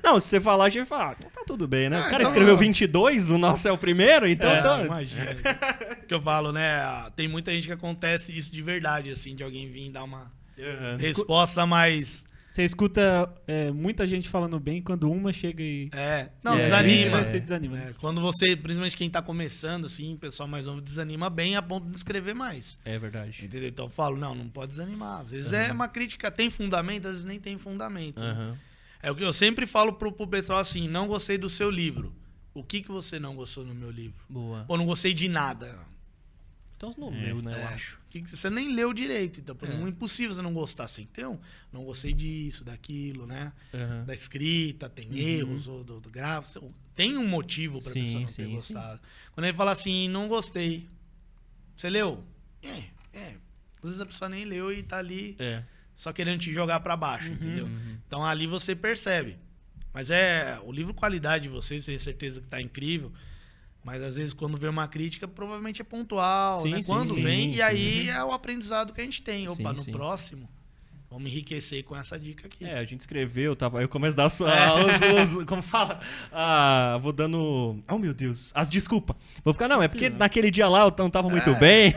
Não, se você falar, a gente fala, tá tudo bem, né? Ah, O cara então escreveu não. 22, o nosso é o primeiro, então... então- Imagina. Que eu falo, né? Tem muita gente que acontece isso de verdade, assim, de alguém vir dar uma Aham. resposta mais... Você escuta muita gente falando bem quando uma chega e. Não, É, desanima. Você desanima. É, quando você, principalmente quem tá começando, assim, o pessoal mais novo desanima bem a ponto de escrever mais. É verdade. Entendeu? Então eu falo, não pode desanimar. Às vezes é uma crítica, tem fundamento, às vezes nem tem fundamento. Aham. É o que eu sempre falo pro pessoal assim, não gostei do seu livro. O que você não gostou no meu livro? Boa. Ou não gostei de nada? Então não leu, né, eu É. acho. Que você nem leu direito, então É. é impossível você não gostar assim. Então, não gostei disso, daquilo, né? Aham. Da escrita, tem erros, ou do gráfico. Tem um motivo pra Sim, pessoa não sim, ter gostado. Quando ele fala assim, não gostei. Você leu? às vezes a pessoa nem leu e tá ali É. só querendo te jogar pra baixo, entendeu? Então ali você percebe. Mas o livro qualidade de vocês, tenho certeza que tá incrível. Mas às vezes quando vem uma crítica, provavelmente é pontual, Sim, né? sim, Quando sim, vem, sim. e aí é o aprendizado que a gente tem. Opa, Sim, no sim. próximo, vamos enriquecer com essa dica aqui. É, a gente escreveu, tava aí o começo da sua. Como fala? Vou dando. Oh, meu Deus. As desculpas. Vou ficar, não, é porque naquele dia lá eu não tava muito bem.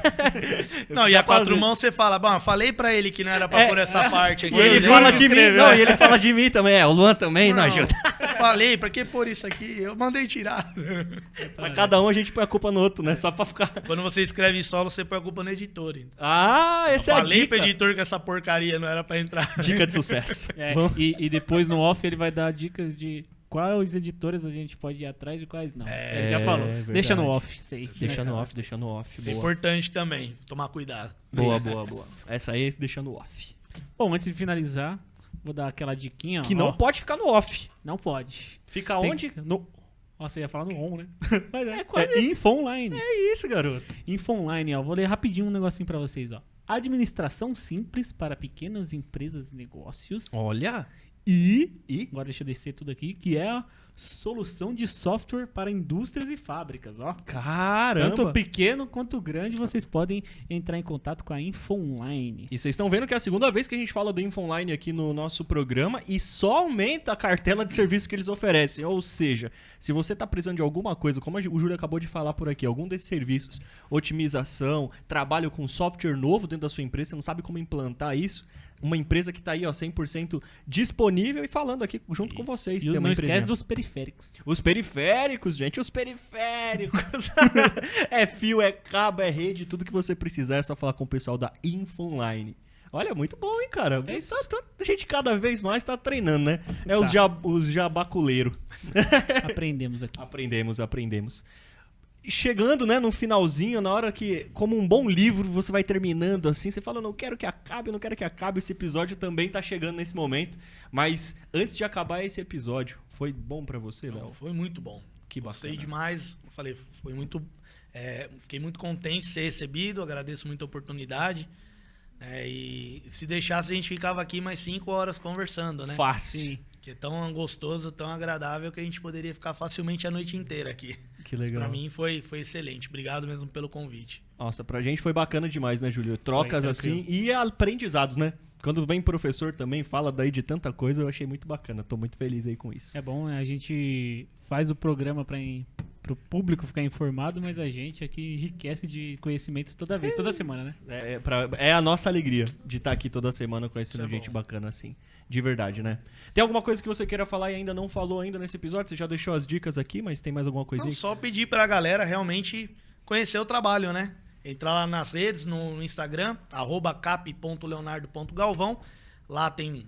Não, e a quatro mãos você fala, bom, falei pra ele que não era pra pôr essa parte aqui. E ele né? fala de mim, não, e ele fala de mim também. O Luan também não ajuda. Falei, pra que pôr isso aqui? Eu mandei tirar. Pra cada um a gente põe a culpa no outro, né? Só pra ficar. Quando você escreve solo, você põe a culpa no editor. Então. Essa é a Falei dica. pro editor que essa porcaria não era pra entrar. Dica de sucesso. Vamos- E depois no off ele vai dar dicas de quais editores a gente pode ir atrás e quais não. Ele já falou. verdade. Deixa no off, sei. Deixa no off, deixa no off. É Boa. importante também, tomar cuidado. Boa. Essa aí deixa no off. Bom, antes de finalizar, vou dar aquela diquinha. Que ó. não pode ficar no off. Não pode. Fica Tem- onde? No... Nossa, eu ia falar no on, né? Mas É quase isso. Info Online. É isso, garoto. Info Online, ó. Vou ler rapidinho um negocinho pra vocês, ó. Administração simples para pequenas empresas e negócios. Olha. E agora deixa eu descer tudo aqui, que é a solução de software para indústrias e fábricas, ó. Caramba. Tanto pequeno quanto grande, vocês podem entrar em contato com a Info Online. E vocês estão vendo que é a segunda vez que a gente fala do Info Online aqui no nosso programa e só aumenta a cartela de serviço que eles oferecem. Ou seja, se você está precisando de alguma coisa, como o Júlio acabou de falar por aqui, algum desses serviços, otimização, trabalho com software novo dentro da sua empresa, você não sabe como implantar isso, uma empresa que está aí, ó, 100% disponível e falando aqui junto com vocês. E Tem uma não empresinha. esquece dos periféricos. Os periféricos, gente, os periféricos. É fio, é cabo, é rede, tudo que você precisar é só falar com o pessoal da Info Online. Olha, muito bom, hein, cara? É isso. A gente cada vez mais tá treinando, né? É Tá. os jabaculeiros. Aprendemos aqui. Aprendemos. E chegando, né, no finalzinho, na hora que, como um bom livro, você vai terminando assim, você fala, eu não quero que acabe, esse episódio também tá chegando nesse momento. Mas antes de acabar esse episódio, foi bom pra você, Léo? Não, foi muito bom. Que Gostei bacana. demais. Eu falei, foi muito. Fiquei muito contente de ser recebido, agradeço muito a oportunidade. E se deixasse, a gente ficava aqui mais 5 horas conversando, né? Fácil. Sim. Que é tão gostoso, tão agradável que a gente poderia ficar facilmente a noite inteira aqui. Que Mas legal. pra mim foi excelente. Obrigado mesmo pelo convite. Nossa, pra gente foi bacana demais, né, Júlio? Trocas Foi, assim e aprendizados, né? Quando vem professor também, fala daí de tanta coisa, eu achei muito bacana. Tô muito feliz aí com isso. É bom, né? A gente faz o programa pro público ficar informado, mas a gente aqui enriquece de conhecimentos toda vez, toda semana, né? É a nossa alegria de estar aqui toda semana conhecendo Isso é gente bom. bacana assim. De verdade, né? Tem alguma coisa que você queira falar e ainda não falou ainda nesse episódio? Você já deixou as dicas aqui, mas tem mais alguma Não, coisinha? só pedir pra galera realmente conhecer o trabalho, né? Entrar lá nas redes, no Instagram, @cap.leonardo.galvão. Lá tem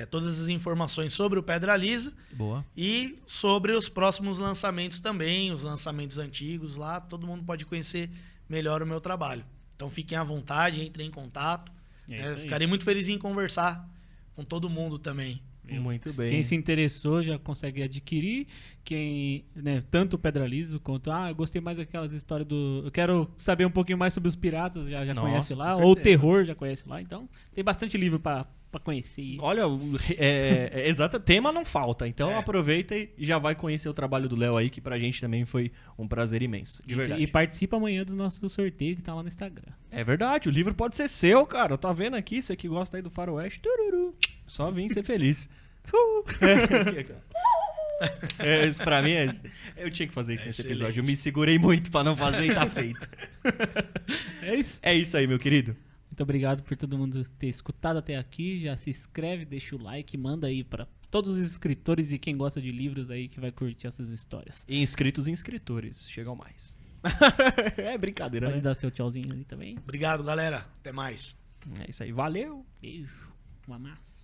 todas as informações sobre o Pedra Lisa Boa. e sobre os próximos lançamentos também, os lançamentos antigos lá. Todo mundo pode conhecer melhor o meu trabalho. Então fiquem à vontade, entrem em contato. É isso aí. Ficarei muito feliz em conversar com todo mundo também. Muito bem. Quem se interessou já consegue adquirir. Quem, né, tanto o Pedra Liso quanto, eu gostei mais daquelas histórias do. Eu quero saber um pouquinho mais sobre os piratas, já Nossa, conhece lá. com Ou o certeza. terror, já conhece lá. Então, tem bastante livro pra conhecer. Olha, exato, tema não falta. Então aproveita e já vai conhecer o trabalho do Léo aí, que pra gente também foi um prazer imenso. De Isso, verdade. e participa amanhã do nosso sorteio que tá lá no Instagram. É verdade, o livro pode ser seu, cara. Tá vendo aqui? Você que gosta aí do Faroeste. Tururu. Só vim ser feliz. Isso pra mim eu tinha que fazer isso nesse excelente. episódio. Eu me segurei muito pra não fazer e tá feito. É isso. É isso aí, meu querido. Muito obrigado por todo mundo ter escutado até aqui. Já se inscreve, deixa o like, manda aí pra todos os escritores e quem gosta de livros aí que vai curtir essas histórias. E inscritos e inscritores. Chegam mais. É brincadeira, Pode né? dar seu tchauzinho ali também. Obrigado, galera. Até mais. É isso aí. Valeu. Beijo. Um amasso.